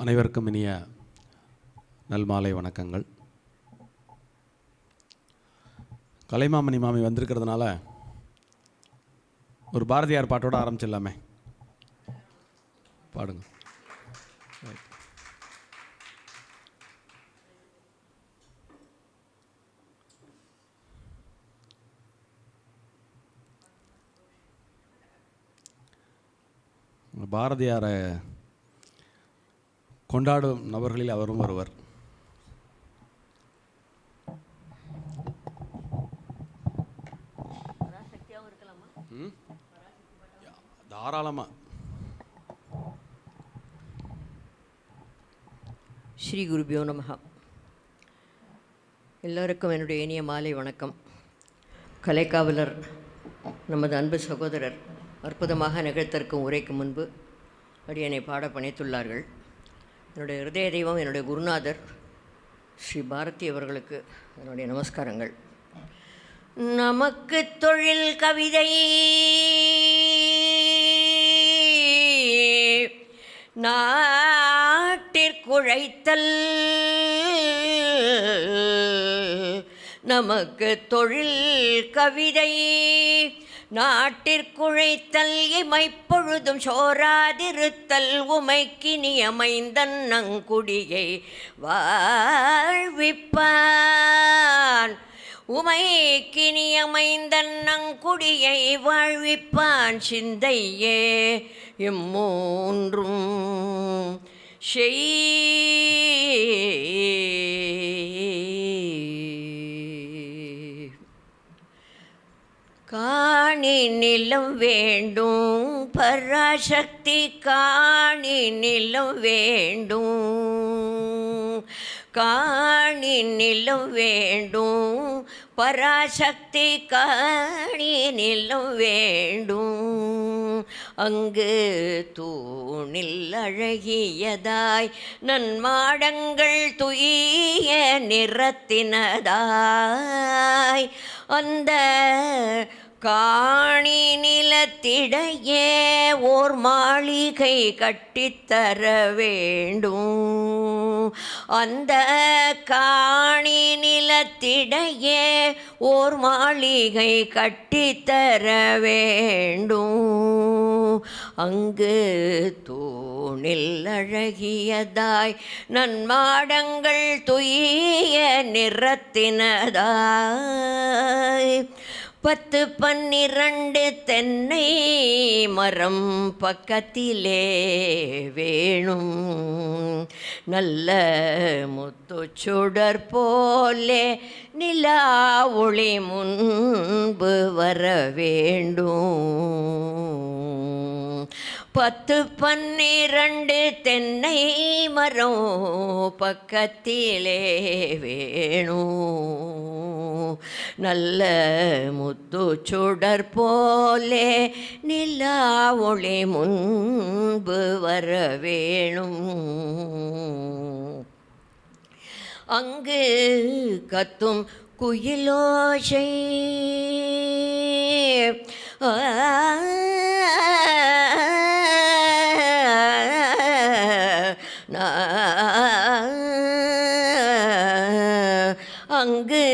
அனைவருக்கும் இனிய நல்மாலை வணக்கங்கள். கலைமாமணி மாமி வந்திருக்கிறதுனால ஒரு பாரதியார் பாட்டோட ஆரம்பிச்சிடலாமே. பாடுங்க. பாரதியாரை கொண்டாடும் நபர்களில் அவரும் ஒருவர். தாராளமா. ஸ்ரீ குருபியோ நமஹ. எல்லோருக்கும் என்னுடைய இனிய மாலை வணக்கம். கலைக்காவலர் நமது அன்பு சகோதரர் அற்புதமாக நிகழ்த்திருக்கும் உரைக்கு முன்பு அடியனை பாட பணித்துள்ளார்கள். என்னுடைய ஹிருதய தெய்வம் என்னுடைய குருநாதர் ஸ்ரீ பாரதி அவர்களுக்கு என்னுடைய நமஸ்காரங்கள். நமக்கு தொழில் கவிதை நாட்டிற்குழைத்தல், நமக்கு தொழில் கவிதை நாட்டிற்குழைத்தல், இமைப்பொழுதும் சோராதிருத்தல், உமைக்கினியமைந்தன் நங்குடியை வாழ்விப்பான், உமைக்கினியமைந்தன் நங்குடியை வாழ்விப்பான், சிந்தையே இம்மூன்றும் செய். காணி நிலம் வேண்டும் பராசக்தி, காணி நிலம் வேண்டும், காணி நிலம் வேண்டும் பராசக்தி, காணி நிலம் வேண்டும். அங்கு தூணில் அழகியதாய் நன்மாடங்கள் துய்ய நிறத்தினதாய், அந்த காணி நிலத்திடையே ஓர் மாளிகை கட்டித்தர வேண்டும், அந்த காணி நிலத்திடையே ஓர் மாளிகை கட்டித்தர வேண்டும். அங்கு தூணில் அழகியதாய் நன்மாடங்கள் துய்ய நிறத்தினதாய், 10-12 தென்னை மரம் பக்கத்திலே வேணும், நல்ல முத்துச்சுடர் போலே நிலா ஒளி முன்பு வர வேண்டும். 10-12 தென்னை மரம் பக்கத்திலே வேணும், நல்ல முத்துச்சுடர் போலே நிலா ஒளி முன்பு வர வேணும். அங்கு கத்தும் குயிலோசை அங்கு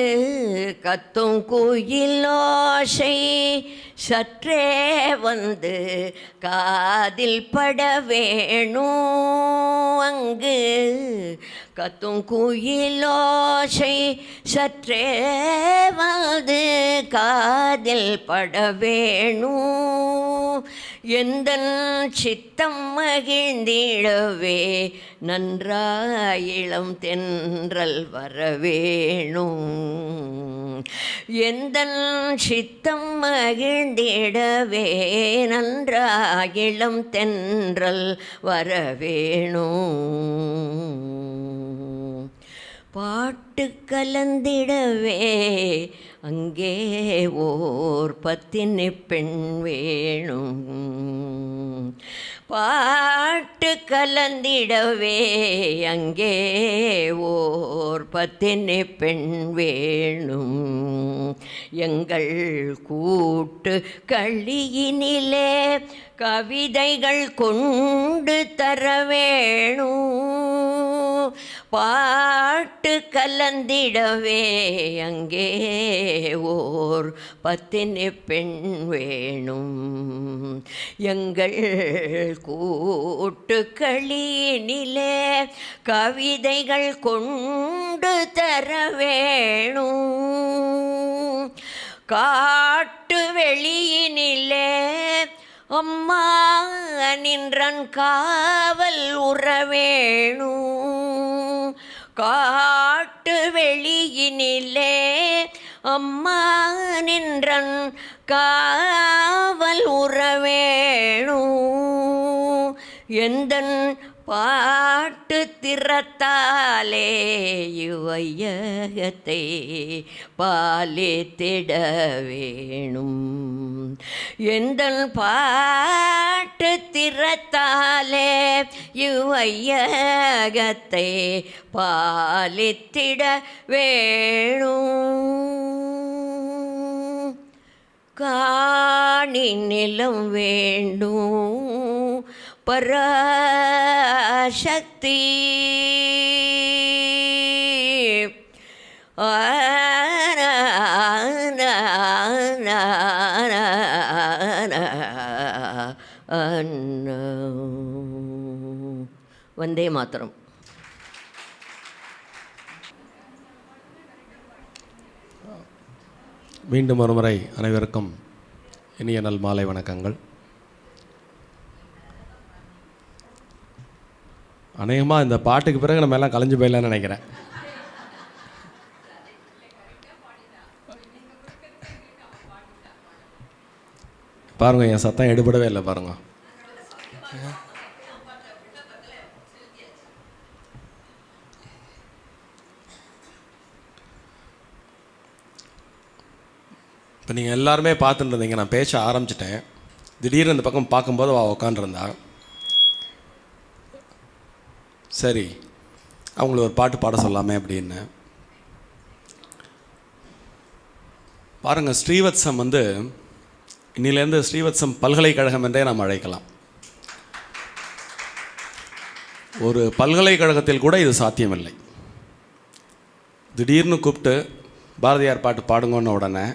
கத்தும் குயிலோசை சற்றே வந்து காதில் பட வேணும், அங்கு கத்தும் குயிலோசை சற்றே வந்து காதில் பட வேணும். எந்தன் சித்தம் மகிழ்ந்திடவே நன்றாயிளம் தென்றல் வர வேணும், எந்தன் சித்தம் மகிழ்ந்திடவே நன்றாயிளம் தென்றல் வர வேணும். பாட்டு கலந்திடவே அங்கே ஓர் பத்தினி பெண் வேணும், பாட்டு கலந்திடவே அங்கே ஓர் பத்தினி பெண் வேணும். எங்கள் கூட்டு களியினிலே கவிதைகள் கொண்டு தர வேணும். பாட்டு கலந்திடவே அங்கே ஓர் பத்தினி பெண் வேணும். எங்கள் கூட்டுக்களினிலே கவிதைகள் கொண்டு தர வேணும். காட்டு வெளியினிலே அம்மா நின்றன் காவல் உறவேணும். காட்டு வெளியினிலே அம்மா நின்றன் காவல் உறவேணும். எந்தன் பாட்டு திறத்தாலே இவ்வையகத்தை பாலித்திட வேணும். எந்தன் பாட்டு திறத்தாலே இவ்வையகத்தை பாலித்திட வேணும். காணி நிலம் வேண்டும் பராசக்தி. வந்தே மாதரம். மீண்டும் ஒருமுறை அனைவருக்கும் இனிய நல் மாலை வணக்கங்கள். அநேகமாக இந்த பாட்டுக்கு பிறகு நம்ம எல்லாம் கலைஞ்சு போயிடலான்னு நினைக்கிறேன். பாருங்க, என் சத்தம் எடுபடவே இல்லை பாருங்க. இப்போ நீங்கள் எல்லாருமே பார்த்துட்டு இருந்தீங்க, நான் பேச ஆரம்பிச்சிட்டேன். திடீர்னு இந்த பக்கம் பார்க்கும்போது உட்காண்டிருந்தா. சரி, அவங்களுக்கு ஒரு பாட்டு பாட சொல்லாமே அப்படின்னு. பாருங்கள், ஸ்ரீவத்சம் இன்னிலேருந்து ஸ்ரீவத்சம் பல்கலைக்கழகம் என்றே நாம் அழைக்கலாம். ஒரு பல்கலைக்கழகத்தில் கூட இது சாத்தியமில்லை. திடீர்னு கூப்பிட்டு பாரதியார் பாட்டு பாடுங்கன்னு உடனே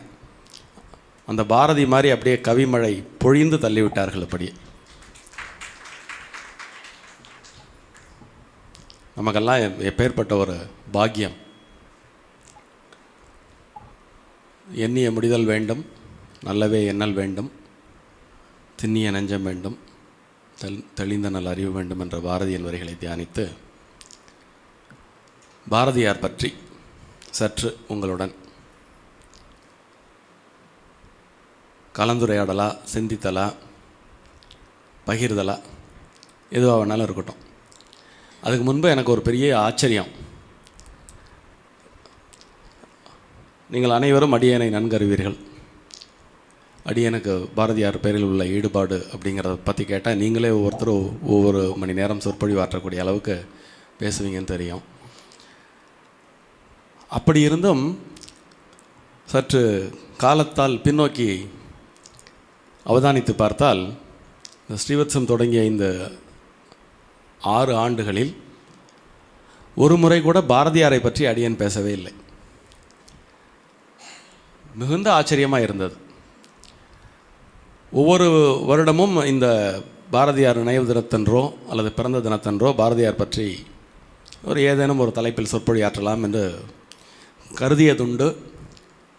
அந்த பாரதி மாதிரி அப்படியே கவிமழை பொழிந்து தள்ளிவிட்டார்கள். அப்படியே நமக்கெல்லாம் எப்பேற்பட்ட ஒரு பாக்கியம். எண்ணிய முடிதல் வேண்டும், நல்லவே எண்ணல் வேண்டும், திண்ணிய நெஞ்சம் வேண்டும், தெளிந்த நல் அறிவு வேண்டும் என்ற பாரதியின் வரிகளை தியானித்து பாரதியார் பற்றி சற்று உங்களுடன் கலந்துரையாடலா, சிந்தித்தலா, பகிர்தலா, எதுவாக வேணாலும் இருக்கட்டும். அதுக்கு முன்பு எனக்கு ஒரு பெரிய ஆச்சரியம். நீங்கள் அனைவரும் அடியேனை நன்கறிவீர்கள். அடியேனுக்கு பாரதியார் பேரில் உள்ள ஈடுபாடு அப்படிங்கிறத பற்றி கேட்டால் நீங்களே ஒவ்வொருத்தரும் ஒவ்வொரு மணி நேரம் சொற்பொழிவாற்றக்கூடிய அளவுக்கு பேசுவீங்கன்னு தெரியும். அப்படி இருந்தும் சற்று காலத்தால் பின்னோக்கி அவதானித்து பார்த்தால், இந்த ஸ்ரீவத்சம் தொடங்கிய இந்த 6 ஆண்டுகளில் ஒரு முறை கூட பாரதியாரை பற்றி அடியேன் பேசவே இல்லை. மிகுந்த ஆச்சரியமாக இருந்தது. ஒவ்வொரு வருடமும் இந்த பாரதியார் நினைவு தினத்தன்றோ அல்லது பிறந்த தினத்தன்றோ பாரதியார் பற்றி ஏதேனும் ஒரு தலைப்பில் சொற்பொழியாற்றலாம் என்று கருதியதுண்டு.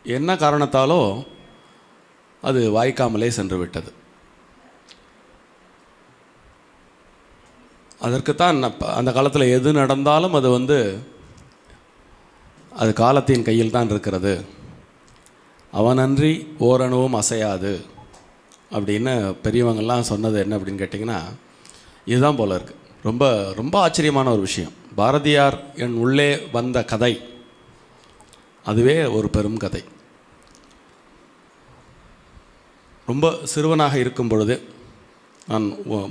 என்ன காரணத்தாலோ அது வாய்க்காமலே சென்று விட்டது. அதற்குத்தான் அந்த காலத்தில் எது நடந்தாலும் அது காலத்தின் கையில் தான் இருக்கிறது. அவனன்றி ஓரணுவும் அசையாது அப்படின்னு பெரியவங்கள்லாம் சொன்னது என்ன அப்படின்னு கேட்டிங்கன்னா, இதுதான் போல இருக்குது. ரொம்ப ரொம்ப ஆச்சரியமான ஒரு விஷயம். பாரதியார் என் உள்ளே வந்த கதை அதுவே ஒரு பெரும் கதை. ரொம்ப சிறுவனாக இருக்கும் பொழுது நான்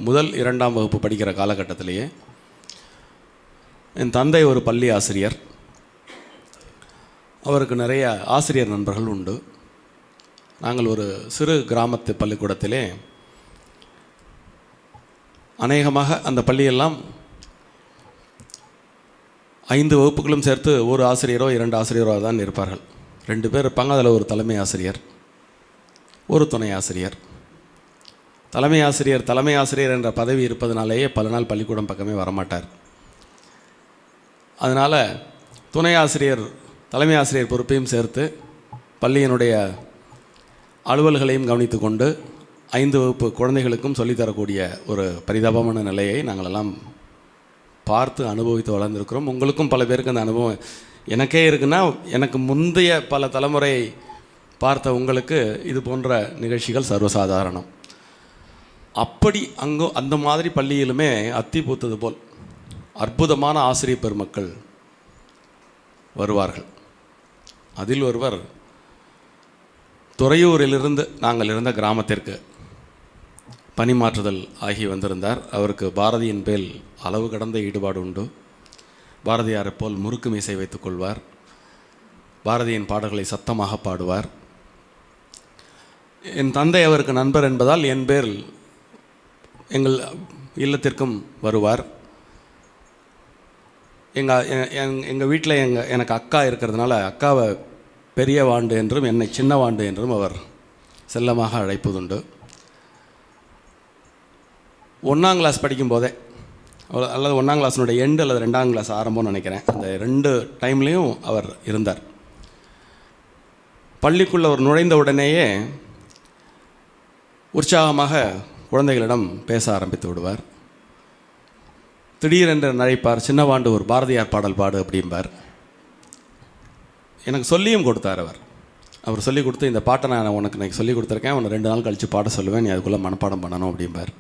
முதல் 2ஆம் வகுப்பு படிக்கிற காலகட்டத்திலேயே என் தந்தை ஒரு பள்ளி ஆசிரியர். அவருக்கு நிறைய ஆசிரியர் நண்பர்கள் உண்டு. நாங்கள் ஒரு சிறு கிராமத்து பள்ளிக்கூடத்திலே அநேகமாக அந்த பள்ளியெல்லாம் 5 வகுப்புகளும் சேர்த்து ஒரு ஆசிரியரோ 2 ஆசிரியரோ தான் இருப்பார்கள். 2 பேர் இருப்பாங்க. அதில் ஒரு தலைமை ஆசிரியர், ஒரு துணை ஆசிரியர். தலைமை ஆசிரியர் என்ற பதவி இருப்பதனாலேயே பல நாள் பள்ளிக்கூடம் பக்கமே வரமாட்டார். அதனால் துணை ஆசிரியர் தலைமை ஆசிரியர் பொறுப்பையும் சேர்த்து பள்ளியினுடைய அலுவல்களையும் கவனித்து கொண்டு 5 வகுப்பு குழந்தைகளுக்கும் சொல்லித்தரக்கூடிய ஒரு பரிதாபமான நிலையை நாங்களெல்லாம் பார்த்து அனுபவித்து வளர்ந்துருக்கிறோம். உங்களுக்கும் பல பேருக்கு அந்த அனுபவம் எனக்கே இருக்குன்னா, எனக்கு முந்தைய பல தலைமுறை பார்த்த உங்களுக்கு இது போன்ற நிகழ்ச்சிகள் சர்வசாதாரணம். அப்படி அந்த மாதிரி பள்ளியிலுமே அத்தி பூத்தது போல் அற்புதமான ஆசிரியர் பெருமக்கள் வருவார்கள். அதில் ஒருவர் துறையூரிலிருந்து நாங்கள் இருந்த கிராமத்திற்கு பணிமாற்றுதல் ஆகி வந்திருந்தார். அவருக்கு பாரதியின் பேல் அளவு கடந்த ஈடுபாடு உண்டு. பாரதியாரை போல் முறுக்கு மீசை வைத்துக் கொள்வார். பாரதியின் பாடல்களை சத்தமாக பாடுவார். என் தந்தை அவருக்கு நண்பர் என்பதால் என் பேர் எங்கள் இல்லத்திற்கும் வருவார். எங்கள் வீட்டில் எனக்கு அக்கா இருக்கிறதுனால அக்காவை பெரிய வாண்டு என்றும் என்னை சின்ன வாண்டு என்றும் அவர் செல்லமாக அழைப்பதுண்டு. 1ஆம் கிளாஸ் படிக்கும்போதே, அல்லது 1ஆம் கிளாஸினுடைய எண்டு அல்லது 2ஆம் கிளாஸ் ஆரம்பம்னு நினைக்கிறேன், அந்த 2 டைம்லேயும் அவர் இருந்தார். பள்ளிக்குள்ளே அவர் நுழைந்த உடனேயே உற்சாகமாக குழந்தைகளிடம் பேச ஆரம்பித்து விடுவார். திடீரென்று நழைப்பார், சின்னவாண்டு ஒரு பாரதியார் பாடல் பாடு அப்படிம்பார். எனக்கு சொல்லியும் கொடுத்தார். அவர் சொல்லி கொடுத்து, இந்த பாட்டை நான் உனக்கு இன்றைக்கி சொல்லி கொடுத்துருக்கேன், உன்னை 2 நாள் கழித்து பாட சொல்லுவேன், நீ அதுக்குள்ளே மனப்பாடம் பண்ணணும் அப்படிம்பார்.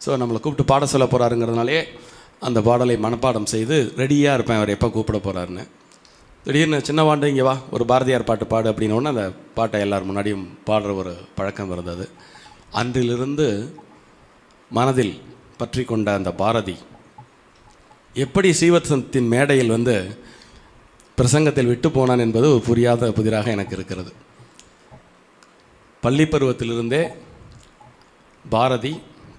ஸோ நம்மளை கூப்பிட்டு பாட சொல்ல போகிறாருங்கிறதுனாலே அந்த பாடலை மனப்பாடம் செய்து ரெடியாக இருப்பேன் அவர் எப்போ கூப்பிட போகிறாருன்னு. திடீர்னு சின்னவாண்டு இங்கே வா, ஒரு பாரதியார் பாட்டு பாடு அப்படின்னோடனே அந்த பாட்டை எல்லார் முன்னாடியும் பாடுற ஒரு பழக்கம் இருந்தது. அன்றிலிருந்து மனதில் பற்றி கொண்ட அந்த பாரதி எப்படி ஸ்ரீவத்சத்தின் மேடையில் பிரசங்கத்தில் விட்டு போனான் என்பது ஒரு புரியாத புதிராக எனக்கு இருக்கிறது. பள்ளி பருவத்திலிருந்தே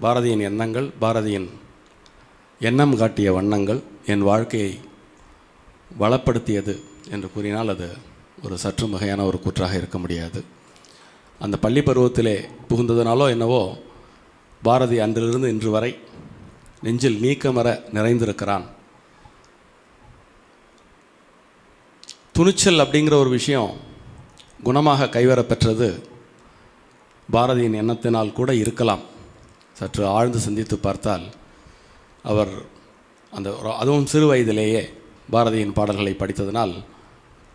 பாரதியின் எண்ணங்கள், பாரதியின் எண்ணம் காட்டிய வண்ணங்கள் என் வாழ்க்கையை வளப்படுத்தியது என்று கூறினால் அது ஒரு சற்று மிகையான ஒரு கூற்றாக இருக்க முடியாது. அந்த பள்ளி பருவத்திலே புகுந்ததுனாலோ என்னவோ பாரதி அன்றிலிருந்து இன்று வரை நெஞ்சில் நீக்கமற நிறைந்திருக்கிறான். துணிச்சல் அப்படிங்கிற ஒரு விஷயம் குணமாக கைவரப்பெற்றது பாரதியின் எண்ணத்தினால் கூட இருக்கலாம். சற்று ஆழ்ந்து சிந்தித்து பார்த்தால் அவர் அதுவும் சிறு வயதிலேயே பாரதியின் பாடல்களை படித்ததினால்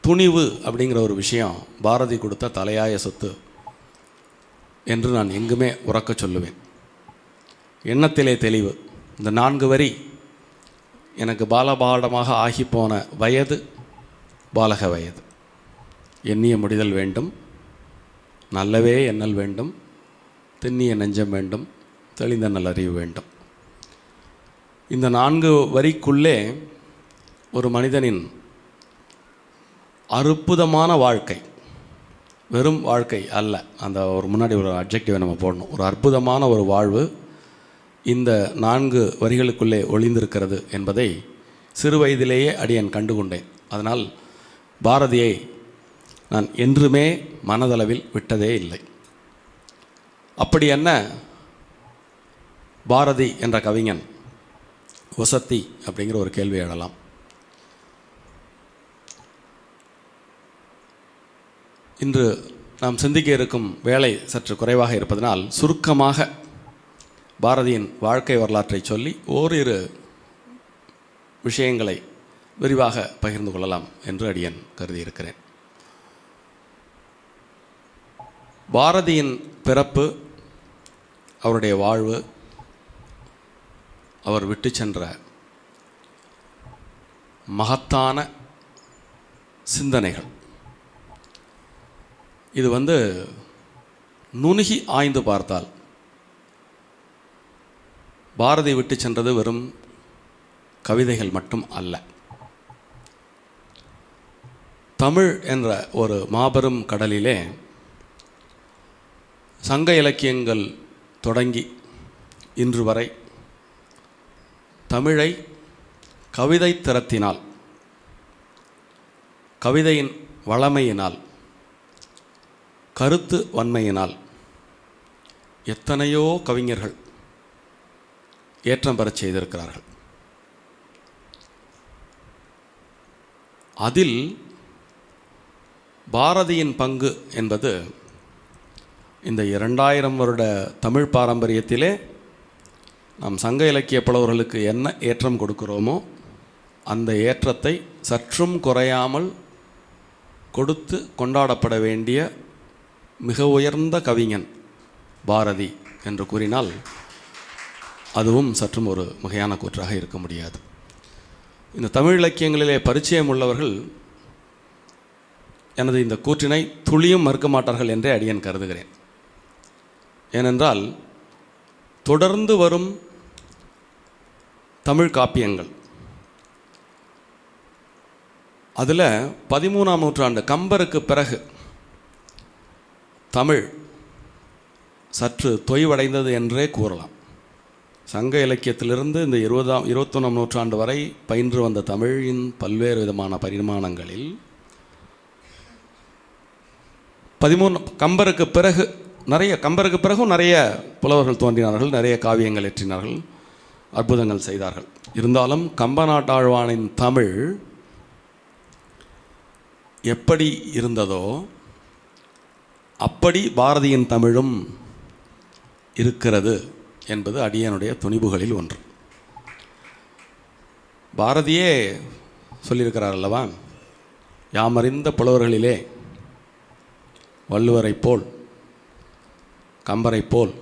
துணிவு அப்படிங்கிற ஒரு விஷயம் பாரதி கொடுத்த தலையாய சொத்து என்று நான் எங்குமே உறக்க சொல்லுவேன். எண்ணத்திலே தெளிவு, இந்த 4 வரி எனக்கு பாலபாடமாக ஆகிப்போன வயது பாலக வயது. எண்ணிய முடிதல் வேண்டும், நல்லவே எண்ணல் வேண்டும், திண்ணிய நெஞ்சம் வேண்டும், தெளிந்த நல்லறிவு வேண்டும். இந்த 4 வரிக்குள்ளே ஒரு மனிதனின் அற்புதமான வாழ்க்கை, வெறும் வாழ்க்கை அல்ல, அந்த ஒரு முன்னாடி ஒரு அட்ஜெக்டிவை நம்ம போடணும், ஒரு அற்புதமான ஒரு வாழ்வு இந்த 4 வரிகளுக்குள்ளே ஒளிந்திருக்கிறது என்பதை சிறு வயதிலேயே அடியேன் கண்டுகொண்டேன். அதனால் பாரதியை நான் என்றுமே மனதளவில் விட்டதே இல்லை. அப்படி என்ன பாரதி என்ற கவிஞன் வசத்தி அப்படிங்கிற ஒரு கேள்வி எழலாம். இன்று நாம் சிந்திக்க இருக்கும் வேலை சற்று குறைவாக இருப்பதனால் சுருக்கமாக பாரதியின் வாழ்க்கை வரலாற்றை சொல்லி ஓரிரு விஷயங்களை விரிவாக பகிர்ந்து கொள்ளலாம் என்று அடியேன் கருதியிருக்கிறேன். பாரதியின் பிறப்பு, அவருடைய வாழ்வு, அவர் விட்டு சென்ற மகத்தான சிந்தனைகள், இது நுணுகி ஆய்ந்து பார்த்தால் பாரதி விட்டு சென்றது வெறும் கவிதைகள் மட்டும் அல்ல. தமிழ் என்ற ஒரு மாபெரும் கடலிலே சங்க இலக்கியங்கள் தொடங்கி இன்று வரை தமிழை கவிதை திறத்தினால், கவிதையின் வளமையினால், கருத்து வன்மையினால் எத்தனையோ கவிஞர்கள் ஏற்றம் பெறச் செய்திருக்கிறார்கள். அதில் பாரதியின் பங்கு என்பது இந்த 2000 வருட தமிழ் பாரம்பரியத்திலே நாம் சங்க இலக்கிய புலவர்களுக்கு என்ன ஏற்றம் கொடுக்கிறோமோ அந்த ஏற்றத்தை சற்றும் குறையாமல் கொடுத்து கொண்டாடப்பட வேண்டிய மிக உயர்ந்த கவிஞன் பாரதி என்று கூறினால் அதுவும் சற்றும் ஒரு மிகையான கூற்றாக இருக்க முடியாது. இந்த தமிழ் இலக்கியங்களிலே பரிச்சயம் உள்ளவர்கள் எனது இந்த கூற்றினை துளியும் மறுக்க மாட்டார்கள் என்றே அடியேன் கருதுகிறேன். ஏனென்றால் தொடர்ந்து வரும் தமிழ் காப்பியங்கள், அதில் 13ஆம் நூற்றாண்டு கம்பருக்கு பிறகு தமிழ் சற்று தொய்வடைந்தது என்றே கூறலாம். சங்க இலக்கியத்திலிருந்து இந்த 21ஆம் நூற்றாண்டு வரை பயின்று வந்த தமிழின் பல்வேறு விதமான பரிமாணங்களில் கம்பருக்கு பிறகும் நிறைய புலவர்கள் தோன்றினார்கள், நிறைய காவியங்கள் ஏற்றினார்கள், அற்புதங்கள் செய்தார்கள். இருந்தாலும் கம்பநாட்டாழ்வானின் தமிழ் எப்படி இருந்ததோ அப்படி பாரதியின் தமிழும் இருக்கிறது என்பது அடியனுடைய துணிவுகளில் ஒன்று. பாரதியே சொல்லியிருக்கிறார் அல்லவா, யாமறிந்த புலவர்களிலே வள்ளுவரைப் போல், கம்பரைப் போல்,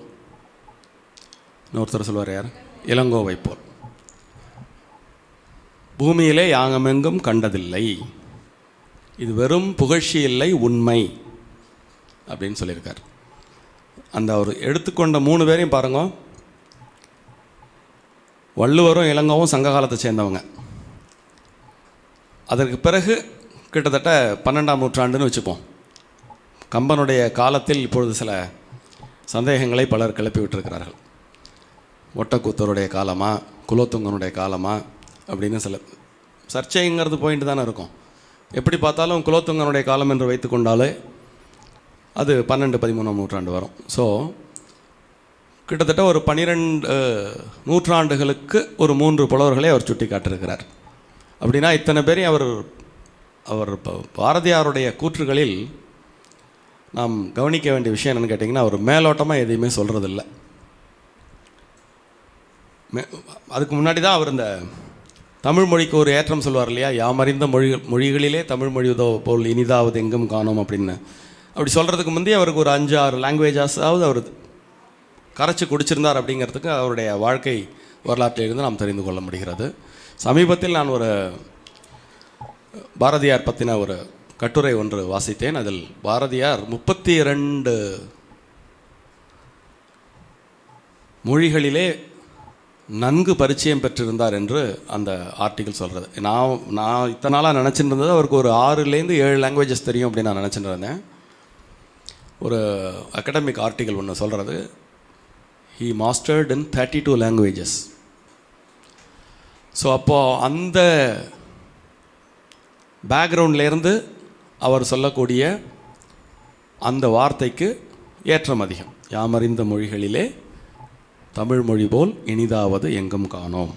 இன்னொருத்தர் சொல்வார் யார், இளங்கோவைப் போல் பூமியிலே யாங்கமெங்கும் கண்டதில்லை, இது வெறும் புகழ்ச்சி இல்லை உண்மை அப்படின்னு சொல்லியிருக்கார். அந்த அவர் எடுத்துக்கொண்ட 3 பேரையும் பாருங்க, வள்ளுவரும் இளங்கோவும் சங்க காலத்தை சேர்ந்தவங்க. அதற்கு பிறகு கிட்டத்தட்ட 12ஆம் நூற்றாண்டுன்னு வச்சுப்போம். கம்பனுடைய காலத்தில் இப்பொழுது சில சந்தேகங்களை பலர் கிளப்பி விட்டிருக்கிறார்கள். ஒட்டக்கூத்தருடைய காலமா, குலோத்துங்கனுடைய காலமா அப்படின்னு சில சர்ச்சைங்கிறது போயிட்டு தானே இருக்கும். எப்படி பார்த்தாலும் குலோத்துங்கனுடைய காலம் என்று வைத்து கொண்டாலே அது 12-13ஆம் நூற்றாண்டு வரும். ஸோ கிட்டத்தட்ட ஒரு 12 நூற்றாண்டுகளுக்கு ஒரு 3 புலவர்களை அவர் சுட்டி காட்டிருக்கிறார். அப்படின்னா இத்தனை பேரையும் அவர் பாரதியாருடைய கூற்றுகளில் நாம் கவனிக்க வேண்டிய விஷயம் என்னென்னு கேட்டிங்கன்னா, அவர் மேலோட்டமாக எதையுமே சொல்கிறதில்ல. அதுக்கு முன்னாடி தான் அவர் இந்த தமிழ் மொழிக்கு ஒரு ஏற்றம் சொல்வார் இல்லையா, யாமறிந்த மொழிகளிலே தமிழ் மொழிதோ போல் இனிதாவது எங்கும் காணோம் அப்படின்னு. அப்படி சொல்கிறதுக்கு முந்தைய அவருக்கு ஒரு 5-6 லாங்குவேஜஸாவது அவர் கரைச்சி குடிச்சிருந்தார் அப்படிங்கிறதுக்கு அவருடைய வாழ்க்கை வரலாற்றிலிருந்து நாம் தெரிந்து கொள்ள முடிகிறது. சமீபத்தில் நான் ஒரு பாரதியார் பற்றின ஒரு கட்டுரை ஒன்று வாசித்தேன். அதில் பாரதியார் 32 மொழிகளிலே நன்கு பரிச்சயம் பெற்றிருந்தார் என்று அந்த ஆர்டிக்கிள் சொல்கிறது. நான் இத்தனை நாளாக நினச்சிட்டு இருந்தது அவருக்கு ஒரு 6-7 லாங்குவேஜஸ் தெரியும் அப்படின்னு நான் நினச்சிட்டு இருந்தேன். ஒரு அகடமிக் ஆர்டிக்கிள் ஒன்று சொல்கிறது, he mastered in 32 languages. So அப்போது அந்த பேக்ரவுண்ட்லேருந்து அவர் சொல்லக்கூடிய அந்த வார்த்தைக்கு ஏற்றம் அதிகம். யாமறிந்த மொழிகளிலே தமிழ் மொழி போல் இனிதாவது எங்கும் காணோம்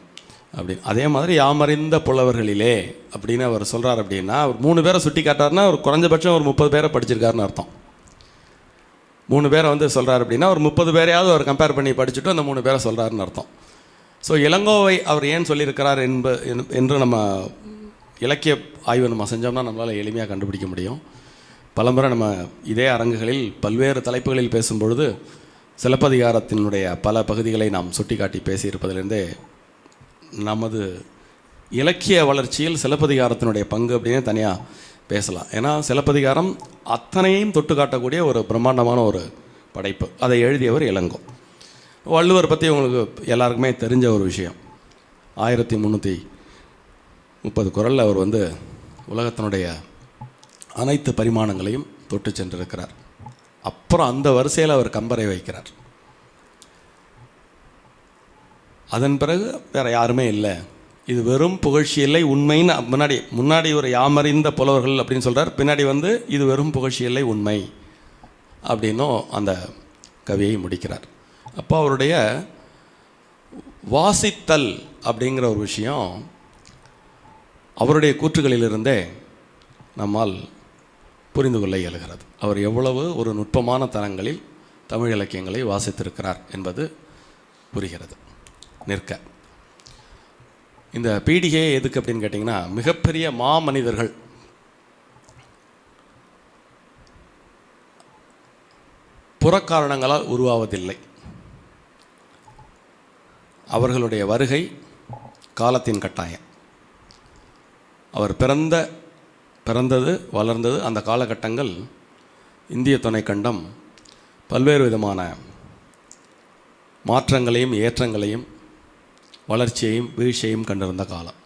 அப்படின்னு. அதே மாதிரி யாமறிந்த புலவர்களிலே அப்படின்னு அவர் சொல்கிறார். அப்படின்னா அவர் 3 பேரை சுட்டி காட்டாருன்னா அவர் குறைஞ்சபட்சம் ஒரு 30 பேரை படிச்சிருக்காருன்னு அர்த்தம். 3 பேரை வந்து சொல்கிறார் அப்படின்னா ஒரு 30 பேரையாவது அவர் கம்பேர் பண்ணி படிச்சுட்டு அந்த 3 பேரை சொல்கிறாருன்னு அர்த்தம். ஸோ இளங்கோவை அவர் ஏன் சொல்லியிருக்கிறார் என்று நம்ம இலக்கிய ஆய்வு நம்ம செஞ்சோம்னா நம்மளால் எளிமையாக கண்டுபிடிக்க முடியும். பலமுறை நம்ம இதே அரங்குகளில் பல்வேறு தலைப்புகளில் பேசும்பொழுது சிலப்பதிகாரத்தினுடைய பல பகுதிகளை நாம் சுட்டி காட்டி பேசியிருப்பதிலிருந்தே நமது இலக்கிய வளர்ச்சியில் சிலப்பதிகாரத்தினுடைய பங்கு அப்படின்னு தனியாக பேசலாம். ஏன்னா சிலப்பதிகாரம் அத்தனையும் தொட்டு காட்டக்கூடிய ஒரு பிரம்மாண்டமான ஒரு படைப்பு. அதை எழுதியவர் இளங்கோ. வள்ளுவர் பற்றி உங்களுக்கு எல்லாருக்குமே தெரிஞ்ச ஒரு விஷயம். 1330 குறளில் அவர் வந்து உலகத்தினுடைய அனைத்து பரிமாணங்களையும் தொட்டு சென்றிருக்கிறார். அப்புறம் அந்த வரிசையில் அவர் கம்பரை வைக்கிறார். அதன் பிறகு வேறு யாருமே இல்லை, இது வெறும் புகழ்ச்சி இல்லை உண்மைன்னு முன்னாடி ஒரு யாமறிந்த புலவர்கள் அப்படின்னு சொல்கிறார். பின்னாடி வந்து இது வெறும் புகழ்ச்சி இல்லை உண்மை அப்படின்னும் அந்த கவியை முடிக்கிறார். அப்போ அவருடைய வாசித்தல் அப்படிங்கிற ஒரு விஷயம் அவருடைய கூற்றுகளிலிருந்தே நம்மால் புரிந்து கொள்ள இயலுகிறது. அவர் எவ்வளவு ஒரு நுட்பமான தரங்களில் தமிழ் இலக்கியங்களை வாசித்திருக்கிறார் என்பது புரிகிறது. நிற்க இந்த பீடிகை எதுக்கு அப்படின்னு கேட்டிங்கன்னா, மிகப்பெரிய மாமனிதர்கள் புறக்காரணங்களால் உருவாவதில்லை. அவர்களுடைய வருகை காலத்தின் கட்டாயம். அவர் பிறந்தது வளர்ந்தது அந்த காலகட்டங்கள் இந்திய துணைக்கண்டம் பல்வேறு விதமான மாற்றங்களையும் ஏற்றங்களையும் வளர்ச்சியையும் வீழ்ச்சியையும் கண்டிருந்த காலம்.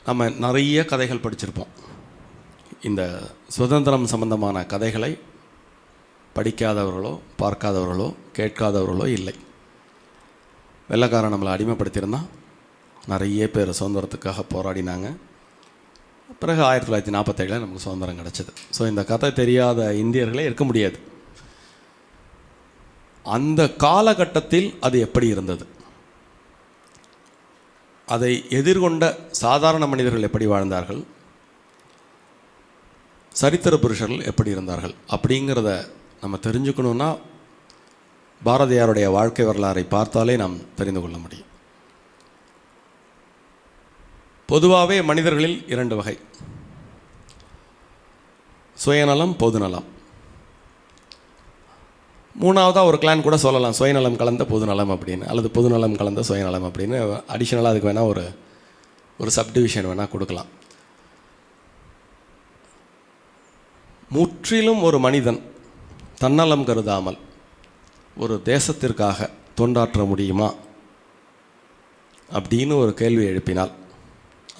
நம்ம நிறைய கதைகள் படிச்சிருப்போம். இந்த சுதந்திரம் சம்பந்தமான கதைகளை படிக்காதவர்களோ பார்க்காதவர்களோ கேட்காதவர்களோ இல்லை. வெள்ளைக்காரன் நம்மளை அடிமைப்படுத்தியிருந்தான். நிறைய பேர் சுதந்திரத்துக்காக போராடினாங்க. பிறகு 1947 நமக்கு சுதந்திரம் கிடச்சிது. ஸோ இந்த கதை தெரியாத இந்தியர்களே இருக்க முடியாது. அந்த காலகட்டத்தில் அது எப்படி இருந்தது, அதை எதிர்கொண்ட சாதாரண மனிதர்கள் எப்படி வாழ்ந்தார்கள், சரித்திர புருஷர்கள் எப்படி இருந்தார்கள் அப்படிங்கிறத நம்ம தெரிஞ்சுக்கணுன்னா பாரதியாருடைய வாழ்க்கை வரலாறை பார்த்தாலே நாம் தெரிந்து கொள்ள முடியும். பொதுவாகவே மனிதர்களில் 2 வகை, சுயநலம் பொதுநலம். 3ஆவதாக ஒரு கிளான் கூட சொல்லலாம், சுயநலம் கலந்த பொதுநலம் அப்படின்னு, அல்லது பொதுநலம் கலந்த சுயநலம் அப்படின்னு. அடிஷ்னலாக அதுக்கு வேணால் ஒரு சப்டிவிஷன் வேணால் கொடுக்கலாம். முற்றிலும் ஒரு மனிதன் தன்னலம் கருதாமல் ஒரு தேசத்திற்காக தொண்டாற்ற முடியுமா அப்படின்னு ஒரு கேள்வி எழுப்பினால்,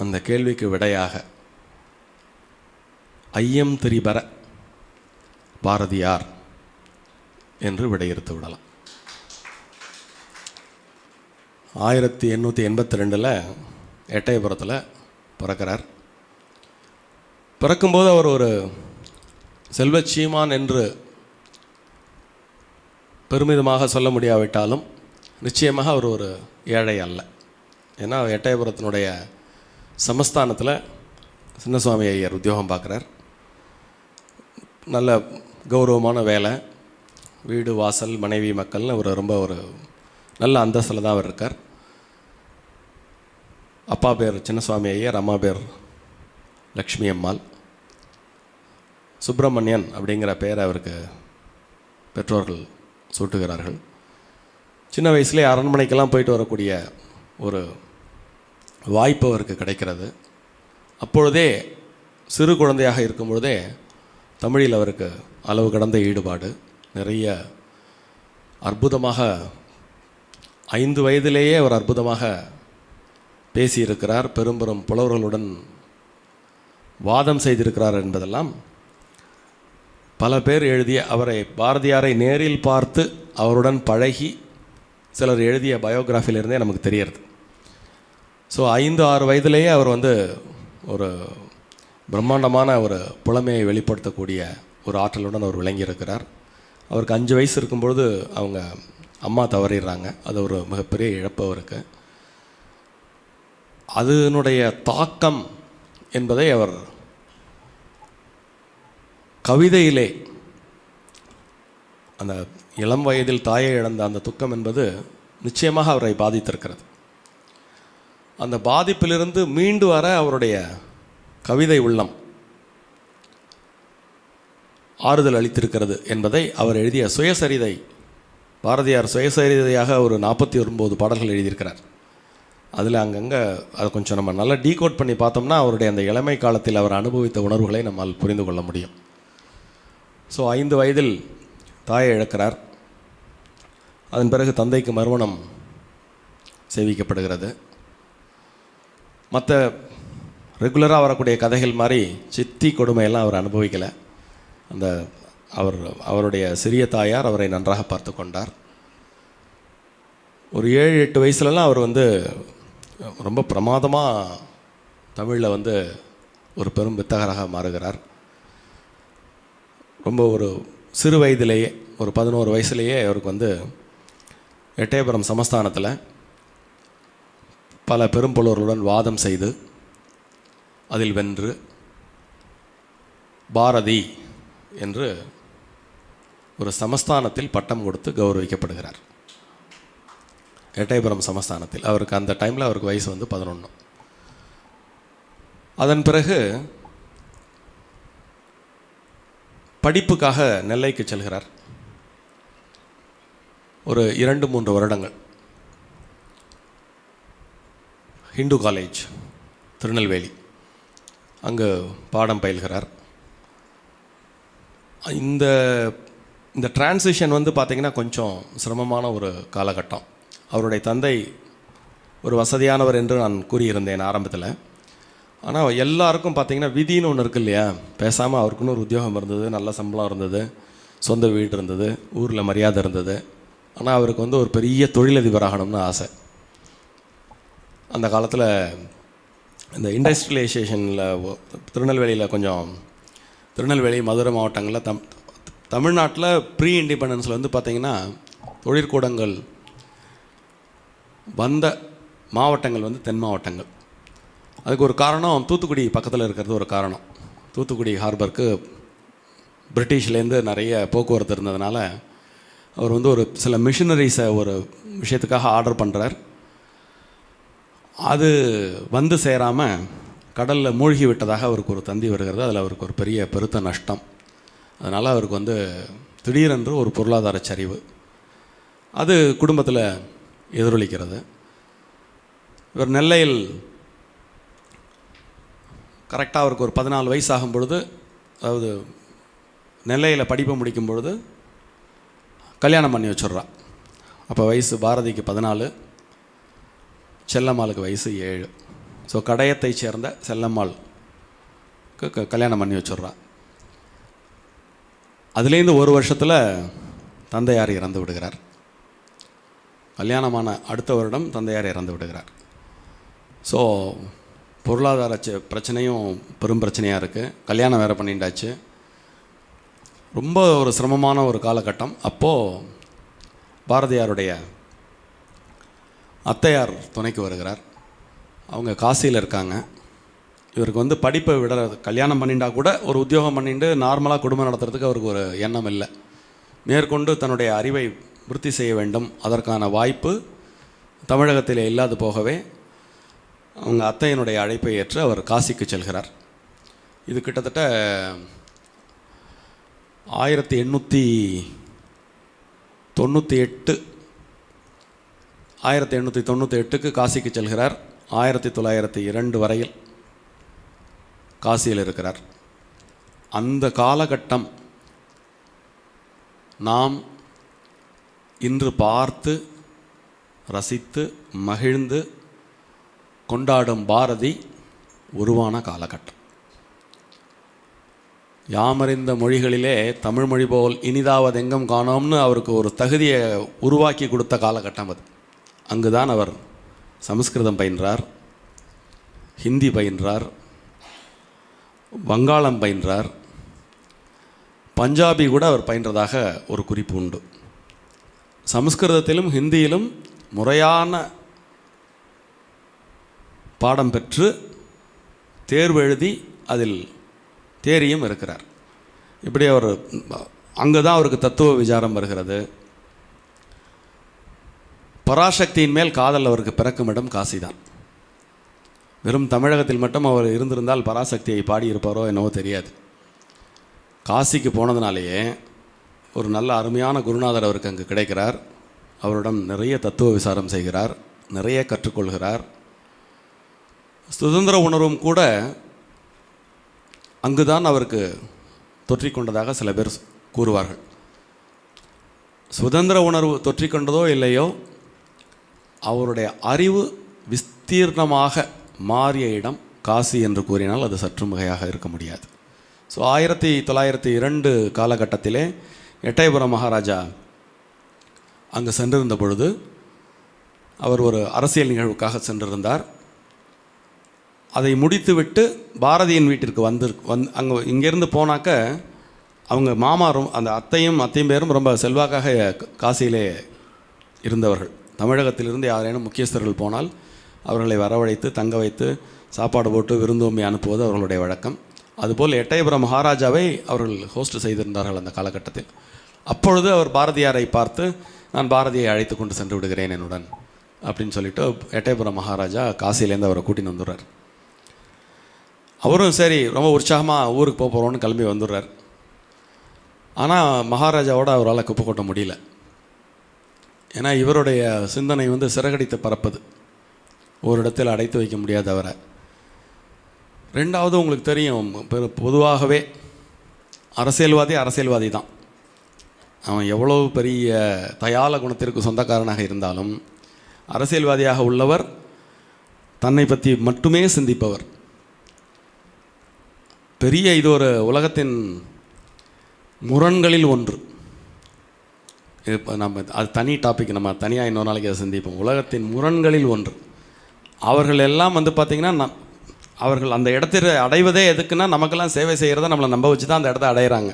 அந்த கேள்விக்கு விடையாக ஐயம் திரிபர பாரதியார் என்று விடையிறுத்து விடலாம். 1882 எட்டயபுரத்தில் பிறக்கிறார். பிறக்கும்போது அவர் ஒரு செல்வச்சீமான் என்று பெருமிதமாக சொல்ல முடியாவிட்டாலும் நிச்சயமாக அவர் ஒரு ஏழை அல்ல. ஏன்னா எட்டயபுரத்தினுடைய சமஸ்தானத்தில் சின்னசுவாமி ஐயர் உத்தியோகம் பார்க்குறார். நல்ல கௌரவமான வேலை, வீடு வாசல் மனைவி மக்கள்னு ரொம்ப நல்ல அந்தஸ்தில் தான் அவர் இருக்கார். அப்பா பேர் சின்னசுவாமி ஐயர், அம்மா பேர் லக்ஷ்மி அம்மாள். சுப்பிரமணியன் அப்படிங்கிற பெயரை அவருக்கு பெற்றோர்கள் சூட்டுகிறார்கள். சின்ன வயசுலேயே அரண்மனைக்கெல்லாம் போயிட்டு வரக்கூடிய ஒரு வாய்ப்பு அவருக்கு கிடைக்கிறது. அப்பொழுதே சிறு குழந்தையாக இருக்கும் பொழுதே தமிழில் அவருக்கு அளவு கடந்த ஈடுபாடு, நிறைய அற்புதமாக 5 வயதிலேயே அவர் அற்புதமாக பேசியிருக்கிறார். பெரும் புலவர்களுடன் வாதம் செய்திருக்கிறார் என்பதெல்லாம் பல பேர் எழுதிய, அவரை பாரதியாரை நேரில் பார்த்து அவருடன் பழகி சிலர் எழுதிய பயோகிராஃபிலிருந்தே நமக்கு தெரியறது. ஸோ 5-6 வயதிலேயே அவர் ஒரு பிரம்மாண்டமான ஒரு புலமையை வெளிப்படுத்தக்கூடிய ஒரு ஆற்றலுடன் அவர் விளங்கியிருக்கிறார். அவருக்கு 5 வயசு இருக்கும்பொழுது அவங்க அம்மா தவறிடுறாங்க. அது ஒரு மிகப்பெரிய இழப்பு அவருக்கு. அதனுடைய தாக்கம் என்பதை அவர் கவிதையிலே, அந்த இளம் வயதில் தாயை இழந்த அந்த துக்கம் என்பது நிச்சயமாக அவரை பாதித்திருக்கிறது. அந்த பாதிப்பிலிருந்து மீண்டு வர அவருடைய கவிதை உள்ளம் ஆறுதல் அளித்திருக்கிறது என்பதை அவர் எழுதிய சுயசரிதை, பாரதியார் சுயசரிதையாக ஒரு 49 பாடல்கள் எழுதியிருக்கிறார். அதில் அங்கங்கே அதை கொஞ்சம் நம்ம நல்லா டீகோட் பண்ணி பார்த்தோம்னா அவருடைய அந்த இளமை காலத்தில் அவர் அனுபவித்த உணர்வுகளை நம்மால் புரிந்து கொள்ள முடியும். ஸோ 5 வயதில் தாயை இழக்கிறார். அதன் பிறகு தந்தைக்கு மறுமணம் செய்விக்கப்படுகிறது. மற்ற ரெகுலராக வரக்கூடிய கதைகள் மாதிரி சித்தி கொடுமையெல்லாம் அவர் அனுபவிக்கலை. அவருடைய சிறிய தாயார் அவரை நன்றாக பார்த்து கொண்டார். ஒரு 7-8 வயசுலலாம் அவர் ரொம்ப பிரமாதமாக தமிழில் ஒரு பெரும் வித்தகராக மாறுகிறார். ரொம்ப ஒரு சிறு வயதிலேயே, ஒரு 11 வயசுலேயே அவருக்கு எட்டயபுரம் சமஸ்தானத்தில் பல பெரும்புலவர்களுடன் வாதம் செய்து அதில் வென்று பாரதி என்று ஒரு சமஸ்தானத்தில் பட்டம் கொடுத்து கௌரவிக்கப்படுகிறார். எட்டயபுரம் சமஸ்தானத்தில் அவருக்கு அந்த டைமில் அவருக்கு வயசு 11. அதன் பிறகு படிப்புக்காக நெல்லைக்கு செல்கிறார். ஒரு 2-3 வருடங்கள் ஹிந்து காலேஜ் திருநெல்வேலி அங்கு பாடம் பயில்கிறார். இந்த டிரான்சிஷன் பார்த்திங்கன்னா கொஞ்சம் சிரமமான ஒரு காலகட்டம். அவருடைய தந்தை ஒரு வசதியானவர் என்று நான் கூறியிருந்தேன் ஆரம்பத்தில். ஆனால் எல்லாருக்கும் பார்த்திங்கன்னா விதின்னு ஒன்று இருக்கு இல்லையா? பேசாமல் அவருக்குன்னு ஒரு உத்தியோகம் இருந்தது, நல்ல சம்பளம் இருந்தது, சொந்த வீடு இருந்தது, ஊரில் மரியாதை இருந்தது. ஆனால் அவருக்கு ஒரு பெரிய தொழிலதிபர் ஆகணும்னு ஆசை. அந்த காலத்தில் இந்த இண்டஸ்ட்ரியலைசேஷனில் திருநெல்வேலியில் திருநெல்வேலி மதுரை மாவட்டங்களில் தமிழ்நாட்டில் ப்ரீ இண்டிபெண்டன்ஸில் பார்த்திங்கன்னா தொழிற்கூடங்கள் வந்த மாவட்டங்கள் தென் மாவட்டங்கள். அதுக்கு ஒரு காரணம் தூத்துக்குடி பக்கத்தில் இருக்கிறது ஒரு காரணம். தூத்துக்குடி ஹார்பருக்கு பிரிட்டிஷ்லேருந்து நிறைய போக்குவரத்து இருந்ததுனால அவர் ஒரு சில மிஷினரிஸை ஒரு விஷயத்துக்காக ஆர்டர் பண்ணுறார். அது சேராமல் கடலில் மூழ்கி விட்டதாக அவருக்கு ஒரு தந்தி வருகிறது. அதில் அவருக்கு ஒரு பெரிய பெருத்த நஷ்டம். அதனால் அவருக்கு திடீரென்று ஒரு பொருளாதார சரிவு அது குடும்பத்தில் எதிரொலிக்கிறது. இவர் நெல்லையில் கரெக்டாக அவருக்கு ஒரு 14 வயசு ஆகும் பொழுது, அதாவது நெல்லையில் படிப்பை முடிக்கும் பொழுது கல்யாணம் பண்ணி வச்சுட்றா. அப்போ வயசு பாரதிக்கு 14, செல்லம்மாளுக்கு வயசு 7. ஸோ கடையத்தை சேர்ந்த செல்லம்மாளுக்கு கல்யாணம் பண்ணி வச்சுட்றா. அதுலேருந்து ஒரு வருஷத்தில் தந்தையார் இறந்து விடுகிறார். கல்யாணமான அடுத்த வருடம் தந்தையார் இறந்து விடுகிறார். ஸோ பொருளாதார பிரச்சனையும் பெரும் பிரச்சனையாக இருக்குது. கல்யாணம் வேறு பண்ணிட்டாச்சு. ரொம்ப ஒரு சிரமமான ஒரு காலகட்டம். அப்போது பாரதியாருடைய அத்தையார் துணைக்கு வருகிறார். அவங்க காசியில் இருக்காங்க. இவருக்கு படிப்பை விட கல்யாணம் பண்ணிட்டா கூட ஒரு உத்தியோகம் பண்ணிட்டு நார்மலாக குடும்பம் நடத்துறதுக்கு அவருக்கு ஒரு எண்ணம் இல்லை. மேற்கொண்டு தன்னுடைய அறிவை விருத்தி செய்ய வேண்டும். அதற்கான வாய்ப்பு தமிழகத்தில் இல்லாது போகவே அவங்க அத்தையனுடைய அழைப்பை ஏற்று அவர் காசிக்கு செல்கிறார். இது கிட்டத்தட்ட 1898க்கு காசிக்கு செல்கிறார். 1902 வரையில் காசியில் இருக்கிறார். அந்த காலகட்டம் நாம் இன்று பார்த்து ரசித்து மகிழ்ந்து கொண்டாடும் பாரதி உருவான காலகட்டம். யாமறிந்த மொழிகளிலே தமிழ் மொழி போல் இனிதாவது எங்கும் காணோம்னு அவருக்கு ஒரு தகுதியை உருவாக்கி கொடுத்த காலகட்டம் அது. அங்குதான் அவர் சமஸ்கிருதம் பயின்றார், ஹிந்தி பயின்றார், வங்காளம் பயின்றார், பஞ்சாபி கூட அவர் பயின்றதாக ஒரு குறிப்பு உண்டு. சமஸ்கிருதத்திலும் ஹிந்தியிலும் முறையான பாடம் பெற்று தேர்வு எழுதி அதில் தேறியும் இருக்கிறார். இப்படி அவர் அங்கே தான் அவருக்கு தத்துவ விசாரம் வருகிறது. பராசக்தியின் மேல் காதல் அவருக்கு பிறக்கும் இடம் காசி தான். வெறும் தமிழகத்தில் மட்டும் அவர் இருந்திருந்தால் பராசக்தியை பாடியிருப்பாரோ என்னவோ தெரியாது. காசிக்கு போனதுனாலேயே ஒரு நல்ல அருமையான குருநாதர் அவருக்கு அங்கு கிடைக்கிறார். அவரிடம் நிறைய தத்துவ விசாரம் செய்கிறார், நிறைய கற்றுக்கொள்கிறார். சுதந்திர உணர்வும் கூட அங்குதான் அவருக்கு தொற்றிக்கொண்டதாக சில பேர் கூறுவார்கள். சுதந்திர உணர்வு தொற்றிக்கொண்டதோ இல்லையோ, அவருடைய அறிவு விஸ்தீர்ணமாக மாறிய இடம் காசி என்று கூறினால் அது சற்று மிகையாக இருக்க முடியாது. ஸோ 1902 காலகட்டத்திலே எட்டயபுரம் மகாராஜா அங்கே சென்றிருந்த பொழுது அவர் ஒரு அரசியல் நிகழ்வுக்காக சென்றிருந்தார். அதை முடித்துவிட்டு பாரதியின் வீட்டிற்கு அங்கே இங்கேருந்து போனாக்க அவங்க மாமாரும் அந்த அத்தையும் பேரும் ரொம்ப செல்வாக்காக காசியிலே இருந்தவர்கள். தமிழகத்திலிருந்து யாரேனும் முக்கியஸ்தர்கள் போனால் அவர்களை வரவழைத்து தங்க வைத்து சாப்பாடு போட்டு விருந்தோம்பி அனுப்புவது அவர்களுடைய வழக்கம். அதுபோல் எட்டயபுரம் மகாராஜாவை அவர்கள் ஹோஸ்ட் செய்திருந்தார்கள் அந்த காலகட்டத்தில். அப்பொழுது அவர் பாரதியாரை பார்த்து, நான் பாரதியை அழைத்து கொண்டு சென்று விடுகிறேன் என்னுடன் அப்படின்னு சொல்லிட்டு எட்டயபுரம் மகாராஜா காசியிலேருந்து அவரை கூட்டின்னு வந்துடுறார். அவரும் சரி ரொம்ப உற்சாகமாக ஊருக்கு போகிறோன்னு கிளம்பி வந்துடுறார். ஆனால் மகாராஜாவோட அவரால் குப்பை கொட்ட முடியல. ஏன்னா இவருடைய சிந்தனை சிறகடித்து பறப்பது, ஒரு இடத்தில் அடைத்து வைக்க முடியாது அவரை. ரெண்டாவது, உங்களுக்கு தெரியும், பொதுவாகவே அரசியல்வாதி தான். அவன் எவ்வளோ பெரிய தயால குணத்திற்கு சொந்தக்காரனாக இருந்தாலும் அரசியல்வாதியாக உள்ளவர் தன்னை பற்றி மட்டுமே சிந்திப்பவர். இது ஒரு உலகத்தின் முரண்களில் ஒன்று. இப்போ நம்ம அது தனி டாபிக், நம்ம தனியாக இன்னொரு நாளைக்கு அதை சிந்திப்போம். உலகத்தின் முரண்களில் ஒன்று. அவர்கள் எல்லாம் பார்த்திங்கன்னா அவர்கள் அந்த இடத்தை அடைவதே எதுக்குன்னா, நமக்கெல்லாம் சேவை செய்கிறத நம்மளை நம்ப வச்சு தான் அந்த இடத்த அடையிறாங்க.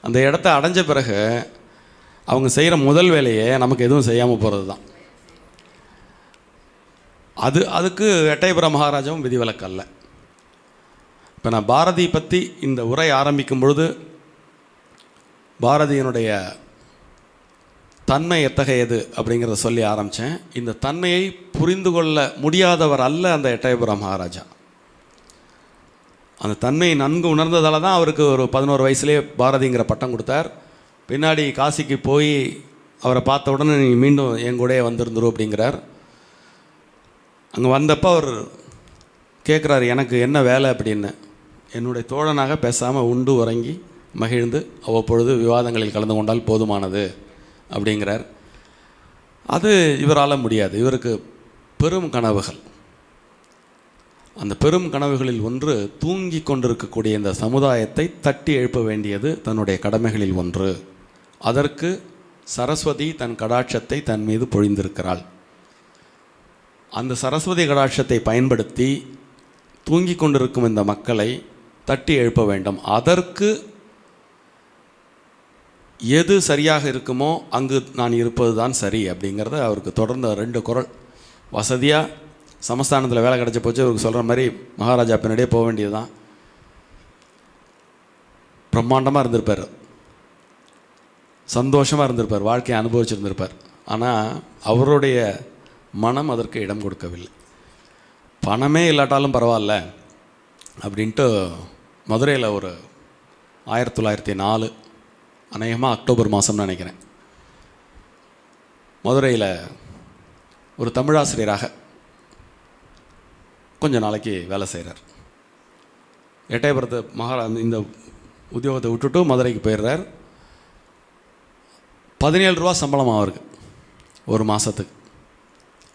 அந்த இடத்த அடைஞ்ச பிறகு அவங்க செய்கிற முதல் வேலையே நமக்கு எதுவும் செய்யாமல் போகிறது தான். அதுக்கு எட்டயபுரம் மகாராஜாவும் விதிவிலக்கு அல்ல. இப்போ நான் பாரதி பற்றி இந்த உரை ஆரம்பிக்கும் பொழுது பாரதியினுடைய தன்மை எத்தகையது அப்படிங்கிறத சொல்லி ஆரம்பித்தேன். இந்த தன்மையை புரிந்து கொள்ள முடியாதவர் அல்ல அந்த எட்டயபுரம் மகாராஜா. அந்த தன்மையை நன்கு உணர்ந்ததால் தான் அவருக்கு ஒரு 11 வயசுலேயே பாரதிங்கிற பட்டம் கொடுத்தார். பின்னாடி காசிக்கு போய் அவரை பார்த்த உடனே நீ மீண்டும் என் கூடயே வந்திருந்துரும் அப்படிங்கிறார். அங்கே வந்தப்போ அவர் கேட்குறாரு, எனக்கு என்ன வேலை அப்படின்னு. என்னுடைய தோழனாக பேசாமல் உண்டு உறங்கி மகிழ்ந்து அவ்வப்பொழுது விவாதங்களில் கலந்து கொண்டால் போதுமானது அப்படிங்கிறார். அது இவரால் முடியாது. இவருக்கு பெரும் கனவுகள். அந்த பெரும் கனவுகளில் ஒன்று, தூங்கி கொண்டிருக்கக்கூடிய இந்த சமுதாயத்தை தட்டி எழுப்ப வேண்டியது தன்னுடைய கடமைகளில் ஒன்று. அதற்கு சரஸ்வதி தன் கடாட்சத்தை தன் மீது பொழிந்திருக்கிறாள். அந்த சரஸ்வதி கடாட்சத்தை பயன்படுத்தி தூங்கி கொண்டிருக்கும் இந்த மக்களை தட்டி எழுப்ப வேண்டும். அதற்கு எது சரியாக இருக்குமோ அங்கு நான் இருப்பது தான் சரி அப்படிங்கிறத அவருக்கு தொடர்ந்த 2 குறள். வசதியாக சமஸ்தானத்தில் வேலை கிடச்சி போச்சு, அவருக்கு சொல்கிற மாதிரி மகாராஜா பின்னாடியே போக வேண்டியது தான். பிரம்மாண்டமாக இருந்திருப்பார், சந்தோஷமாக இருந்திருப்பார், வாழ்க்கையை அனுபவிச்சிருந்திருப்பார். ஆனால் அவருடைய மனம் அதற்கு இடம் கொடுக்கவில்லை. பணமே இல்லாட்டாலும் பரவாயில்ல அப்படின்ட்டு மதுரையில் ஒரு 1904 அநேகமாக அக்டோபர் மாதம்னு நினைக்கிறேன், மதுரையில் ஒரு தமிழாசிரியராக கொஞ்ச நாளைக்கு வேலை செய்கிறார். எட்டயபுரத்து இந்த உத்தியோகத்தை விட்டுட்டு மதுரைக்கு போயிடுறார். 17 ரூபா சம்பளம் அவருக்கு ஒரு மாதத்துக்கு.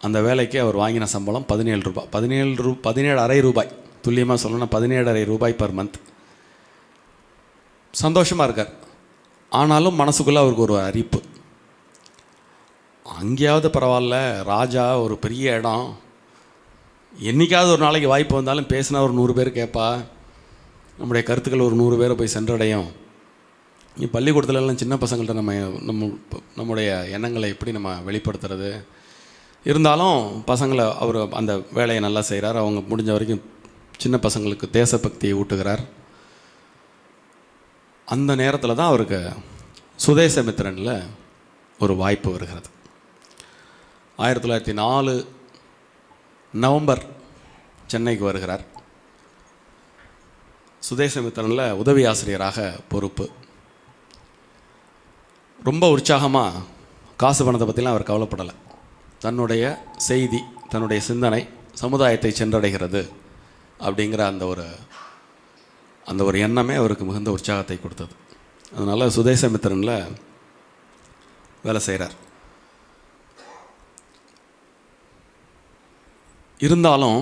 அந்த வேலைக்கு அவர் வாங்கின சம்பளம் 17 ரூபாய். 17.5 ரூபாய், துல்லியமாக சொல்லணும்னா 17.5 ரூபாய் பர் மந்த். சந்தோஷமாக இருக்கார். ஆனாலும் மனசுக்குள்ளே அவருக்கு ஒரு அரிப்பு. அங்கேயாவது பரவாயில்ல, ராஜா ஒரு பெரிய இடம், என்றைக்காவது ஒரு நாளைக்கு வாய்ப்பு வந்தாலும் பேசினா ஒரு 100 பேர் கேட்பா, நம்முடைய கருத்துக்கள் ஒரு 100 பேரை போய் சென்றடையும். பள்ளிக்கூடத்துலலாம் சின்ன பசங்கள்கிட்ட நம்முடைய எண்ணங்களை எப்படி நம்ம வெளிப்படுத்துறது. இருந்தாலும் பசங்களை அவர் அந்த வேலையை நல்லா செய்கிறார். அவங்க முடிஞ்ச வரைக்கும் சின்ன பசங்களுக்கு தேசபக்தியை ஊட்டுகிறார். அந்த நேரத்தில் தான் அவருக்கு சுதேசமித்திரனில் ஒரு வாய்ப்பு வருகிறது. 1904 நவம்பர் சென்னைக்கு வருகிறார். சுதேசமித்திரனில் உதவி ஆசிரியராக பொறுப்பு. ரொம்ப உற்சாகமாக, காசு பணத்தை பற்றிலாம் அவர் கவலைப்படலை. தன்னுடைய செய்தி, தன்னுடைய சிந்தனை சமுதாயத்தை சென்றடைகிறது அப்படிங்கிற அந்த ஒரு எண்ணமே அவருக்கு மிகுந்த உற்சாகத்தை கொடுத்தது. அதனால் சுதேசமித்திரனில் வேலை செய்கிறார். இருந்தாலும்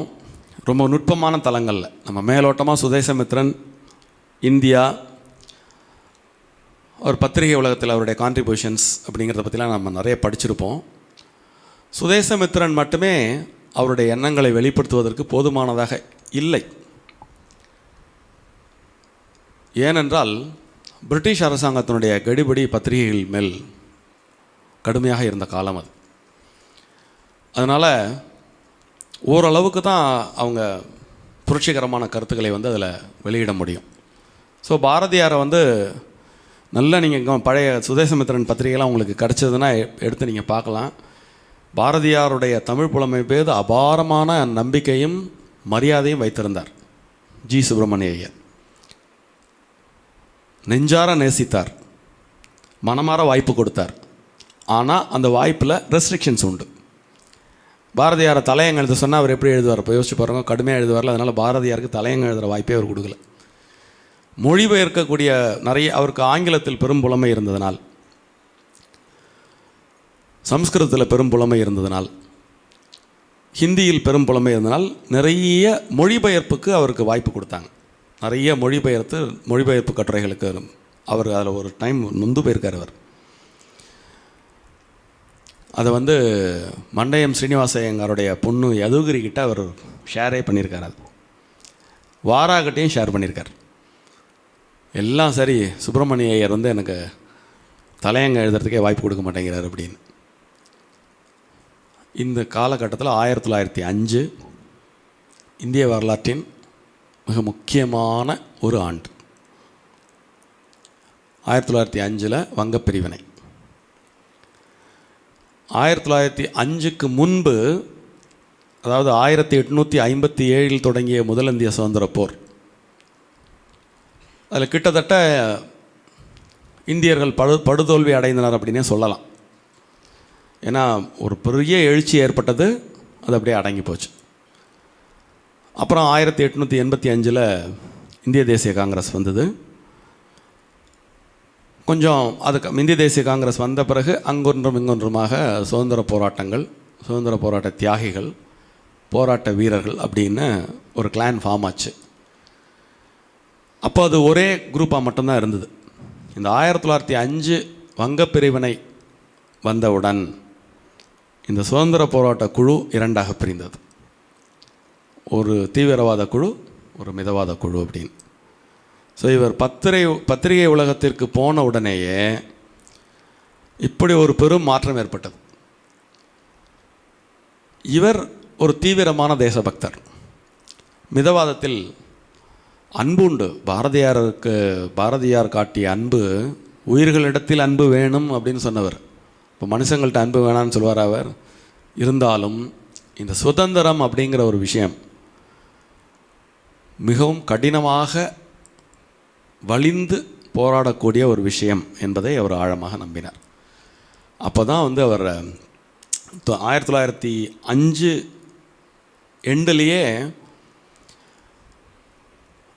ரொம்ப நுட்பமான தளங்களில் நம்ம மேலோட்டமாக சுதேசமித்ரன், இந்தியா, ஒரு பத்திரிகை உலகத்தில் அவருடைய கான்ட்ரிபியூஷன்ஸ் அப்படிங்கிறத பற்றிலாம் நம்ம நிறைய படிச்சிருப்போம். சுதேசமித்ரன் மட்டுமே அவருடைய எண்ணங்களை வெளிப்படுத்துவதற்கு போதுமானதாக இல்லை. ஏனென்றால் பிரிட்டிஷ் அரசாங்கத்தினுடைய கடிபிடி பத்திரிகைகள் மேல் கடுமையாக இருந்த காலம் அது. அதனால் ஓரளவுக்கு தான் அவங்க புரட்சிகரமான கருத்துக்களை அதில் வெளியிட முடியும். ஸோ பாரதியாரை நல்ல நீங்கள் பழைய சுதேசமித்ரன் பத்திரிகைலாம் உங்களுக்கு கிடச்சதுன்னா எடுத்து நீங்கள் பார்க்கலாம். பாரதியாருடைய தமிழ் புலமை மீது அபாரமான நம்பிக்கையும் மரியாதையும் வைத்திருந்தார் ஜி. சுப்பிரமணிய ஐயர். நெஞ்சார நேசித்தார், மனமாற வாய்ப்பு கொடுத்தார். ஆனால் அந்த வாய்ப்பில் ரெஸ்ட்ரிக்ஷன்ஸ் உண்டு. பாரதியாரை தலையங்க எழுத சொன்னால் அவர் எப்படி எழுதுவார்? இப்போ யோசிச்சு பாருங்க, கடுமையாக எழுதுவார்ல. அதனால் பாரதியாருக்கு தலையங்க எழுதுகிற வாய்ப்பே அவர் கொடுக்கல. மொழிபெயர்க்கக்கூடிய நிறைய, அவருக்கு ஆங்கிலத்தில் பெரும் புலமை இருந்ததனால், சம்ஸ்கிருதத்தில் பெரும் புலமை இருந்ததனால், ஹிந்தியில் பெரும் புலமை இருந்ததனால் நிறைய மொழிபெயர்ப்புக்கு அவருக்கு வாய்ப்பு கொடுத்தாங்க. நிறைய மொழிபெயர்ப்பு கட்டுரைகளுக்கு அவர் அதில் ஒரு டைம் நொந்து போயிருக்கார். அவர் அதை மண்டையம் ஸ்ரீனிவாச ஐயங்காருடைய பொண்ணு யதுகிரி கிட்ட அவர் ஷேரே பண்ணியிருக்கார். அது வாராகிட்டையும் ஷேர் பண்ணியிருக்கார். எல்லாம் சரி, சுப்பிரமணிய ஐயர் எனக்கு தலையங்க எழுதுறதுக்கே வாய்ப்பு கொடுக்க மாட்டேங்கிறார் அப்படின்னு. இந்த காலகட்டத்தில் 1905 இந்திய வரலாற்றின் மிக முக்கியமான ஒரு ஆண்டு. 1905 வங்கப்பிரிவினை. 1905க்கு முன்பு, அதாவது 1857 தொடங்கிய முதல் இந்திய சுதந்திர போர், அதில் கிட்டத்தட்ட இந்தியர்கள் படுதோல்வி அடைந்தனர் அப்படின்னே சொல்லலாம். ஏன்னா ஒரு பெரிய எழுச்சி ஏற்பட்டது, அது அப்படியே அடங்கி போச்சு. அப்புறம் 1885 இந்திய தேசிய காங்கிரஸ் வந்தது. கொஞ்சம் அதுக்கு இந்திய தேசிய காங்கிரஸ் வந்த பிறகு அங்கொன்றும் இங்கொன்றுமாக சுதந்திர போராட்டங்கள், சுதந்திர போராட்ட தியாகிகள், போராட்ட வீரர்கள் அப்படின்னு ஒரு கிளான் ஃபார்ம் ஆச்சு. அப்போ அது ஒரே குரூப்பாக மட்டும்தான் இருந்தது. இந்த 1905 வங்கப்பிரிவினை வந்தவுடன் இந்த சுதந்திர போராட்ட குழு இரண்டாக பிரிந்தது. ஒரு தீவிரவாத குழு, ஒரு மிதவாத குழு அப்படின்னு. ஸோ இவர் பத்திரிகை உலகத்திற்கு போன உடனேயே இப்படி ஒரு பெரும் மாற்றம் ஏற்பட்டது. இவர் ஒரு தீவிரமான தேசபக்தர். மிதவாதத்தில் அன்பு உண்டு. பாரதியார் காட்டிய அன்பு, உயிர்களிடத்தில் அன்பு வேணும் அப்படின்னு சொன்னவர். இப்போ மனுஷங்கள்ட்ட அன்பு வேணான்னு சொல்வார் அவர். இருந்தாலும் இந்த சுதந்திரம் அப்படிங்கிற ஒரு விஷயம் மிகவும் கடினமாக வலிந்து போராடக்கூடிய ஒரு விஷயம் என்பதை அவர் ஆழமாக நம்பினார். அப்போ தான் அவர் 1905 எண்ட்லேயே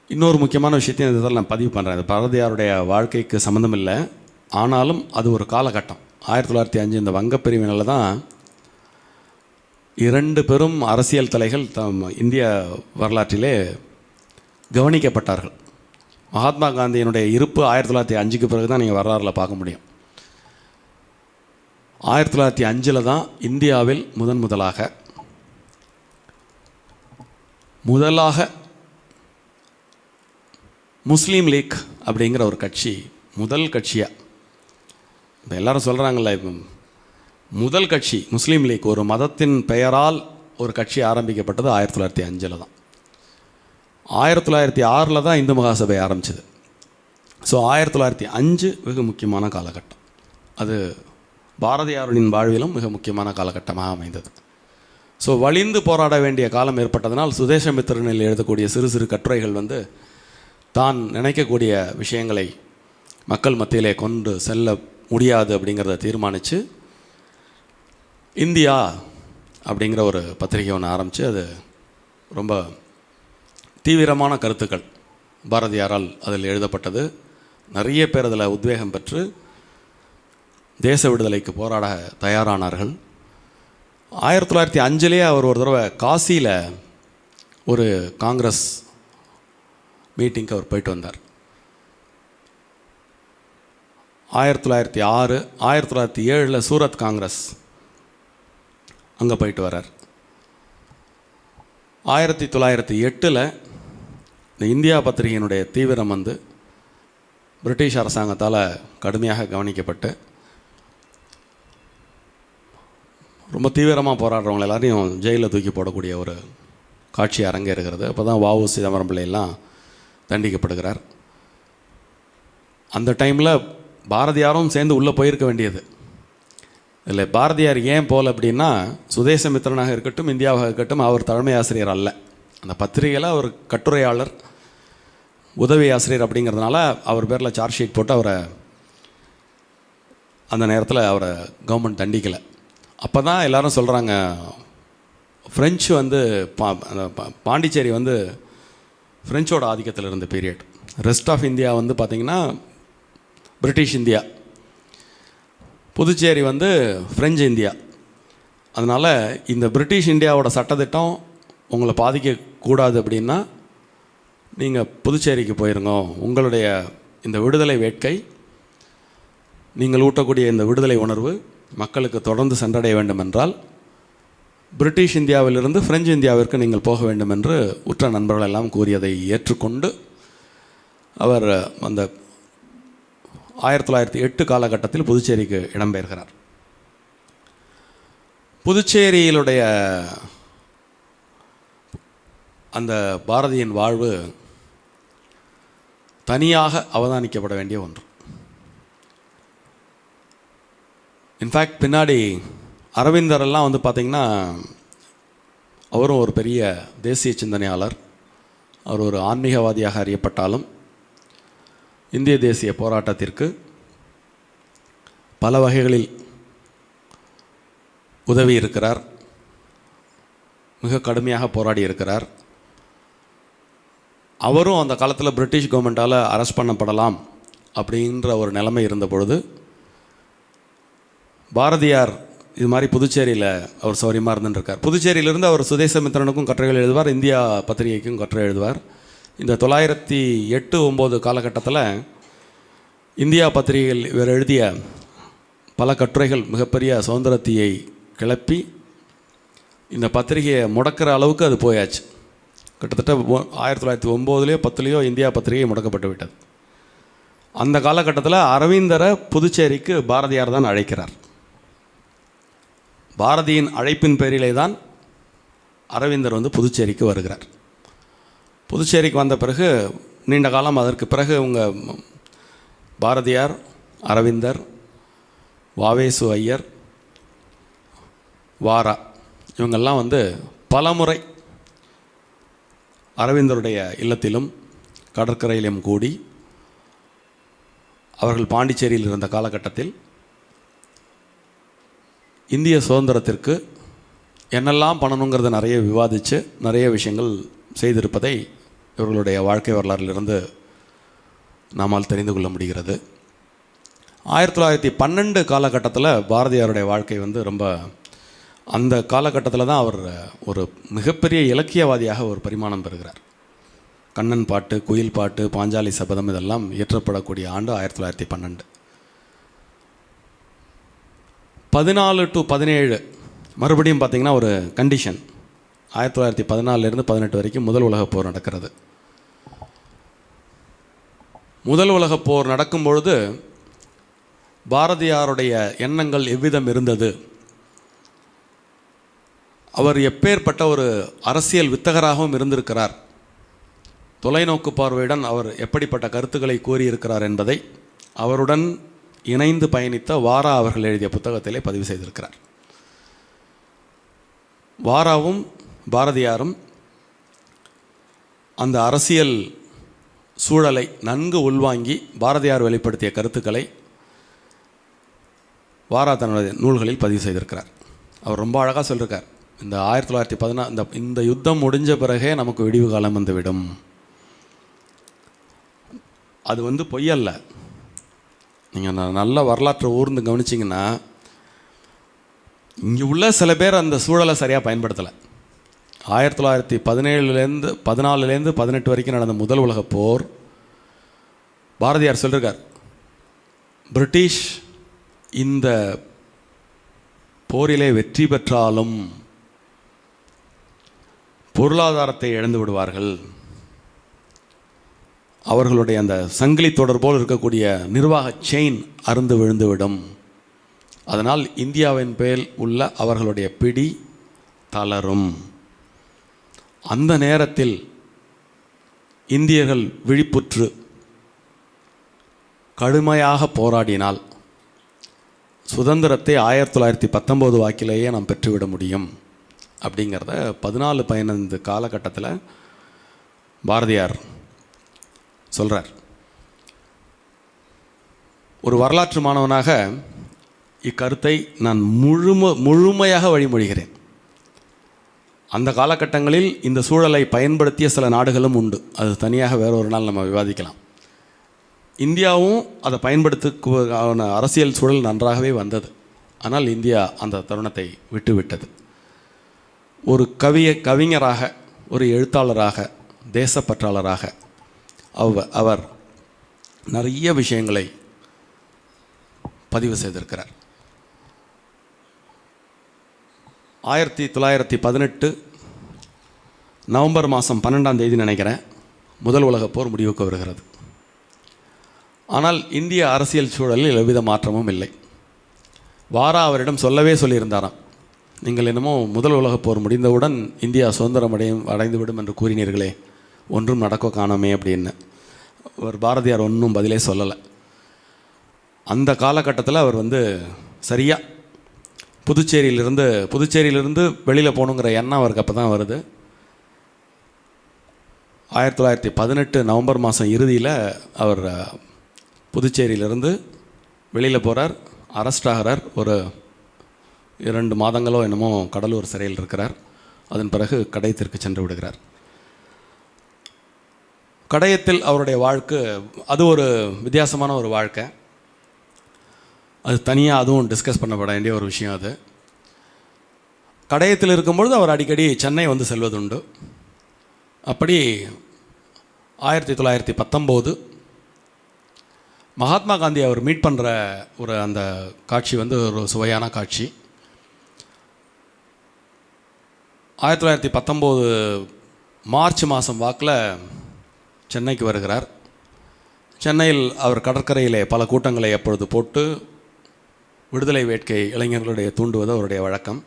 இன்னொரு முக்கியமான விஷயத்தையும் இதில் நான் பதிவு பண்ணுறேன். அது பாரதியாருடைய வாழ்க்கைக்கு சம்மந்தம் இல்லை, ஆனாலும் அது ஒரு காலகட்டம். 1905 இந்த வங்கப்பிரிவினையில் தான் 2 பெரும் அரசியல் தலைகள் இந்திய வரலாற்றிலே கவனிக்கப்பட்டார்கள். மகாத்மா காந்தியினுடைய இருப்பு 1905க்கு பிறகு தான் நீங்கள் வரலாறில் பார்க்க முடியும். 1905 தான் இந்தியாவில் முதலாக முஸ்லீம் லீக் அப்படிங்கிற ஒரு கட்சி, முதல் கட்சியாக, இப்போ எல்லாரும் சொல்கிறாங்கல்ல, இப்போ முதல் கட்சி முஸ்லீம் லீக், ஒரு மதத்தின் பெயரால் ஒரு கட்சி ஆரம்பிக்கப்பட்டது 1905 தான். 1906 தான் இந்து மகாசபை ஆரம்பிச்சது. ஸோ 1905 மிக முக்கியமான காலகட்டம். அது பாரதியாரின் வாழ்விலும் மிக முக்கியமான காலகட்டமாக அமைந்தது. ஸோ வலிந்து போராட வேண்டிய காலம் ஏற்பட்டதனால் சுதேசமித்திரனில் எழுதக்கூடிய சிறு சிறு கட்டுரைகள் தான் நினைக்கக்கூடிய விஷயங்களை மக்கள் மத்தியிலே கொண்டு செல்ல முடியாது அப்படிங்கிறத தீர்மானித்து இந்தியா அப்படிங்கிற ஒரு பத்திரிகை ஒன்று ஆரம்பித்து, அது ரொம்ப தீவிரமான கருத்துக்கள் பாரதியாரால் அதில் எழுதப்பட்டது. நிறைய பேர் அதில் உத்வேகம் பெற்று தேச விடுதலைக்கு போராட தயாரானார்கள். 1905 அவர் ஒரு தடவை காசியில் ஒரு காங்கிரஸ் மீட்டிங்க்கு அவர் போயிட்டு வந்தார். 1906 1907 சூரத் காங்கிரஸ் அங்கே போயிட்டு வர்றார். 1908 இந்த இந்தியா பத்திரிகையினுடைய தீவிரம் வந்து பிரிட்டிஷ் அரசாங்கத்தால் கடுமையாக கவனிக்கப்பட்டு ரொம்ப தீவிரமாக போராடுறவங்க எல்லாரையும் ஜெயிலில் தூக்கி போடக்கூடிய ஒரு காட்சி அரங்கேறுகிறது. அப்போ தான் வ.உ. சிதம்பரம் பிள்ளையெல்லாம் தண்டிக்கப்படுகிறார். அந்த டைமில் பாரதியாரும் சேர்ந்து உள்ளே போயிருக்க வேண்டியது. இதில் பாரதியார் ஏன் போல் அப்படின்னா, சுதேசமித்திரனாக இருக்கட்டும் இந்தியாவாக இருக்கட்டும் அவர் தலைமை ஆசிரியர் அல்ல. அந்த பத்திரிகையில் அவர் கட்டுரையாளர், உதவி ஆசிரியர் அப்படிங்கிறதுனால அவர் பேரில் சார்ஜ் ஷீட் போட்டு அவரை அந்த நேரத்தில் அவரை கவர்மெண்ட் தண்டிக்கலை. அப்போ தான் எல்லோரும் சொல்கிறாங்க, ஃப்ரெஞ்சு வந்து பாண்டிச்சேரி வந்து ஃப்ரெஞ்சோட ஆதிக்கத்தில் இருந்த பீரியட். ரெஸ்ட் ஆஃப் இந்தியா வந்து பார்த்திங்கன்னா பிரிட்டிஷ் இந்தியா, புதுச்சேரி வந்து ஃப்ரெஞ்சு இந்தியா. அதனால் இந்த பிரிட்டிஷ் இந்தியாவோட சட்டத்திட்டம் உங்களை பாதிக்கக்கூடாது அப்படின்னா நீங்கள் புதுச்சேரிக்கு போயிருங்க. உங்களுடைய இந்த விடுதலை வேட்கை, நீங்கள் ஊட்டக்கூடிய இந்த விடுதலை உணர்வு மக்களுக்கு தொடர்ந்து சென்றடைய வேண்டும் என்றால் பிரிட்டிஷ் இந்தியாவிலிருந்து ஃப்ரெஞ்சு இந்தியாவிற்கு நீங்கள் போக வேண்டும் என்று உற்ற நண்பர்கள் எல்லாம் கூறியதை ஏற்றுக்கொண்டு அவர் அந்த 1908 காலகட்டத்தில் புதுச்சேரிக்கு இடம்பெயர்கிறார். புதுச்சேரியிலுடைய அந்த பாரதியின் வாழ்வு தனியாக அவதானிக்கப்பட வேண்டிய ஒன்று. இன்ஃபேக்ட் பின்னாடி அரவிந்தரெல்லாம் வந்து பார்த்திங்கன்னா அவரும் ஒரு பெரிய தேசிய சிந்தனையாளர். அவர் ஒரு ஆன்மீகவாதியாக அறியப்பட்டாலும் இந்திய தேசிய போராட்டத்திற்கு பல வகைகளில் உதவி இருக்கிறார், மிக கடுமையாக போராடி இருக்கிறார். அவரும் அந்த காலத்தில் பிரிட்டிஷ் கவர்மெண்ட்டால் அரெஸ்ட் பண்ணப்படலாம் அப்படின்ற ஒரு நிலைமை இருந்த பொழுது பாரதியார் இது மாதிரி புதுச்சேரியில் அவர் சௌரியமாக இருந்துருக்கார். புதுச்சேரியிலிருந்து அவர் சுதேசமித்திரனுக்கும் கட்டுரைகள் எழுதுவார், இந்தியா பத்திரிகைக்கும் கட்டுரை எழுதுவார். இந்த 1908-09 காலகட்டத்தில் இந்தியா பத்திரிகைகள் இவர் எழுதிய பல கட்டுரைகள் மிகப்பெரிய சுதந்திரத்தீயை கிளப்பி இந்த பத்திரிகையை முடக்கிற அளவுக்கு அது போயாச்சு. கிட்டத்தட்ட 1909 10 இந்தியா பத்திரிகை முடக்கப்பட்டு விட்டது. அந்த காலகட்டத்தில் அரவிந்தரை புதுச்சேரிக்கு பாரதியார் தான் அழைக்கிறார். பாரதியின் அழைப்பின் பேரிலே தான் அரவிந்தர் வந்து புதுச்சேரிக்கு வருகிறார். புதுச்சேரிக்கு வந்த பிறகு நீண்ட காலம் அதற்கு பிறகு பாரதியார், அரவிந்தர், வாவேசு ஐயர், வாரா இவங்கெல்லாம் வந்து பலமுறை அரவிந்தருடைய இல்லத்திலும் கடற்கரையிலும் கூடி அவர்கள் பாண்டிச்சேரியில் இருந்த காலகட்டத்தில் இந்திய சுதந்திரத்திற்கு என்னெல்லாம் பண்ணணுங்கிறத நிறைய விவாதித்து நிறைய விஷயங்கள் செய்திருப்பதை இவர்களுடைய வாழ்க்கை வரலாறிலிருந்து நம்மால் தெரிந்து கொள்ள முடிகிறது. 1912 காலகட்டத்தில் பாரதியாருடைய வாழ்க்கை வந்து ரொம்ப அந்த காலகட்டத்தில் தான் அவர் ஒரு மிகப்பெரிய இலக்கியவாதியாக ஒரு பரிமாணம் பெறுகிறார். கண்ணன் பாட்டு, குயில் பாட்டு, பாஞ்சாலி சபதம் இதெல்லாம் இயற்றப்படக்கூடிய ஆண்டு 1912. 14 to 17 மறுபடியும் பார்த்திங்கன்னா ஒரு கண்டிஷன். 1914 18 வரைக்கும் முதல் உலகப் போர் நடக்கிறது. முதல் உலகப் போர் நடக்கும் பொழுது பாரதியாருடைய எண்ணங்கள் எவ்விதம் இருந்தது, அவர் எப்பேற்பட்ட ஒரு அரசியல் வித்தகராகவும் இருந்திருக்கிறார், தொலைநோக்கு பார்வையுடன் அவர் எப்படிப்பட்ட கருத்துக்களை கூறியிருக்கிறார் என்பதை அவருடன் இணைந்து பயணித்த வாரா அவர்கள் எழுதிய புத்தகத்திலே பதிவு செய்திருக்கிறார். வாராவும் பாரதியாரும் அந்த அரசியல் சூழலை நன்கு உள்வாங்கி பாரதியார் வெளிப்படுத்திய கருத்துக்களை வாரா தன்னுடைய நூல்களில் பதிவு செய்திருக்கிறார். அவர் ரொம்ப அழகாக சொல்லியிருக்கார், இந்த 1914 இந்த யுத்தம் முடிஞ்ச பிறகே நமக்கு விடிவு காலம் வந்துவிடும். அது வந்து பொய்யல்ல. நீங்கள் நல்ல வரலாற்றை ஊர்ந்து கவனிச்சிங்கன்னா இங்கே உள்ள சில பேர் அந்த சூழலை சரியாக பயன்படுத்தலை. 1917 14 18 வரைக்கும் நடந்த முதல் உலகப் போர், பாரதியார் சொல்லியிருக்கார், பிரிட்டிஷ் இந்த போரிலே வெற்றி பெற்றாலும் பொருளாதாரத்தை இழந்து விடுவார்கள், அவர்களுடைய அந்த சங்கிலி தொடர் போல் இருக்கக்கூடிய நிர்வாக செயின் அறுந்து விழுந்துவிடும், அதனால் இந்தியாவின் மேல் உள்ள அவர்களுடைய பிடி தளரும். அந்த நேரத்தில் இந்தியர்கள் விழிப்புற்று கடுமையாக போராடினால் சுதந்திரத்தை 1919 வாக்கிலேயே நாம் பெற்றுவிட முடியும் அப்படிங்கிறத 14-15 காலகட்டத்தில் பாரதியார் சொல்கிறார். ஒரு வரலாற்று மாணவனாக இக்கருத்தை நான் முழுமையாக வழிமொழிகிறேன். அந்த காலகட்டங்களில் இந்த சூழலை பயன்படுத்திய சில நாடுகளும் உண்டு, அது தனியாக வேற ஒரு நாள் நம்ம விவாதிக்கலாம். இந்தியாவும் அதை பயன்படுத்த அரசியல் சூழல் நன்றாகவே வந்தது. ஆனால் இந்தியா அந்த தருணத்தை விட்டுவிட்டது. ஒரு கவிஞராக, ஒரு எழுத்தாளராக, தேசப்பற்றாளராக அவர் நிறைய விஷயங்களை பதிவு செய்திருக்கிறார். 1918 நவம்பர் மாதம் 12ஆம் தேதி நினைக்கிறேன் முதல் உலகப் போர் முடிவுக்கு வருகிறது. ஆனால் இந்திய அரசியல் சூழலில் எவ்வித மாற்றமும் இல்லை. வாரா அவரிடம் சொல்லவே சொல்லியிருந்தாராம், நீங்கள் என்னமோ முதல் உலகப் போர் முடிந்தவுடன் இந்தியா சுதந்திரம் அடைந்துவிடும் என்று கூறினீர்களே, ஒன்றும் நடக்க காணோமே அப்படின்னு. அவர் பாரதியார் ஒன்றும் பதிலே சொல்லலை. அந்த காலகட்டத்தில் அவர் சரியாக புதுச்சேரியிலிருந்து வெளியில் போகணுங்கிற எண்ணம் அவருக்கு அப்போ தான் வருது. 1918 நவம்பர் மாதம் இறுதியில் அவர் புதுச்சேரியிலிருந்து வெளியில் போகிறார், அரெஸ்ட் ஆகிறார். ஒரு 2 மாதங்களோ என்னமோ கடலூர் சிறையில் இருக்கிறார். அதன் பிறகு கடையத்திற்கு சென்று விடுகிறார். கடையத்தில் அவருடைய வாழ்க்கை அது ஒரு வித்தியாசமான ஒரு வாழ்க்கை. அது தனியாக அதுவும் டிஸ்கஸ் பண்ணப்பட வேண்டிய ஒரு விஷயம். அது கடையத்தில் இருக்கும்பொழுது அவர் அடிக்கடி சென்னை செல்வதுண்டு. அப்படி 1919 மகாத்மா காந்தி அவர் மீட் பண்ணுற அந்த காட்சி ஒரு சுவையான காட்சி. 1919 மார்ச் மாதம் வாக்கில் சென்னைக்கு வருகிறார். சென்னையில் அவர் கடற்கரையிலே பல கூட்டங்களை அப்பொழுது போட்டு விடுதலை வேட்கை இளைஞர்களுடைய தூண்டுவது அவருடைய வழக்கம்.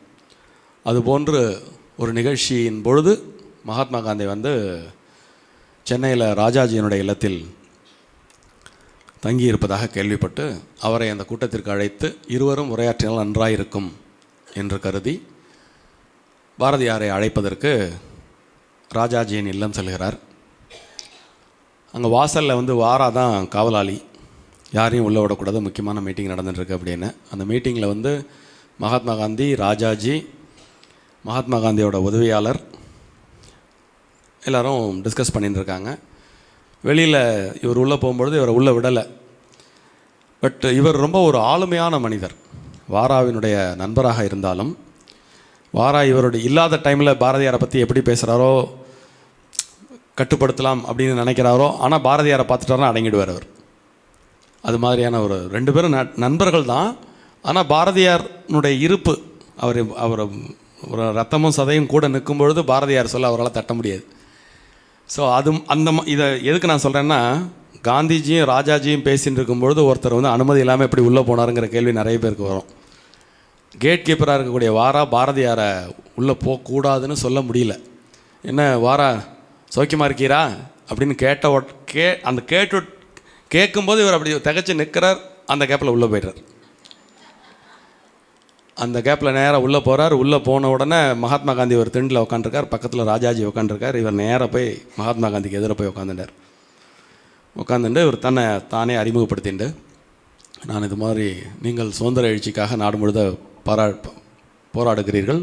அதுபோன்று ஒரு நிகழ்ச்சியின் பொழுது மகாத்மா காந்தி சென்னையில் ராஜாஜியினுடைய இல்லத்தில் தங்கியிருப்பதாக கேள்விப்பட்டு அவரை அந்த கூட்டத்திற்கு அழைத்து இருவரும் உரையாற்றினால் நன்றாயிருக்கும் என்று கருதி பாரதியாரை அழைப்பதற்கு ராஜாஜியின் இல்லம் செல்கிறார். அங்கே வாசலில் வாரா தான் காவலாளி, யாரையும் உள்ளே விடக்கூடாது, முக்கியமான மீட்டிங் நடந்துட்டுருக்கு அப்படின்னு. அந்த மீட்டிங்கில் மகாத்மா காந்தி, ராஜாஜி, மகாத்மா காந்தியோட உதவியாளர் எல்லோரும் டிஸ்கஸ் பண்ணிட்டு இருக்காங்க. வெளியில் இவர் உள்ளே போகும்பொழுது இவரை உள்ளே விடலை. பட் இவர் ரொம்ப ஒரு ஆளுமையான மனிதர். வாராவினுடைய நண்பராக இருந்தாலும் வாரா இவருடைய இல்லாத டைமில் பாரதியாரை பற்றி எப்படி பேசுகிறாரோ, கட்டுப்படுத்தலாம் அப்படின்னு நினைக்கிறாரோ, ஆனால் பாரதியாரை பார்த்துட்டாருன்னா அடங்கிடுவார் அவர். அது மாதிரியான ஒரு 2 பேரும் நண்பர்கள் தான். ஆனால் பாரதியாருடைய இருப்பு அவர் ஒரு ரத்தமும் சதையும் கூட நிற்கும் பொழுது பாரதியார் சொல்ல அவரால் தட்ட முடியாது. ஸோ இதை எதுக்கு நான் சொல்கிறேன்னா, காந்திஜியும் ராஜாஜியும் பேசின்னு இருக்கும்பொழுது ஒருத்தர் அனுமதி இல்லாமல் எப்படி உள்ளே போனாருங்கிற கேள்வி நிறைய பேருக்கு வரும். கேட் கீப்பராக இருக்கக்கூடிய வாரா பாரதியாரை உள்ளே போகக்கூடாதுன்னு சொல்ல முடியல. என்ன வாரா சௌக்கியமாக இருக்கீரா அப்படின்னு கேட்கும்போது இவர் அப்படி திகச்சு நிற்கிறார். அந்த கேப்பில் உள்ளே போய்ட்றார். அந்த கேப்பில் நேராக உள்ளே போகிறார். உள்ளே போன உடனே மகாத்மா காந்தி ஒரு திண்டில் உட்காந்துருக்கார், பக்கத்தில் ராஜாஜி உட்காந்துருக்கார். இவர் நேராக போய் மகாத்மா காந்திக்கு எதிர போய் உட்காந்துட்டு இவர் தானே அறிமுகப்படுத்திண்டு, நான் இது மாதிரி நீங்கள் சுதந்திர எழுச்சிக்காக நாடு முழுத போராடுகிறீர்கள்,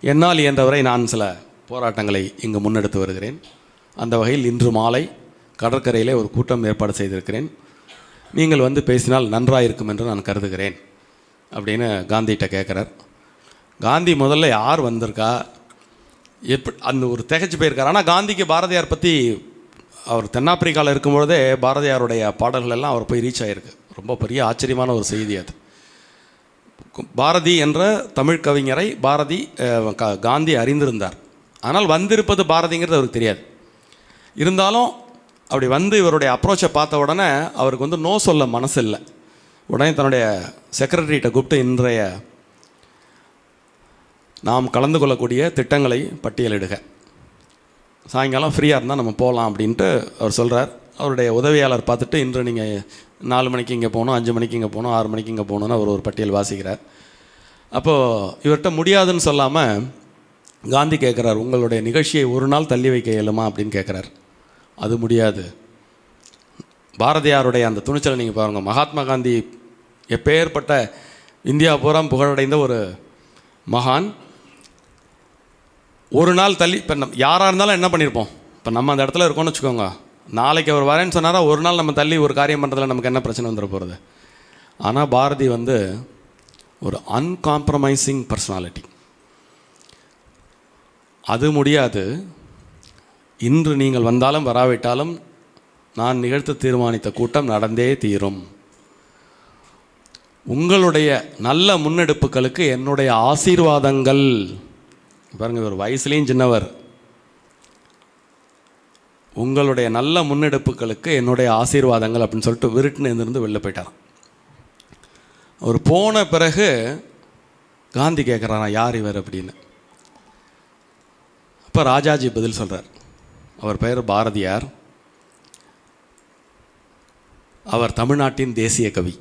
என்னால் இயன்றவரை நான் சில போராட்டங்களை இங்கு முன்னெடுத்து வருகிறேன். அந்த வகையில் இன்று மாலை கடற்கரையிலே ஒரு கூட்டம் ஏற்பாடு செய்திருக்கிறேன். நீங்கள் வந்து பேசினால் நன்றாக இருக்கும் என்று நான் கருதுகிறேன் அப்படின்னு காந்திகிட்ட கேட்குறார். காந்தி முதல்ல யார் வந்திருக்கா எப்படி அந்த ஒரு திகைச்சு போயிருக்கார். ஆனால் காந்திக்கு பாரதியார் பற்றி அவர் தென்னாப்பிரிக்காவில் இருக்கும்பொழுதே பாரதியாருடைய பாடல்கள் எல்லாம் அவர் போய் ரீச் ஆகிருக்கு. ரொம்ப பெரிய ஆச்சரியமான ஒரு செய்தி அது. பாரதி என்ற தமிழ் கவிஞரை காந்தி அறிந்திருந்தார். ஆனால் வந்திருப்பது பாரதிங்கிறது அவருக்கு தெரியாது. இருந்தாலும் அப்படி வந்து இவருடைய அப்ரோச்சை பார்த்த உடனே அவருக்கு வந்து நோ சொல்ல மனசு இல்லை. உடனே தன்னுடைய செக்ரட்டரிகிட்ட கூப்பிட்டு இன்றைய நாம் கலந்து கொள்ளக்கூடிய திட்டங்களை பட்டியலிடுக, சாயங்காலம் ஃப்ரீயாக இருந்தால் நம்ம போகலாம் அப்படின்ட்டு அவர் சொல்கிறார். அவருடைய உதவியாளர் பார்த்துட்டு இன்று நீங்கள் 4 மணிக்கு இங்கே போகணும், 5 மணிக்கு இங்கே போகணும், 6 மணிக்கு இங்கே போகணுன்னு அவர் ஒரு பட்டியல் வாசிக்கிறார். அப்போது இவர்கிட்ட முடியாதுன்னு சொல்லாமல் காந்தி கேட்குறார், உங்களுடைய நிகழ்ச்சியை ஒரு நாள் தள்ளி வைக்க இயலுமா அப்படின்னு கேட்குறார். அது முடியாது. பாரதியாருடைய அந்த துணிச்சலை நீங்கள் பாருங்கள். மகாத்மா காந்தி எப்பேற்பட்ட இந்தியா பூரா புகழடைந்த ஒரு மகான். ஒரு நாள் தள்ளி இப்போ யாராக இருந்தாலும் என்ன பண்ணியிருப்போம், இப்போ நம்ம அந்த இடத்துல இருக்கோம்னு வச்சுக்கோங்க, நாளைக்கு அவர் வரேன்னு சொன்னாரா ஒரு நாள் நம்ம தள்ளி ஒரு காரியம் பண்ணுறதுல நமக்கு என்ன பிரச்சனை வந்துட போகிறது. ஆனால் பாரதி வந்து ஒரு அன்காம்ப்ரமைசிங் பர்சனாலிட்டி. அது முடியாது. இன்று நீங்கள் வந்தாலும் வராவிட்டாலும் நான் நிகழ்த்த தீர்மானித்த கூட்டம் நடந்தே தீரும். உங்களுடைய நல்ல முன்னெடுப்புகளுக்கு என்னுடைய ஆசீர்வாதங்கள். பாருங்கள், இவர் வயசுலேயும் சின்னவர். உங்களுடைய நல்ல முன்னெடுப்புகளுக்கு என்னுடைய ஆசீர்வாதங்கள் அப்படின்னு சொல்லிட்டு விருட்டுன்னு இருந்து வெளில போயிட்டாராம். அவர் போன பிறகு காந்தி கேட்குறாராம், யார் இவர் அப்படின்னு. அப்போ ராஜாஜி பதில் சொல்கிறார். அவர் பெயர் பாரதியார். அவர் தமிழ்நாட்டின் தேசிய கவி.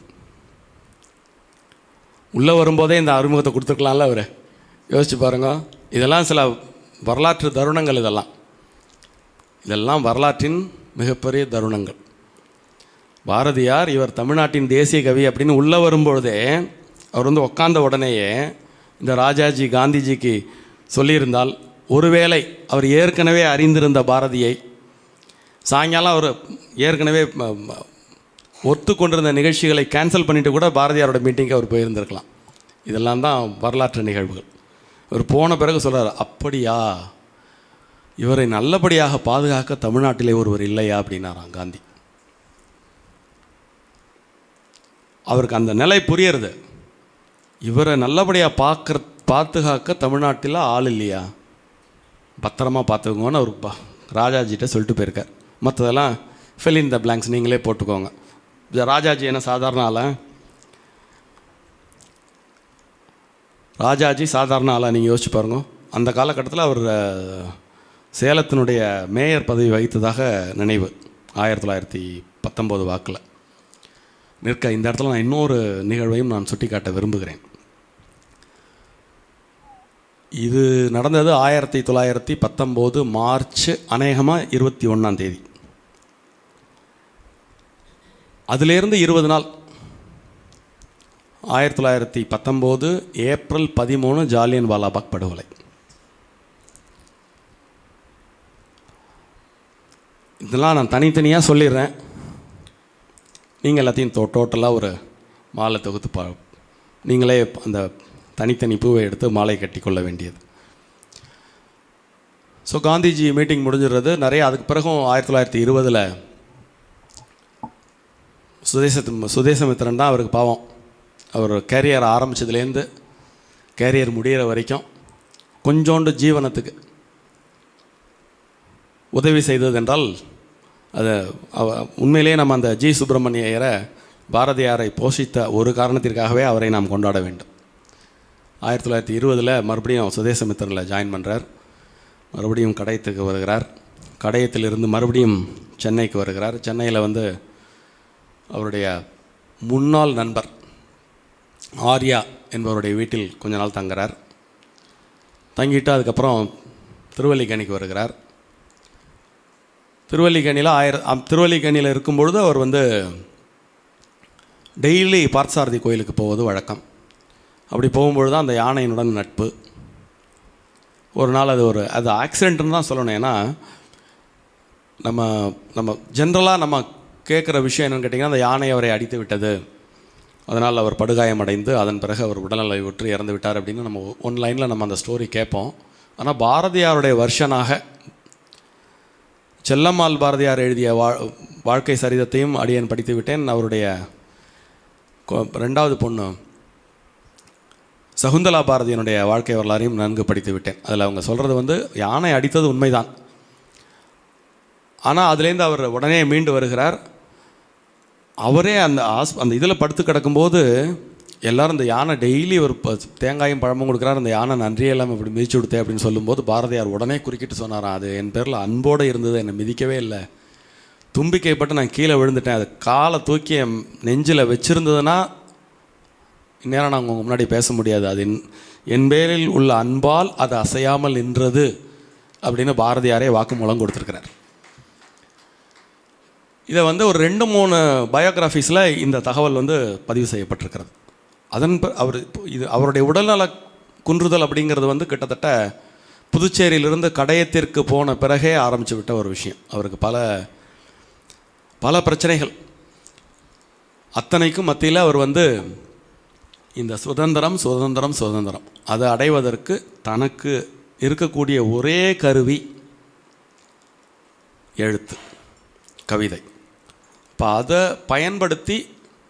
உள்ளே வரும்போதே இந்த அறிமுகத்தை கொடுத்துருக்கலாம்ல அவர். யோசிச்சு பாருங்க. இதெல்லாம் சில வரலாற்று தருணங்கள். இதெல்லாம் வரலாற்றின் மிகப்பெரிய தருணங்கள். பாரதியார் இவர் தமிழ்நாட்டின் தேசிய கவி அப்படின்னு உள்ளே வரும்பொழுதே அவர் வந்து உட்கார்ந்த உடனேயே இந்த ராஜாஜி காந்திஜிக்கு சொல்லியிருந்தால், ஒருவேளை அவர் ஏற்கனவே அறிந்திருந்த பாரதியை சாயங்காலம் அவர் ஏற்கனவே ஒத்துக்கொண்டிருந்த நிகழ்ச்சிகளை கேன்சல் பண்ணிவிட்டு கூட பாரதியாரோட மீட்டிங்க்கு அவர் போயிருந்திருக்கலாம். இதெல்லாம் தான் வரலாற்று நிகழ்வுகள். அவர் போன பிறகு சொல்கிறார், அப்படியா, இவரை நல்லபடியாக பாதுகாக்க தமிழ்நாட்டிலே ஒருவர் இல்லையா அப்படின்னாராம் காந்தி. அவருக்கு அந்த நிலை புரியறது. இவரை நல்லபடியாக பாதுகாக்க தமிழ்நாட்டில் ஆள் இல்லையா, பத்திரமா பார்த்துக்கோங்கன்னு அவர் ராஜாஜிகிட்ட சொல்லிட்டு போயிருக்கார். மற்றதெல்லாம் ஃபில் இன் த பிளாங்க்ஸ் நீங்களே போட்டுக்கோங்க. ராஜாஜி என்ன சாதாரண ஆளா? ராஜாஜி சாதாரண ஆளா? நீங்கள் யோசிச்சு பாருங்க. அந்த காலகட்டத்தில் அவர் சேலத்தினுடைய மேயர் பதவி வகித்ததாக நினைவு. 1919 வாக்கில் நிற்க. இந்த இடத்துல நான் இன்னொரு நிகழ்வையும் நான் சுட்டிக்காட்ட விரும்புகிறேன். இது நடந்தது 1919 மார்ச் அநேகமாக 21ஆம் தேதி. அதிலேருந்து 20 நாள் 1919 ஏப்ரல் 13 ஜாலியன் வாலாபாக் படுகொலை. இதெல்லாம் நான் தனித்தனியாக சொல்லிடுறேன். நீங்கள் எல்லாத்தையும் டோட்டலாக ஒரு மாலை தொகுத்து நீங்களே அந்த தனித்தனி பூவை எடுத்து மாலை கட்டி கொள்ள வேண்டியது. ஸோ காந்திஜி மீட்டிங் முடிஞ்சிடுறது. நிறைய அதுக்கு பிறகும் 1920 சுதேசமித்திரன் தான் அவருக்கு பாவம். அவர் கேரியர் ஆரம்பித்ததுலேருந்து கேரியர் முடிகிற வரைக்கும் கொஞ்சோண்டு ஜீவனத்துக்கு உதவி செய்தது என்றால் அது உண்மையிலேயே நம்ம அந்த ஜி சுப்பிரமணிய ஐயரை, பாரதியாரை போஷித்த ஒரு காரணத்திற்காகவே அவரை நாம் கொண்டாட வேண்டும். 1920 மறுபடியும் சுதேசமித்திரனில் ஜாயின் பண்ணுறார். மறுபடியும் கடையத்துக்கு வருகிறார். கடையத்திலிருந்து மறுபடியும் சென்னைக்கு வருகிறார். சென்னையில் வந்து அவருடைய முன்னாள் நண்பர் ஆர்யா என்பவருடைய வீட்டில் கொஞ்ச நாள் தங்குறார். தங்கிட்டு அதுக்கப்புறம் திருவல்லிக்கேணிக்கு வருகிறார். திருவல்லிக்கேணியில் இருக்கும்பொழுது அவர் வந்து டெய்லி பார்த்தசாரதி கோயிலுக்கு போவது வழக்கம். அப்படி போகும்பொழுது தான் அந்த யானையினுடன் நட்பு. ஒரு நாள் அது ஆக்சிடென்ட்னு தான் சொல்லணும். ஏன்னா நம்ம ஜென்ரலாக நம்ம கேட்குற விஷயம் என்னென்னு கேட்டிங்கன்னா, அந்த யானை அவரை அடித்து விட்டது, அதனால் அவர் படுகாயமடைந்து அதன் பிறகு அவர் உடல்நலை விட்டு இறந்து விட்டார் அப்படின்னு நம்ம ஒன் லைனில் நம்ம அந்த ஸ்டோரி கேட்போம். ஆனால் பாரதியாருடைய வருஷனாக செல்லம்மாள் பாரதியார் எழுதிய வாழ்க்கை சரிதத்தையும் அடியேன் படித்து விட்டேன். அவருடைய ரெண்டாவது பொண்ணு சகுந்தலா பாரதியினுடைய வாழ்க்கை வரலாறையும் நன்கு படித்து விட்டேன். அதில் அவங்க சொல்கிறது யானை அடித்தது உண்மைதான், ஆனால் அதுலேருந்து அவர் உடனே மீண்டு வருகிறார். அவரே அந்த இதில் படுத்து கிடக்கும்போது எல்லோரும் இந்த யானை டெய்லி ஒரு தேங்காயும் பழமும் கொடுக்குறாரு, அந்த யானை நன்றியே இல்லாமல் இப்படி மிதிச்சு கொடுத்தேன் அப்படின்னு சொல்லும்போது பாரதியார் உடனே குறுக்கிட்டு சொன்னாராம், அது என் பேரில் அன்போடு இருந்தது, என்னை மிதிக்கவே இல்லை, தும்பிக்கைப்பட்டு நான் கீழே விழுந்துட்டேன், அது காலை தூக்கி என் நெஞ்சில் வச்சுருந்ததுன்னா இந்நேரம் நான் உங்கள் முன்னாடி பேச முடியாது, அது என் பேரில் உள்ள அன்பால் அது அசையாமல் நின்றது அப்படின்னு பாரதியாரே வாக்குமூலம் கொடுத்துருக்கிறார். இதை ஒரு 2-3 பயோகிராஃபிஸில் இந்த தகவல் பதிவு செய்யப்பட்டிருக்கிறது. அவருடைய உடல்நல குன்றுதல் அப்படிங்கிறது கிட்டத்தட்ட புதுச்சேரியிலிருந்து கடையத்திற்கு போன பிறகே ஆரம்பித்து விட்ட ஒரு விஷயம். அவருக்கு பல பல பிரச்சனைகள், அத்தனைக்கும் மத்தியில் அவர் இந்த சுதந்திரம் சுதந்திரம் சுதந்திரம் அதை அடைவதற்கு தனக்கு இருக்கக்கூடிய ஒரே கருவி எழுத்து, கவிதை. இப்போ அதை பயன்படுத்தி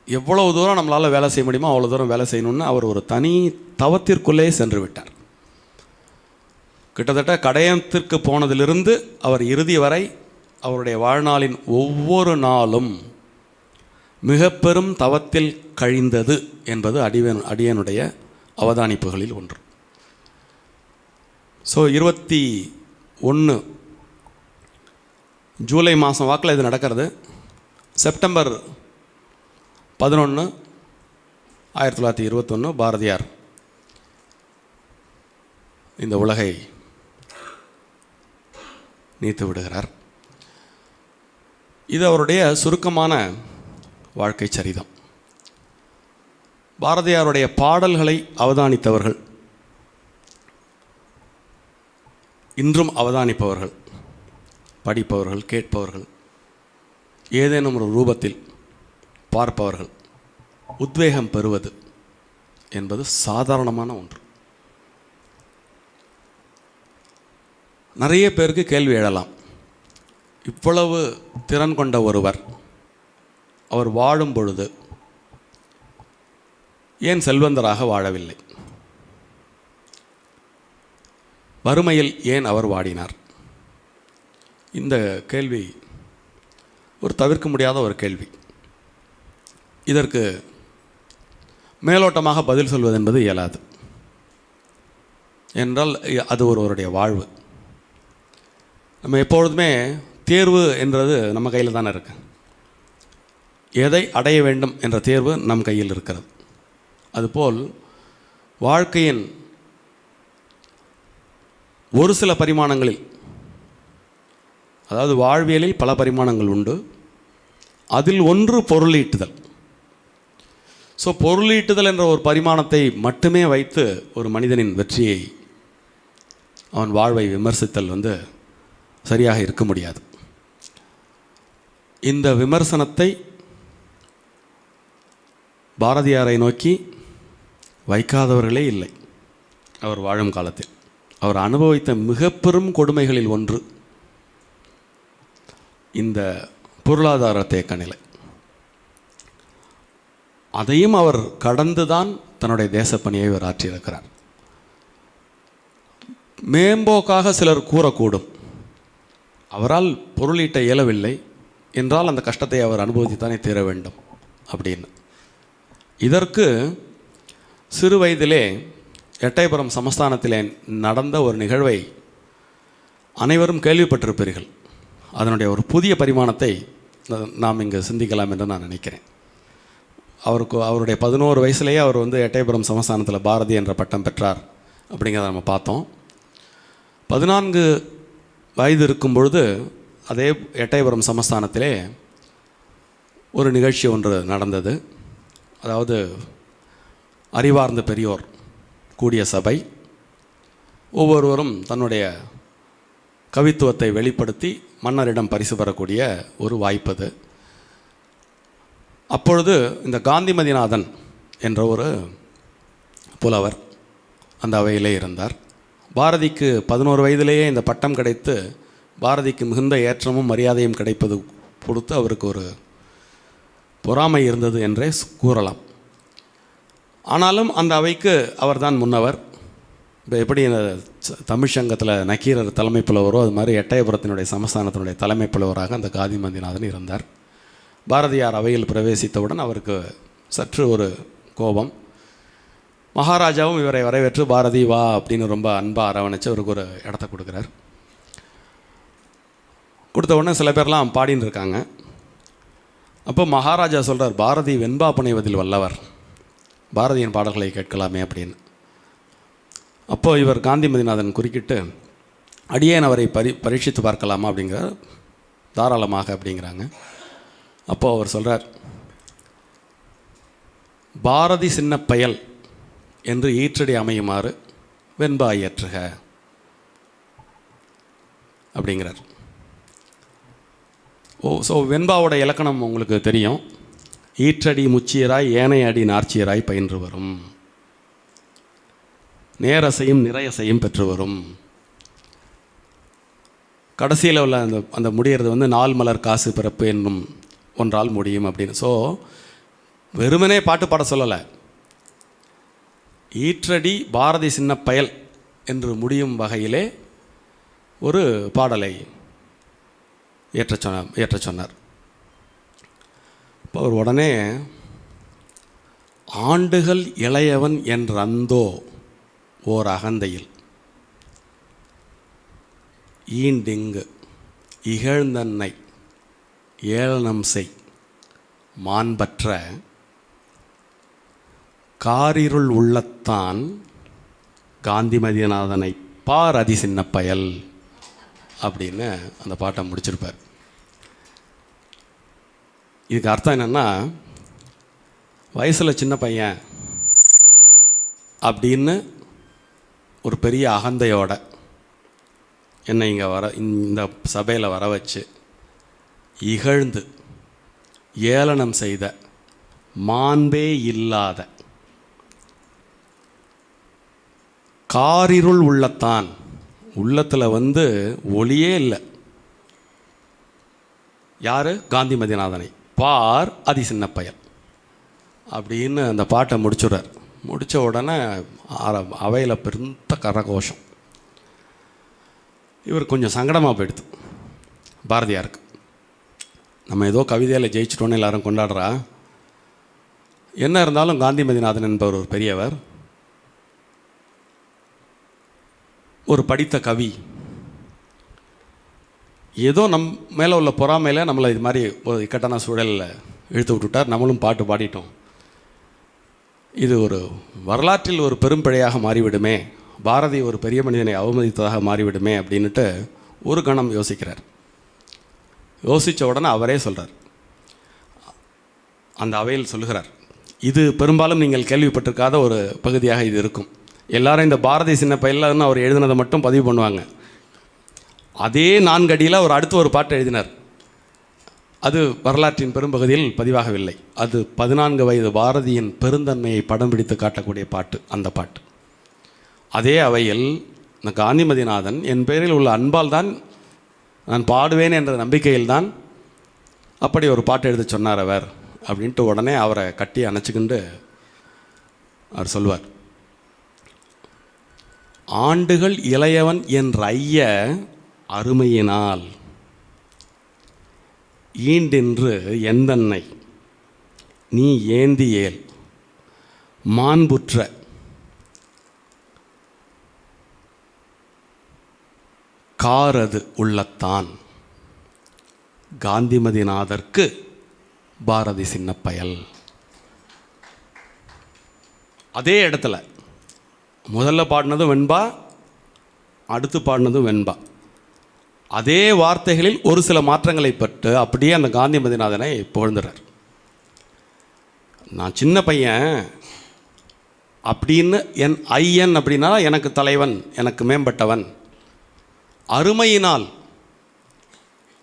எவ்வளவு தூரம் நம்மளால் வேலை செய்ய முடியுமோ அவ்வளோ தூரம் வேலை செய்யணும்னு அவர் ஒரு தனி தவத்திற்குள்ளே சென்று விட்டார். கிட்டத்தட்ட கடையத்திற்கு போனதிலிருந்து அவர் இறுதி வரை அவருடைய வாழ்நாளின் ஒவ்வொரு நாளும் மிக பெரும் தவத்தில் கழிந்தது என்பது அடியனுடைய அவதானிப்புகளில் ஒன்று. ஸோ 21 ஜூலை மாதம் வாக்கில் இது நடக்கிறது. செப்டம்பர் 11, 1921 பாரதியார் இந்த உலகை நீத்து விடுகிறார். இது அவருடைய சுருக்கமான வாழ்க்கை சரிதம். பாரதியாருடைய பாடல்களை அவதானித்தவர்கள், இன்றும் அவதானிப்பவர்கள், படிப்பவர்கள், கேட்பவர்கள், ஏதேனும் ஒரு ரூபத்தில் பார்ப்பவர்கள் உத்வேகம் பெறுவது என்பது சாதாரணமான ஒன்று. நிறைய பேருக்கு கேள்வி எழலாம், இவ்வளவு திறன் கொண்ட ஒருவர் அவர் வாழும் பொழுது ஏன் செல்வந்தராக வாழவில்லை? வறுமையில் ஏன் அவர் வாடினார்? இந்த கேள்வி ஒரு தவிர்க்க முடியாத ஒரு கேள்வி. இதற்கு மேலோட்டமாக பதில் சொல்வது என்பது இயலாது. என்றால் அது ஒருவருடைய வாழ்வு. நம்ம எப்பொழுதுமே தேர்வு என்றது நம்ம கையில் தானே இருக்கு. எதை அடைய வேண்டும் என்ற தேர்வு நம் கையில் இருக்கிறது. அதுபோல் வாழ்க்கையின் ஒரு சில பரிமாணங்களில், அதாவது வாழ்வியலில் பல பரிமாணங்கள் உண்டு, அதில் ஒன்று பொருளீட்டுதல். ஸோ பொருளீட்டுதல் என்ற ஒரு பரிமாணத்தை மட்டுமே வைத்து ஒரு மனிதனின் வெற்றியை, அவன் வாழ்வை விமர்சித்தல் சரியாக இருக்க முடியாது. இந்த விமர்சனத்தை பாரதியாரை நோக்கி வைக்காதவர்களே இல்லை அவர் வாழும் காலத்தில். அவர் அனுபவித்த மிக பெரும் கொடுமைகளில் ஒன்று இந்த பொருளாதார தேக்க நிலை. அதையும் அவர் கடந்துதான் தன்னுடைய தேசப்பணியை அவர் ஆற்றியிருக்கிறார். மேம்போக்காக சிலர் கூறக்கூடும், அவரால் பொருளீட்ட இயலவில்லை என்றால் அந்த கஷ்டத்தை அவர் அனுபவித்துத்தானே தீர வேண்டும் அப்படின்னு. இதற்கு சிறு வயதிலே எட்டயபுரம் சமஸ்தானத்திலே நடந்த ஒரு நிகழ்வை அனைவரும் கேள்விப்பட்டிருப்பீர்கள். அதனுடைய ஒரு புதிய பரிமாணத்தை நாம் இங்கு சிந்திக்கலாம் என்று நான் நினைக்கிறேன். அவருடைய 11 வயசுலேயே அவர் எட்டயபுரம் சமஸ்தானத்தில் பாரதி என்ற பட்டம் பெற்றார் அப்படிங்கிறத நம்ம பார்த்தோம். 14 வயது இருக்கும் பொழுது அதே எட்டயபுரம் சமஸ்தானத்திலே ஒரு நிகழ்ச்சி ஒன்று நடந்தது. அதாவது அறிவார்ந்த பெரியோர் கூடிய சபை, ஒவ்வொருவரும் தன்னுடைய கவித்துவத்தை வெளிப்படுத்தி மன்னரிடம் பரிசு பெறக்கூடிய ஒரு வாய்ப்பது. அப்பொழுது இந்த காந்திமதிநாதன் என்ற ஒரு புலவர் அந்த அவையிலே இருந்தார். பாரதிக்கு 11 வயதிலேயே இந்த பட்டம் கிடைத்து பாரதிக்கு மிகுந்த ஏற்றமும் மரியாதையும் கிடைப்பது பொறுத்து அவருக்கு ஒரு பொறாமை இருந்தது என்றே கூறலாம். ஆனாலும் அந்த அவைக்கு அவர்தான் முன்னவர். இப்போ எப்படி இந்த தமிழ் சங்கத்தில் நக்கீரர் தலைமை புலவரோ அது மாதிரி எட்டயபுரத்தினுடைய சமஸ்தானத்தினுடைய தலைமை புலவராக அந்த காந்திமதிநாதன் இருந்தார். பாரதியார் அவையில் பிரவேசித்தவுடன் அவருக்கு சற்று ஒரு கோபம். மகாராஜாவும் இவரை வரவேற்று பாரதி வா அப்படின்னு ரொம்ப அன்பாக அரவணைச்சு அவருக்கு ஒரு இடத்த கொடுக்குறார். கொடுத்த உடனே சில பேர்லாம் பாடின்னு இருக்காங்க. அப்போ மகாராஜா சொல்கிறார், பாரதி வெண்பா புனைவதில் வல்லவர், பாரதியின் பாடல்களை கேட்கலாமே அப்படின்னு. அப்போது இவர் காந்திமதிநாதன் குறுக்கிட்டு, அடியேன் அவரை பரீட்சித்து பார்க்கலாமா அப்படிங்கிறார். தாராளமாக அப்படிங்கிறாங்க. அப்போது அவர் சொல்கிறார், பாரதி சின்ன பயல் என்று ஈற்றடி அமையுமாறு வெண்பா இயற்றுக அப்படிங்கிறார். ஸோ வெண்பாவோட இலக்கணம் உங்களுக்கு தெரியும். ஈற்றடி முச்சியராய் ஏனைய அடி நார்ச்சியராய் பயின்று வரும், நேரசையும் நிறையசையும் பெற்று வரும். கடைசியில் உள்ள அந்த முடிகிறது நாள் மலர் காசு பிறப்பு என்னும் ஒன்றால் முடியும் அப்படின்னு. ஸோ வெறுமனே பாட்டு பாட சொல்லலை, ஈற்றடி பாரதி சின்ன பயல் என்று முடியும் வகையிலே ஒரு பாடலை ஏற்ற சொன்னார். இப்போ அவர் உடனே ஆண்டுகள் இளையவன் என்றந்தோ ஓர் அகந்தையில் ஈண்டிங்கு இகழ்ந்தன்னை ஏளனம் செய் மாண்பற்ற காரிருள் உள்ளத்தான் காந்திமதிநாதனை பார் அதி சின்ன பயல் அப்படின்னு அந்த பாட்டை முடிச்சிருப்பார். இதுக்கு அர்த்தம் என்னென்னா, வயசில் சின்ன பையன் அப்படின்னு ஒரு பெரிய அகந்தையோட என்னை இங்கே இந்த சபையில் வர வச்சு இகழ்ந்து ஏளனம் செய்த மாண்பே இல்லாத காரிருள் உள்ளத்தான், உள்ளத்தில் ஒளியே இல்லை, யார்? காந்திமதிநாதனை பார் அதி சின்ன பயல் அப்படின்னு அந்த பாட்டை முடிச்சுடுறார். முடித்த உடனே அவையில் பெருந்த கரகோஷம். இவர் கொஞ்சம் சங்கடமாக போயிடுது பாரதியாருக்கு. நம்ம ஏதோ கவிதையில் ஜெயிச்சிட்டோன்னு எல்லாரும் கொண்டாடுறா. என்ன இருந்தாலும் காந்திமதிநாதன் என்பவர் ஒரு பெரியவர், ஒரு படித்த கவி. ஏதோ மேலே உள்ள பொறாமையில் நம்மளை இது மாதிரி ஒரு இக்கட்டான சூழலில் இழுத்து விட்டுட்டார். நம்மளும் பாட்டு பாடிட்டோம். இது ஒரு வரலாற்றில் ஒரு பெரும் பிழையாக மாறிவிடுமே, பாரதி ஒரு பெரிய மனிதனை அவமதித்ததாக மாறிவிடுமே அப்படின்ட்டு ஒரு கணம் யோசிக்கிறார். யோசித்த உடனே அவரே சொல்கிறார், அந்த அவையில் சொல்லுகிறார், இது பெரும்பாலும் நீங்கள் கேள்விப்பட்டிருக்காத ஒரு பகுதியாக இது இருக்கும். எல்லாரும் இந்த பாரதி சின்ன பையன்னு அவர் எழுதினதை மட்டும் பதிவு பண்ணுவாங்க. அதே 4 அடியில் அவர் அடுத்து ஒரு பாட்டு எழுதினார். அது வரலாற்றின் பெரும்பகுதியில் பதிவாகவில்லை. அது 14 வயது பாரதியின் பெருந்தன்மையை படம் பிடித்து காட்டக்கூடிய பாட்டு. அந்த பாட்டு அதே அவையில் இந்த காந்திமதிநாதன் என் பேரில் உள்ள அன்பால் தான் நான் பாடுவேன் என்ற நம்பிக்கையில் தான் அப்படி ஒரு பாட்டு எழுத சொன்னார் அவர் அப்படின்ட்டு உடனே அவரை கட்டி அணைச்சிக்கிண்டு அவர் சொல்வார், ஆண்டுகள் இளையவன் என்ற ஐய அருமையினால் ஈண்டென்று எந்தன்னை நீ ஏந்தியேல் மாண்புற்ற காரது உள்ளத்தான் காந்திமதிநாதற்கு பாரதி சின்ன பயல். அதே இடத்துல முதல்ல பாடினதும் வெண்பா, அடுத்து பாடினதும் வெண்பா. அதே வார்த்தைகளில் ஒரு சில மாற்றங்களை பெற்று அப்படியே அந்த காந்திமதிநாதனை புகழ்ந்துறார். நான் சின்ன பையன் அப்படின்னு என் ஐயன் அப்படின்னா எனக்கு தலைவன், எனக்கு மேம்பட்டவன். அருமையினால்,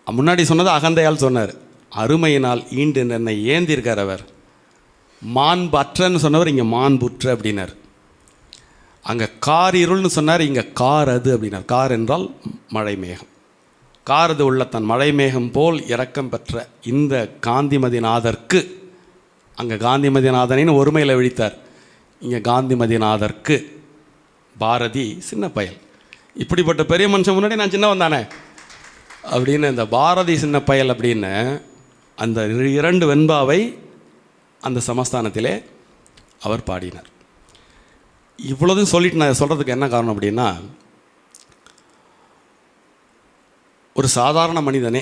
முன்னாடி சொன்னது அகந்தையால் சொன்னார், அருமையினால் ஈண்டு என்னை ஏந்திருக்கார் அவர். மாண்பற்றன்னு சொன்னவர் இங்கே மாண்புற்ற அப்படின்னார். அங்கே கார் இருள்னு சொன்னார், இங்கே கார் அது அப்படின்னார். கார் என்றால் மழை மேகம். காரது உள்ள தன் மழை மேகம் போல் இரக்கம் பெற்ற இந்த காந்திமதிநாதற்கு, அங்கே காந்திமதிநாதனின்னு ஒருமையில் விழித்தார், இங்கே காந்திமதிநாதற்கு பாரதி சின்ன பயல். இப்படிப்பட்ட பெரிய மனுஷன் முன்னாடி நான் சின்னவன் தானே அப்படின்னு இந்த பாரதி சின்ன பயல் அப்படின்னு அந்த 2 வெண்பாவை அந்த சமஸ்தானத்திலே அவர் பாடினார். இவ்வளோதும் சொல்லிட்டு நான் சொல்கிறதுக்கு என்ன காரணம் அப்படின்னா, ஒரு சாதாரண மனிதனே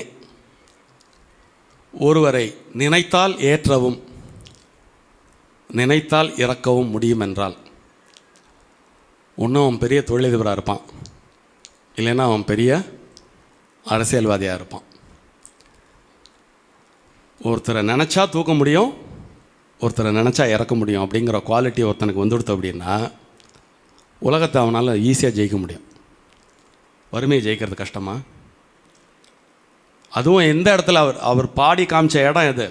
ஒருவரை நினைத்தால் ஏற்றவும் நினைத்தால் இறக்கவும் முடியும் என்றால், ஒன்றும் அவன் பெரிய தொழிலதிபராக இருப்பான், இல்லைன்னா அவன் பெரிய அரசியல்வாதியாக இருப்பான். ஒருத்தரை நினச்சா தூக்க முடியும், ஒருத்தரை நினச்சா இறக்க முடியும் அப்படிங்கிற குவாலிட்டி ஒருத்தனுக்கு வந்துடுத்து அப்படின்னா உலகத்தை அவனால் ஈஸியாக ஜெயிக்க முடியும். வறுமையை ஜெயிக்கிறது கஷ்டமா? அதுவும் எந்த இடத்துல அவர் பாடி காமிச்ச இடம் எது?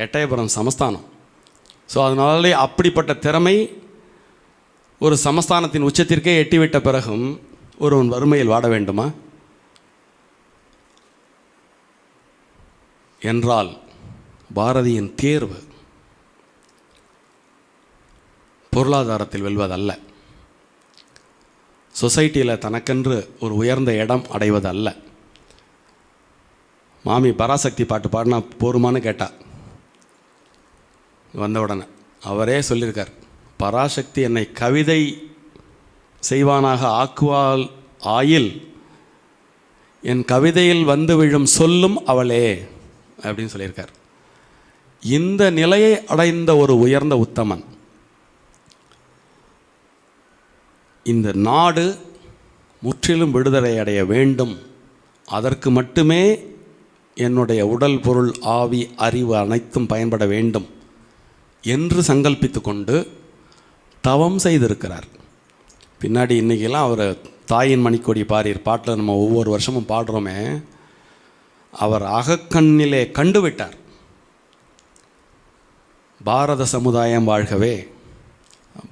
எட்டயபுரம் சமஸ்தானம். ஸோ அதனாலே அப்படிப்பட்ட திறமை ஒரு சமஸ்தானத்தின் உச்சத்திற்கே எட்டிவிட்ட பிறகும் ஒருவன் வறுமையில் வாட வேண்டுமா என்றால், பாரதியின் தேர்வு பொருளாதாரத்தில் வெல்வதல்ல, சொசைட்டியில் தனக்கென்று ஒரு உயர்ந்த இடம் அடைவதல்ல. மாமி பராசக்தி பாட்டு பாடினா போருமானு கேட்டா வந்த உடனே அவரே சொல்லியிருக்கார், பராசக்தி என்னை கவிதை செய்வானாக ஆக்குவாள் ஆயில் என் கவிதையில் வந்து விழும் சொல்லும் அவளே அப்படின்னு சொல்லியிருக்கார். இந்த நிலையை அடைந்த ஒரு உயர்ந்த உத்தமன், இந்த நாடு முற்றிலும் விடுதலை அடைய வேண்டும், அதற்கு மட்டுமே என்னுடைய உடல் பொருள் ஆவி அறிவு அனைத்தும் பயன்பட வேண்டும் என்று சங்கல்பித்து கொண்டு தவம் செய்திருக்கிறார். பின்னாடி இன்றைக்கெல்லாம் அவர் தாயின் மணிக்கொடி பாரீர் பாட்டில் நம்ம ஒவ்வொரு வருஷமும் பாடுறோமே, அவர் அகக்கண்ணிலே கண்டுவிட்டார், பாரத சமுதாயம் வாழ்கவே,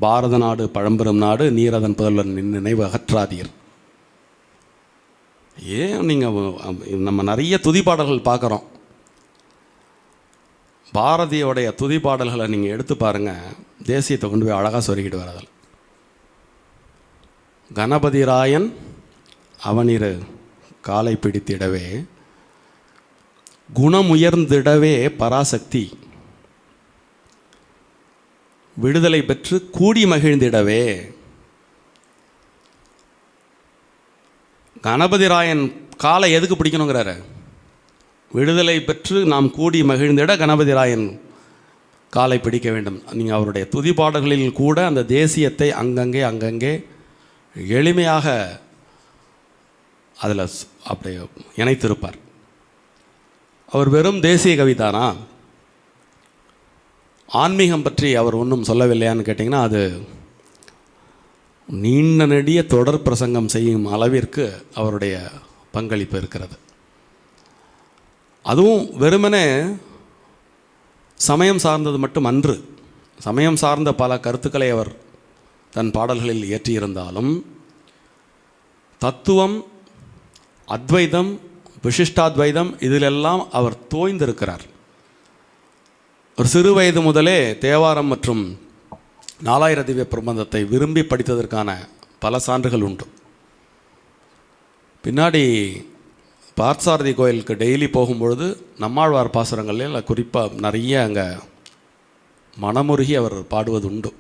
பாரத நாடு பழம்பெரும் நாடு, நீரதன் புதல்வன் நினைவு அகற்றாதீர். ஏன் நீங்கள் நம்ம நிறைய துதிப்பாடல்கள் பார்க்குறோம், பாரதியோடைய துதிப்பாடல்களை நீங்கள் எடுத்து பாருங்கள், தேசியத்தை கொண்டு போய் அழகாக சொருகிட்டு வரதில். கணபதி ராயன் அவனிரு காலை பிடித்திடவே, குணமுயர்ந்திடவே பராசக்தி, விடுதலை பெற்று கூடி மகிழ்ந்திடவே. கணபதி ராயன் காலை எதுக்கு பிடிக்கணுங்கிறாரு? விடுதலை பெற்று நாம் கூடி மகிழ்ந்திட கணபதி ராயன் காலை பிடிக்க வேண்டும். நீங்கள் அவருடைய துதிப்பாடல்களில் கூட அந்த தேசியத்தை அங்கங்கே எளிமையாக அதில் அப்படி இணைத்திருப்பார். அவர் வெறும் தேசிய கவிதானா? ஆன்மீகம் பற்றி அவர் ஒன்றும் சொல்லவில்லையான்னு கேட்டிங்கன்னா, அது நீண்ட நெடிய தொடர் பிரசங்கம் செய்யும் அளவிற்கு அவருடைய பங்களிப்பு இருக்கிறது. அதுவும் வெறுமனே சமயம் சார்ந்தது மட்டும் அன்று, சமயம் சார்ந்த பல கருத்துக்களை அவர் தன் பாடல்களில் இயற்றியிருந்தாலும், தத்துவம், அத்வைதம், விசிஷ்டாத்வைதம் இதிலெல்லாம் அவர் தோய்ந்திருக்கிறார். ஒரு சிறு வயது முதலே தேவாரம் மற்றும் 4000 திவ்ய பிரபந்தத்தை விரும்பி படித்ததற்கான பல சான்றுகள் உண்டு. பின்னாடி பார்த்தசாரதி கோயிலுக்கு டெய்லி போகும்பொழுது நம்மாழ்வார் பாசுரங்களில் குறிப்பாக நிறைய அங்கே மனமுருகி அவர் பாடுவது உண்டு.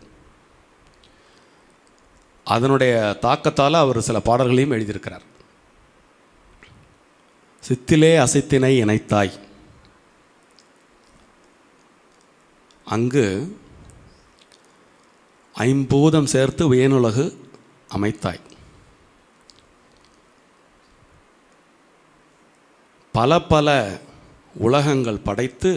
அதனுடைய தாக்கத்தால் அவர் சில பாடல்களையும் எழுதியிருக்கிறார். சித்திலே அசைத்தினை இணைத்தாய், அங்கு ஐம்பூதம் சேர்த்து வேணுலகு அமைத்தாய், பல பல உலகங்கள் படைத்து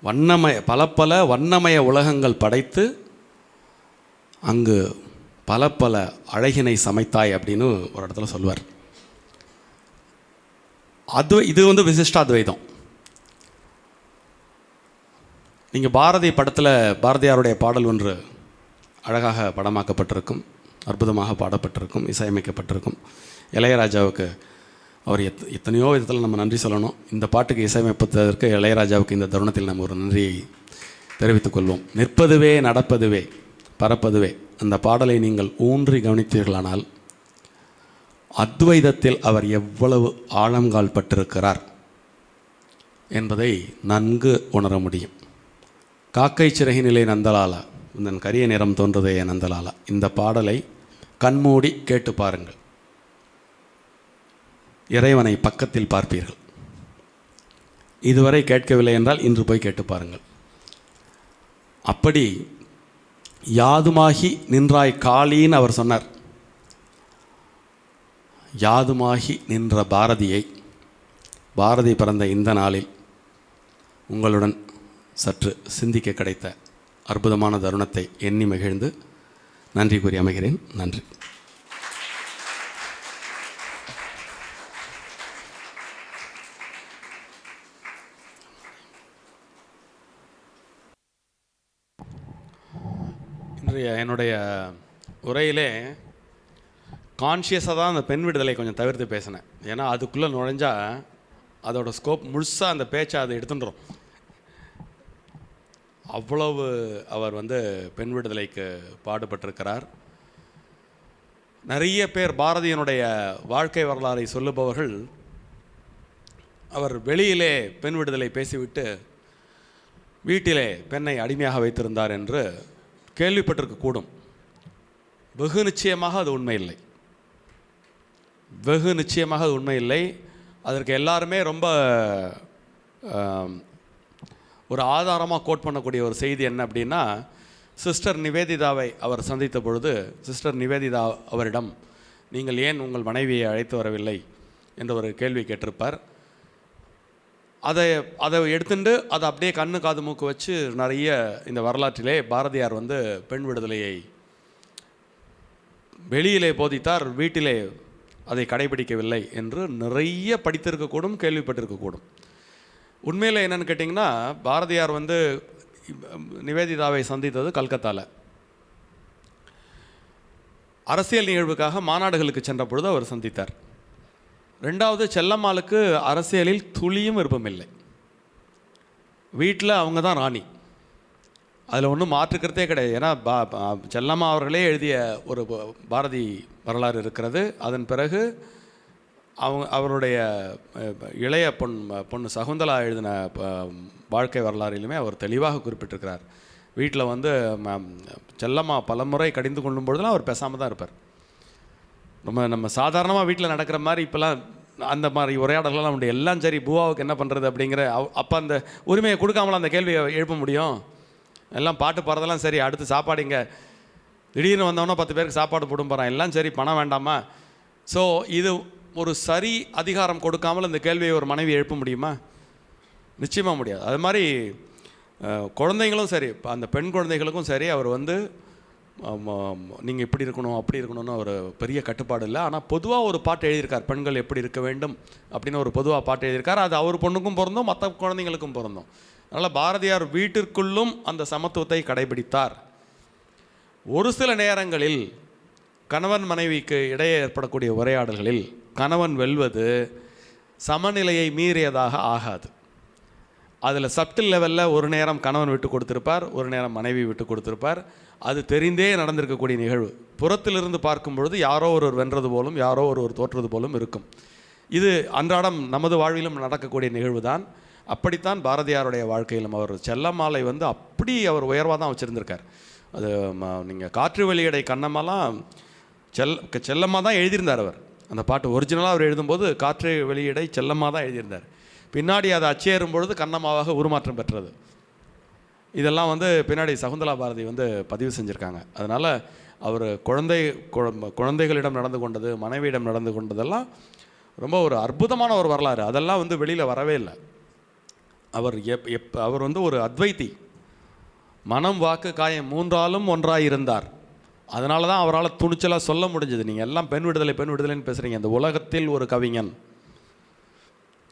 பல வண்ணமய உலகங்கள் படைத்து அங்கு பல பல அழகினை சமைத்தாய் அப்படின்னு ஒரு இடத்துல சொல்வார். இது வந்து விசிஷ்டாத்வைதம். நீங்கள் பாரதி படத்தில் பாரதியாருடைய பாடல் ஒன்று அழகாக படமாக்கப்பட்டிருக்கும், அற்புதமாக பாடப்பட்டிருக்கும், இசையமைக்கப்பட்டிருக்கும். இளையராஜாவுக்கு அவர் எத்தனையோ விதத்தில் நம்ம நன்றி சொல்லணும். இந்த பாட்டுக்கு இசையமைப்பதற்கு இளையராஜாவுக்கு இந்த தருணத்தில் நம்ம ஒரு நன்றியை தெரிவித்துக் கொள்வோம். நிற்பதுவே நடப்பதுவே பறப்பதுவே அந்த பாடலை நீங்கள் ஊன்றி கவனித்தீர்களானால் அத்வைதத்தில் அவர் எவ்வளவு ஆழங்கால் பட்டிருக்கிறார் என்பதை நன்கு உணர முடியும். காக்கை சிறகினிலே நந்தலாலா இந்த கரிய நிறம் தோன்றுதே நந்தலாலா, இந்த பாடலை கண்மூடி கேட்டு பாருங்கள். இறைவனை பக்கத்தில் பார்ப்பீர்கள். இதுவரை கேட்கவில்லை என்றால் இன்று போய் கேட்டு பாருங்கள். அப்படி யாதுமாகி நின்றாய் காளின்னு அவர் சொன்னார். யாதுமாகி நின்ற பாரதியை, பாரதி பிறந்த இந்த நாளில் உங்களுடன் சற்று சிந்திக்க கிடைத்த அற்புதமான தருணத்தை எண்ணி மகிழ்ந்து நன்றி கூறி அமைகிறேன். நன்றி. இன்றைய என்னுடைய உரையிலே கான்ஷியஸாக தான் அந்த பெண் விடுதலை கொஞ்சம் தவிர்த்து பேசினேன். ஏன்னா அதுக்குள்ளே நுழைஞ்சால் அதோட ஸ்கோப் முழுசாக அந்த பேச்சை அதை எடுத்துட்டுரும். அவ்வளவு அவர் வந்து பெண் விடுதலைக்கு பாடுபட்டிருக்கிறார். நிறைய பேர் பாரதியினுடைய வாழ்க்கை வரலாறை சொல்லுபவர்கள் அவர் வெளியிலே பெண் விடுதலை பேசிவிட்டு வீட்டிலே பெண்ணை அடிமையாக வைத்திருந்தார் என்று கேள்விப்பட்டிருக்கக்கூடும். வெகு நிச்சயமாக அது உண்மை இல்லை. வெகு நிச்சயமாக அது உண்மை இல்லை. அதற்கு எல்லாருமே ரொம்ப ஒரு ஆதாரமாக கோட் பண்ணக்கூடிய ஒரு செய்தி என்ன அப்படின்னா, சிஸ்டர் நிவேதிதாவை அவர் சந்தித்த பொழுது சிஸ்டர் நிவேதிதா அவரிடம் நீங்கள் ஏன் உங்கள் மனைவியை அழைத்து வரவில்லை என்ற ஒரு கேள்வி கேட்டிருப்பார். அதை எடுத்துட்டு அதை அப்படியே கண்ணு காது மூக்கு வச்சு நிறைய இந்த வரலாற்றிலே பாரதியார் வந்து பெண் விடுதலையை வெளியிலே போதித்தார், வீட்டிலே அதை கடைபிடிக்கவில்லை என்று நிறைய படித்திருக்கக்கூடும், கேள்விப்பட்டிருக்கக்கூடும். உண்மையில் என்னென்னு கேட்டிங்கன்னா, பாரதியார் வந்து நிவேதிதாவை சந்தித்தது கல்கத்தாவில். அரசியல் நிகழ்வுக்காக மாநாடுகளுக்கு சென்ற பொழுது அவர் சந்தித்தார். ரெண்டாவது, செல்லம்மாளுக்கு அரசியலில் துளியும் விருப்பமில்லை. வீட்டில் அவங்க தான் ராணி, அதில் ஒன்றும் மாற்றுக்கிறதே கிடையாது. ஏன்னா செல்லம்மா அவர்களே எழுதிய ஒரு பாரதி வரலாறு இருக்கிறது. அதன் பிறகு அவருடைய இளைய பொண்ணு சகுந்தலா எழுதின வாழ்க்கை வரலாறிலுமே அவர் தெளிவாக குறிப்பிட்டிருக்கிறார். வீட்டில் வந்து செல்லம்மா பலமுறை கடிந்து கொள்ளும் பொழுதுலாம் அவர் பேசாமல் தான் இருப்பார். நம்ம சாதாரணமாக வீட்டில் நடக்கிற மாதிரி இப்போலாம் அந்த மாதிரி உரையாடல்கள்லாம் உண்டு. எல்லாம் சரி, பூவாவுக்கு என்ன பண்ணுறது அப்படிங்கிற அப்போ அந்த உரிமையை கொடுக்காமலாம் அந்த கேள்வியை எழுப்ப முடியும். எல்லாம் பாட்டு பாடுறதெல்லாம் சரி, அடுத்து சாப்பாடு இங்கே திடீர்னு வந்தோன்னா 10 பேருக்கு சாப்பாடு போடும் போகிறான், எல்லாம் சரி, பணம் வேண்டாமா? ஸோ இது ஒரு சரி அதிகாரம் கொடுக்காமல் இந்த கேள்வியை ஒரு மனைவி எழுப்ப முடியுமா? நிச்சயமாக முடியாது. அது மாதிரி குழந்தைங்களும் சரி, அந்த பெண் குழந்தைகளுக்கும் சரி, அவர் வந்து நீங்கள் இப்படி இருக்கணும் அப்படி இருக்கணும்னு ஒரு பெரிய கட்டுப்பாடு இல்லை. ஆனால் பொதுவாக ஒரு பாட்டு எழுதியிருக்கார், பெண்கள் எப்படி இருக்க வேண்டும் அப்படின்னு ஒரு பொதுவாக பாட்டு எழுதியிருக்கார். அது அவர் பொண்ணுக்கும் பொருந்தும், மற்ற குழந்தைங்களுக்கும் பொருந்தும். அதனால் பாரதியார் வீட்டிற்குள்ளும் அந்த சமத்துவத்தை கடைபிடித்தார். ஒரு சில நேரங்களில் கணவன் மனைவிக்கு இடையே ஏற்படக்கூடிய உரையாடல்களில் கணவன் வெல்வது சமநிலையை மீறியதாக ஆகாது. அதில் சப்டில் லெவலில் ஒரு நேரம் கணவன் விட்டு கொடுத்துருப்பார், ஒரு நேரம் மனைவி விட்டு கொடுத்துருப்பார். அது தெரிந்தே நடந்திருக்கக்கூடிய நிகழ்வு. புறத்திலிருந்து பார்க்கும் பொழுது யாரோ ஒருவர் வென்றது போலும், யாரோ ஒருவர் தோற்றது போலும் இருக்கும். இது அன்றாடம் நமது வாழ்விலும் நடக்கக்கூடிய நிகழ்வு தான். அப்படித்தான் பாரதியாருடைய வாழ்க்கையிலும் அவர் செல்லம்மாளை வந்து அப்படி அவர் உயர்வாக தான் வச்சுருந்திருக்கார். அது நீங்கள் காற்று வெளியடை கண்ணம்மாலாம் செல்லம்மா தான் எழுதியிருந்தார். அவர் அந்த பாட்டு ஒரிஜினலாக அவர் எழுதும்போது காற்று வெளியடை செல்லம்மா தான் எழுதியிருந்தார். பின்னாடி அதை அச்சேறும் பொழுது கண்ணம்மாவாக உருமாற்றம் பெற்றது. இதெல்லாம் வந்து பின்னாடி சகுந்தலா பாரதி வந்து பதிவு செஞ்சுருக்காங்க. அதனால் அவர் குழந்தைகளிடம் நடந்து கொண்டது, மனைவியிடம் நடந்து கொண்டதெல்லாம் ரொம்ப ஒரு அற்புதமான ஒரு வரலாறு. அதெல்லாம் வந்து வெளியில் வரவே இல்லை. அவர் வந்து ஒரு அத்வைத்தி. மனம் வாக்கு காயம் மூன்றாலும் ஒன்றாக இருந்தார். அதனால தான் அவரால் துணிச்சலாக சொல்ல முடிஞ்சது. நீங்கள் எல்லாம் பெண் விடுதலை பெண் விடுதலைன்னு பேசுகிறீங்க. இந்த உலகத்தில் ஒரு கவிஞன்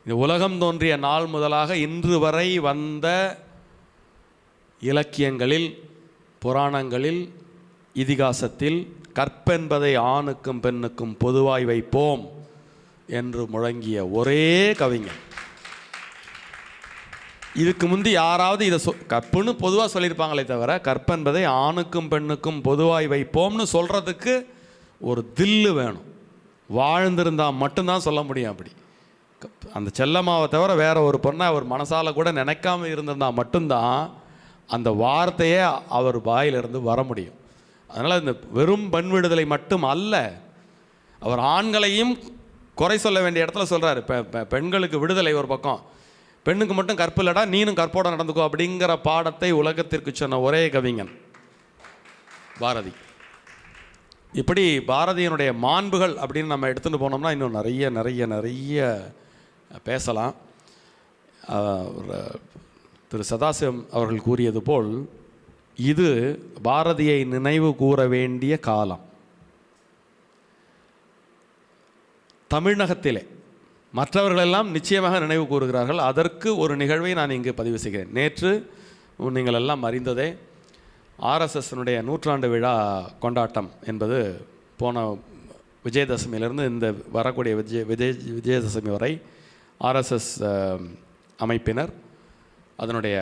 இந்த உலகம் தோன்றிய நாள் முதலாக இன்று வரை வந்த இலக்கியங்களில், புராணங்களில், இதிகாசத்தில் கற்பென்பதை ஆணுக்கும் பெண்ணுக்கும் பொதுவாய் வைப்போம் என்று முழங்கிய ஒரே கவிஞன். இதுக்கு முந்தி யாராவது இதை கப்புன்னு பொதுவாக சொல்லியிருப்பாங்களே தவிர கற்பென்பதை ஆணுக்கும் பெண்ணுக்கும் பொதுவாய் வைப்போம்னு சொல்கிறதுக்கு ஒரு தில்லு வேணும். வாழ்ந்திருந்தால் மட்டும்தான் சொல்ல முடியும். அப்படி அந்த செல்லம்மாவை தவிர வேற ஒரு பொண்ணை அவர் மனசால் கூட நினைக்காம இருந்திருந்தால் மட்டும்தான் அந்த வார்த்தையே அவர் வாயிலிருந்து வர முடியும். அதனால் இந்த வெறும் பெண் விடுதலை மட்டும் அல்ல, அவர் ஆண்களையும் குறை சொல்ல வேண்டிய இடத்துல சொல்கிறார். பெண்களுக்கு விடுதலை ஒரு பக்கம், பெண்ணுக்கு மட்டும் கற்பு இல்லடா, நீனும் கற்போட நடந்துக்கோ அப்படிங்கிற பாடத்தை உலகத்திற்கு சொன்ன ஒரே கவிஞன் பாரதி. இப்படி பாரதியினுடைய மாண்புகள் அப்படின்னு நம்ம எடுத்துகிட்டு போனோம்னா இன்னும் நிறைய நிறைய நிறைய பேசலாம். திரு சதாசிவம் அவர்கள் கூறியது போல் இது பாரதியை நினைவு கூற வேண்டிய காலம். தமிழகத்திலே மற்றவர்களெல்லாம் நிச்சயமாக நினைவு கூறுகிறார்கள். அதற்கு ஒரு நிகழ்வை நான் இங்கு பதிவு செய்கிறேன். நேற்று நீங்கள் எல்லாம் அறிந்ததே ஆர்எஸ்எஸ்னுடைய 100ஆண்டு விழா கொண்டாட்டம் என்பது போன விஜயதசமியிலிருந்து இந்த வரக்கூடிய விஜயதசமி வரை ஆர்எஸ்எஸ் அமைப்பினர் அதனுடைய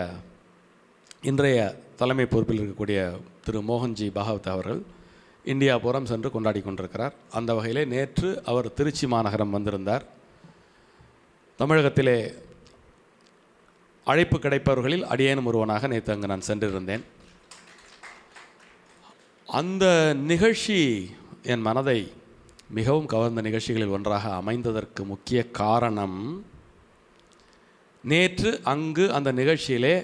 இன்றைய தலைமை பொறுப்பில் இருக்கக்கூடிய திரு மோகன்ஜி பாகவத் அவர்கள் இந்தியா புறம் சென்று கொண்டாடி கொண்டிருக்கிறார். அந்த வகையிலே நேற்று அவர் திருச்சி மாநகரம் வந்திருந்தார். தமிழகத்திலே அழைப்பு கிடைப்பவர்களில் அடியேனும் ஒருவனாக நேற்று அங்கு நான் சென்றிருந்தேன். அந்த நிகழ்ச்சி என் மனதை மிகவும் கவர்ந்த நிகழ்ச்சிகளில் ஒன்றாக அமைந்ததற்கு முக்கிய காரணம், நேற்று அங்கு அந்த நிகழ்ச்சியிலே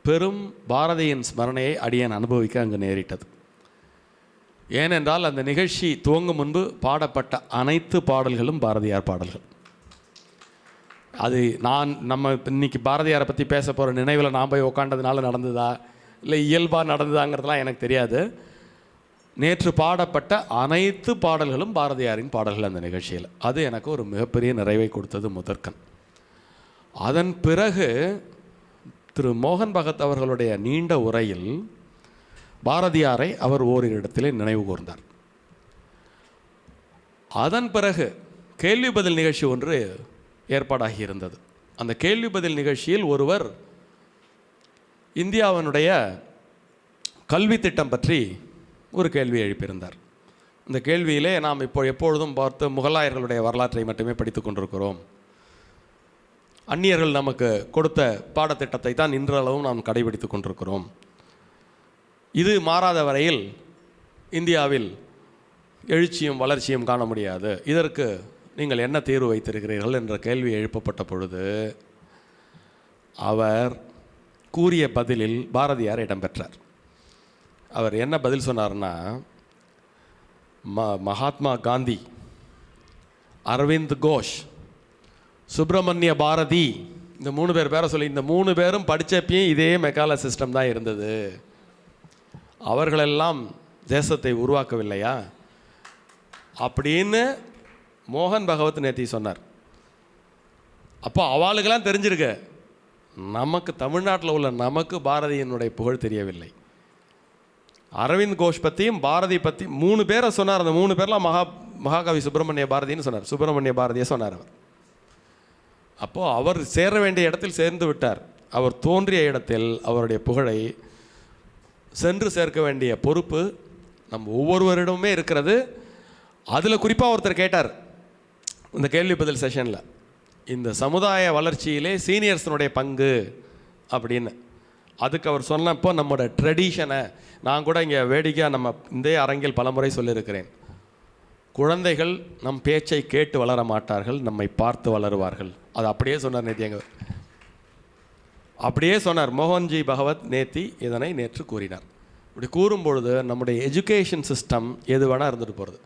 பெரும் பாரதியின் ஸ்மரணையை அடியேன் அனுபவிக்க அங்கு நேரிட்டது. ஏனென்றால் அந்த நிகழ்ச்சி துவங்கும் முன்பு பாடப்பட்ட அனைத்து பாடல்களும் பாரதியார் பாடல்கள். அது நம்ம இன்னைக்கு பாரதியாரை பற்றி பேச போகிற நினைவில் நான் போய் உட்காண்டதுனால நடந்ததா இல்லை இயல்பாக நடந்ததாங்கிறதுலாம் எனக்கு தெரியாது. நேற்று பாடப்பட்ட அனைத்து பாடல்களும் பாரதியாரின் பாடல்கள் அந்த நிகழ்ச்சியில். அது எனக்கு ஒரு மிகப்பெரிய நிறைவை கொடுத்தது முதற்கண். அதன் பிறகு திரு மோகன் பகத் அவர்களுடைய நீண்ட உரையில் பாரதியாரை அவர் ஓரிரு இடத்திலே நினைவு கூர்ந்தார். அதன் பிறகு கேள்வி பதில் நிகழ்ச்சி ஒன்று ஏற்பாடாகி இருந்தது. அந்த கேள்வி பதில் நிகழ்ச்சியில் ஒருவர் இந்தியாவினுடைய கல்வி திட்டம் பற்றி ஒரு கேள்வி எழுப்பியிருந்தார். இந்த கேள்வியிலே நாம் எப்பொழுதும் பார்த்து முகலாயர்களுடைய வரலாற்றை மட்டுமே படித்து கொண்டிருக்கிறோம், அந்நியர்கள் நமக்கு கொடுத்த பாடத்திட்டத்தை தான் இன்றளவும் நாம் கடைபிடித்து கொண்டிருக்கிறோம், இது மாறாத வரையில் இந்தியாவில் எழுச்சியும் வளர்ச்சியும் காண முடியாது, இதற்கு நீங்கள் என்ன தீர்வு வைத்திருக்கிறீர்கள் என்ற கேள்வி எழுப்பப்பட்ட பொழுது அவர் கூறிய பதிலில் பாரதியார் இடம்பெற்றார். அவர் என்ன பதில் சொன்னார்னா, மகாத்மா காந்தி, அரவிந்த் கோஷ், சுப்பிரமணிய பாரதி, இந்த 3 பேரை சொல்லி இந்த 3 பேரும் படித்தப்பையும் இதே மெக்கால சிஸ்டம் தான் இருந்தது, அவர்களெல்லாம் தேசத்தை உருவாக்கவில்லையா அப்படின்னு மோகன் பகவத் நேத்தி சொன்னார். அப்போ அவளுக்கெல்லாம் தெரிஞ்சிருக்கு, நமக்கு தமிழ்நாட்டில் உள்ள நமக்கு பாரதியினுடைய புகழ் தெரியவில்லை. அரவிந்த் கோஷ் பற்றியும் பாரதி பற்றி 3 பேரை சொன்னார். அந்த 3 பேர்லாம் மகாகவி சுப்பிரமணிய பாரதின்னு சொன்னார், சுப்பிரமணிய பாரதியை சொன்னார் அவர். அப்போது அவர் சேர வேண்டிய இடத்தில் சேர்ந்து விட்டார். அவர் தோன்றிய இடத்தில் அவருடைய புகழை சென்று சேர்க்க வேண்டிய பொறுப்பு நம்ம ஒவ்வொருவரிடமுமே இருக்கிறது. அதில் குறிப்பாக ஒருத்தர் கேட்டார் இந்த கேள்வி பதில் செஷனில், இந்த சமுதாய வளர்ச்சியிலே சீனியர்ஸினுடைய பங்கு அப்படின்னு. அதுக்கு அவர் சொன்னப்போ நம்மளோட ட்ரெடிஷனை நான் கூட இங்கே வேடிக்கையாக நம்ம இந்த அரங்கில் பலமுறை சொல்லியிருக்கிறேன், குழந்தைகள் நம் பேச்சை கேட்டு வளர மாட்டார்கள், நம்மை பார்த்து வளருவார்கள். அது அப்படியே சொன்னார் நேத்தி. எங்க அப்படியே சொன்னார் மோகன்ஜி பகவத் நேத்தி இதனை நேற்று கூறினார். இப்படி கூறும்பொழுது நம்முடைய எஜுகேஷன் சிஸ்டம் எது வேணால் இருந்துட்டு போகிறது.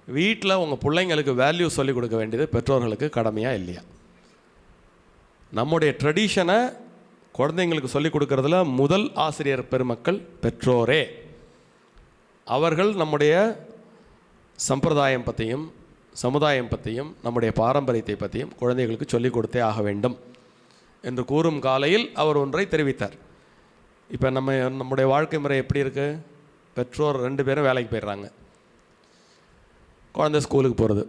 வீட்டில் உங்கள் பிள்ளைங்களுக்கு வேல்யூ சொல்லிக் கொடுக்க வேண்டியது பெற்றோர்களுக்கு கடமையாக இல்லையா? நம்முடைய ட்ரெடிஷனை குழந்தைங்களுக்கு சொல்லிக் கொடுக்கறதுல முதல் ஆசிரியர் பெருமக்கள் பெற்றோரே. அவர்கள் நம்முடைய சம்பிரதாயம் பற்றியும் சமுதாயம் பற்றியும் நம்முடைய பாரம்பரியத்தை பற்றியும் குழந்தைகளுக்கு சொல்லிக் கொடுத்தே ஆக வேண்டும் என்று கூறும் காலையில் அவர் ஒன்றை தெரிவித்தார். இப்போ நம்முடைய வாழ்க்கை முறை எப்படி இருக்குது? பெற்றோர் 2 பேரும் வேலைக்கு போயிடுறாங்க, குழந்தை ஸ்கூலுக்கு போகிறது,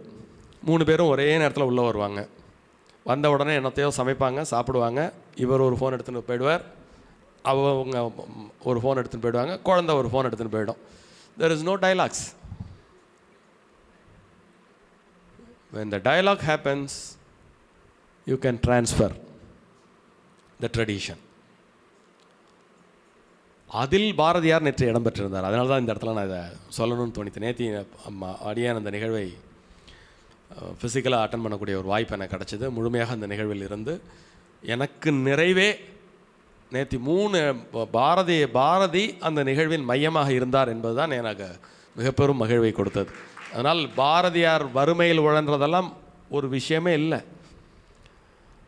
3 பேரும் ஒரே நேரத்தில் உள்ளே வருவாங்க. வந்த உடனே என்னத்தையோ சமைப்பாங்க, சாப்பிடுவாங்க. இவர் ஒரு ஃபோன் எடுத்துகிட்டு போயிடுவார், அவங்க ஒரு ஃபோன் எடுத்துகிட்டு போயிடுவாங்க, குழந்தை ஒரு ஃபோன் எடுத்துகிட்டு போயிடும். There is no dialogues. When the dialogue happens, you can transfer the tradition. அதில் பாரதியார் நேற்று இடம்பெற்றிருந்தார். அதனால தான் இந்த இடத்துல நான் இதை சொல்லணும்னு தோணித்து. நேற்று அடியான் அந்த நிகழ்வை ஃபிசிக்கலாக அட்டன் பண்ணக்கூடிய ஒரு வாய்ப்பு எனக்கு கிடச்சிது. முழுமையாக அந்த நிகழ்வில் இருந்து எனக்கு நிறைவே நேற்று 3 பாரதி அந்த நிகழ்வின் மையமாக இருந்தார் என்பது தான் எனக்கு மிகப்பெரும் மகிழ்வை கொடுத்தது. அதனால் பாரதியார் வறுமையில் உழன்றதெல்லாம் ஒரு விஷயமே இல்லை.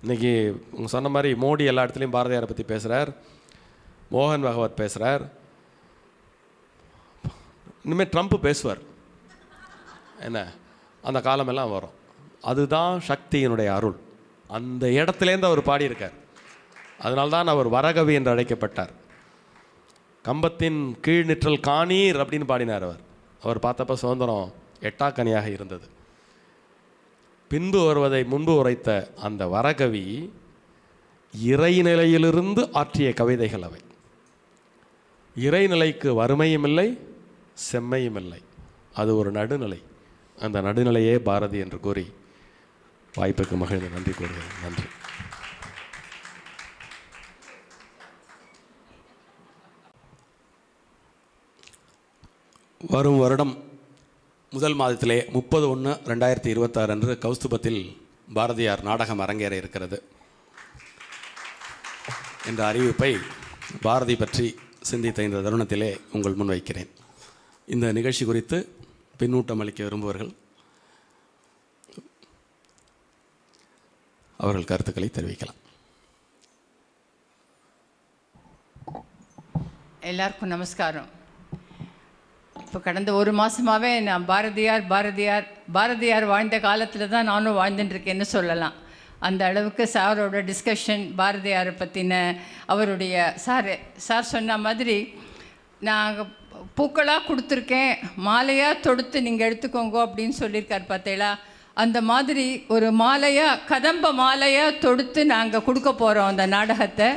இன்றைக்கி உங்கள் சொன்ன மாதிரி மோடி எல்லா இடத்துலையும் பாரதியாரை பற்றி பேசுகிறார், மோகன் பகவத் பேசுகிறார், இனிமேல் ட்ரம்ப் பேசுவார். என்ன, அந்த காலமெல்லாம் வரும். அதுதான் சக்தியினுடைய அருள். அந்த இடத்துலேருந்து அவர் பாடியிருக்கார். அதனால்தான் அவர் வரகவி என்று அழைக்கப்பட்டார். கம்பத்தின் கீழ் நிற்றல் காணீர் அப்படின்னு பாடினார். அவர் பார்த்தப்ப சுதந்திரம் எட்டாக்கனியாக இருந்தது. பின்பு வருவதை முன்பு உரைத்த அந்த வரகவி இறைநிலையிலிருந்து ஆற்றிய கவிதைகள் அவை. இறைநிலைக்கு வறுமையும் இல்லை, செம்மையும் இல்லை, அது ஒரு நடுநிலை. அந்த நடுநிலையே பாரதி என்று கூறி வாய்ப்புக்கு மகிழ்ந்து நன்றி கூறுகிறேன். நன்றி. வரும் வருடம் முதல் மாதத்திலே 30/1/2026 அன்று கௌஸ்துபத்தில் பாரதியார் நாடகம் அரங்கேற இருக்கிறது என்ற அறிவிப்பை பாரதி பற்றி சிந்தித்த இந்த தருணத்திலே உங்கள் முன் வைக்கிறேன். இந்த நிகழ்ச்சி குறித்து பின்னூட்டம் அளிக்க விரும்புவர்கள் அவர்கள் கருத்துக்களை தெரிவிக்கலாம். எல்லாருக்கும் நமஸ்காரம். இப்போ கடந்த 1 மாதமாகவே நான் பாரதியார் வாழ்ந்த காலத்தில் தான் நானும் வாழ்ந்துட்டுருக்கேன்னு சொல்லலாம். அந்த அளவுக்கு சாரோட டிஸ்கஷன், பாரதியாரை பற்றின அவருடைய சார் சொன்ன மாதிரி நான் பூக்களாக கொடுத்துருக்கேன், மாலையாக தொடுத்து நீங்கள் எடுத்துக்கோங்க அப்படின்னு சொல்லியிருக்கார் பார்த்தீங்களா. அந்த மாதிரி ஒரு மாலையாக, கதம்ப மாலையாக தொடுத்து நாங்கள் கொடுக்க போகிறோம் அந்த நாடகத்தை.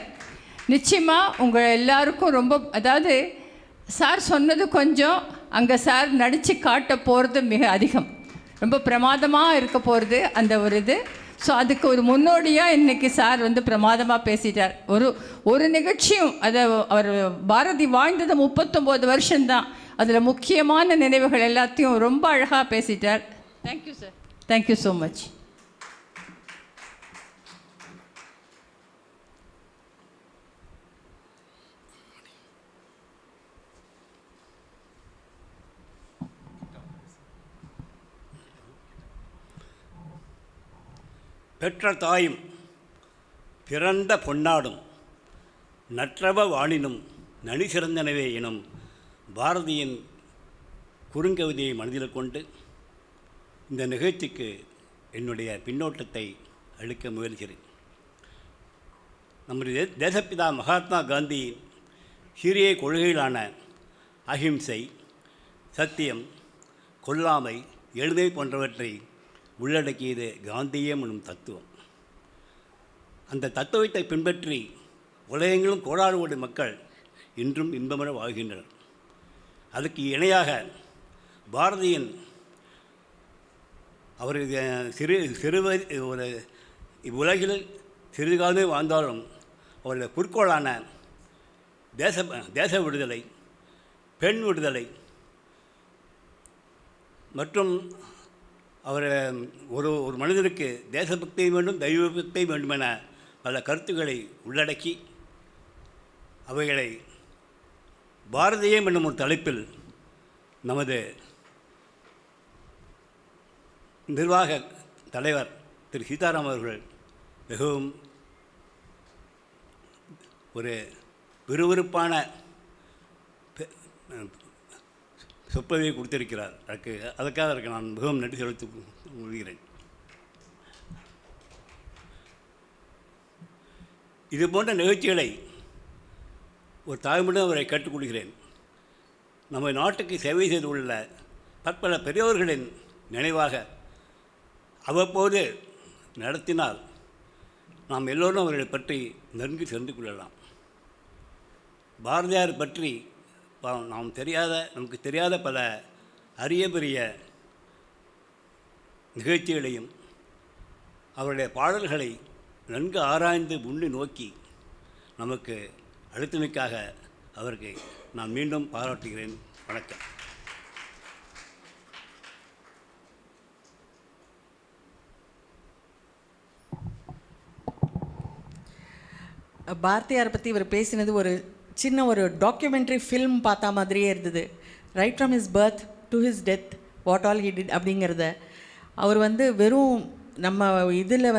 நிச்சயமாக உங்கள் எல்லாருக்கும் ரொம்ப, அதாவது சார் சொன்னது கொஞ்சம், அங்கே சார் நடித்து காட்ட போகிறது மிக அதிகம், ரொம்ப பிரமாதமாக இருக்க போகிறது அந்த ஒரு இது. ஸோ அதுக்கு ஒரு முன்னோடியாக இன்றைக்கி சார் பிரமாதமாக பேசிட்டார். ஒரு நிகழ்ச்சியும் அதை அவர் பாரதி வாழ்ந்தது 39 வருஷம்தான், அதில் முக்கியமான நினைவுகள் எல்லாத்தையும் ரொம்ப அழகாக பேசிட்டார். Thank you sir, thank you so much. பெற்ற தாயும் பிறந்த பொன்னாடும் நற்றவ வாழினும் நனி சிறந்தனவே எனும் பாரதியின் குறுங்கவிதையை மனதில் கொண்டு இந்த நிகழ்ச்சிக்கு என்னுடைய பின்னோட்டத்தை அளிக்க முயல்கிறேன். நம்முடைய தேசப்பிதா மகாத்மா காந்தியின் சீரிய கொள்கைகளான அஹிம்சை, சத்தியம், கொல்லாமை, எளிமை போன்றவற்றை உள்ளடக்கியது காந்தியம் என்னும் தத்துவம். அந்த தத்துவத்தை பின்பற்றி உலகெங்கிலும் கோடாறு கோடி மக்கள் இன்றும் இன்பமென வாழ்கின்றனர். அதுக்கு இணையாக பாரதியின் அவர் ஒரு உலகில் சிறிது காலமே வாழ்ந்தாலும் அவருடைய குறிக்கோளான தேச விடுதலை, பெண் விடுதலை மற்றும் அவர் ஒரு மனிதனுக்கு தேசபக்தி வேண்டும், தெய்வபக்தி வேண்டும் என பல கருத்துக்களை உள்ளடக்கி அவைகளை பாரதியம் என்னும் ஒரு தலைப்பில் நமது நிர்வாக தலைவர் திரு சீதாராம் அவர்கள் மிகவும் ஒரு விறுவிறுப்பான சொற்பொழிவை கொடுத்திருக்கிறார். அதற்காக நான் மிகவும் நன்றி செலுத்தி கொள்கிறேன். இது போன்ற நிகழ்ச்சிகளை ஒரு தாய்மொழியும் அவரை கேட்டுக்கொள்கிறேன். நம்ம நாட்டுக்கு சேவை செய்துள்ள பற்பல பெரியோர்களின் நினைவாக அவ்வப்போது நடத்தினால் நாம் எல்லோரும் அவர்களை பற்றி நன்கு தெரிந்து கொள்ளலாம். பாரதியார் பற்றி நமக்கு தெரியாத பல அரிய பெரிய நிகழ்ச்சிகளையும் அவருடைய பாடல்களை நன்கு ஆராய்ந்து முன்னி நோக்கி நமக்கு அழுத்தமிக்காக அவருக்கு நான் மீண்டும் பாராட்டுகிறேன். வணக்கம். பாரதியார் பற்றி இவர் பேசினது ஒரு சின்ன ஒரு டாக்குமெண்ட்ரி ஃபில்ம் பார்த்தா மாதிரியே இருந்தது. Right from his birth to his death what all he did அப்படிங்கிறத அவர் வெறும் நம்ம இதில்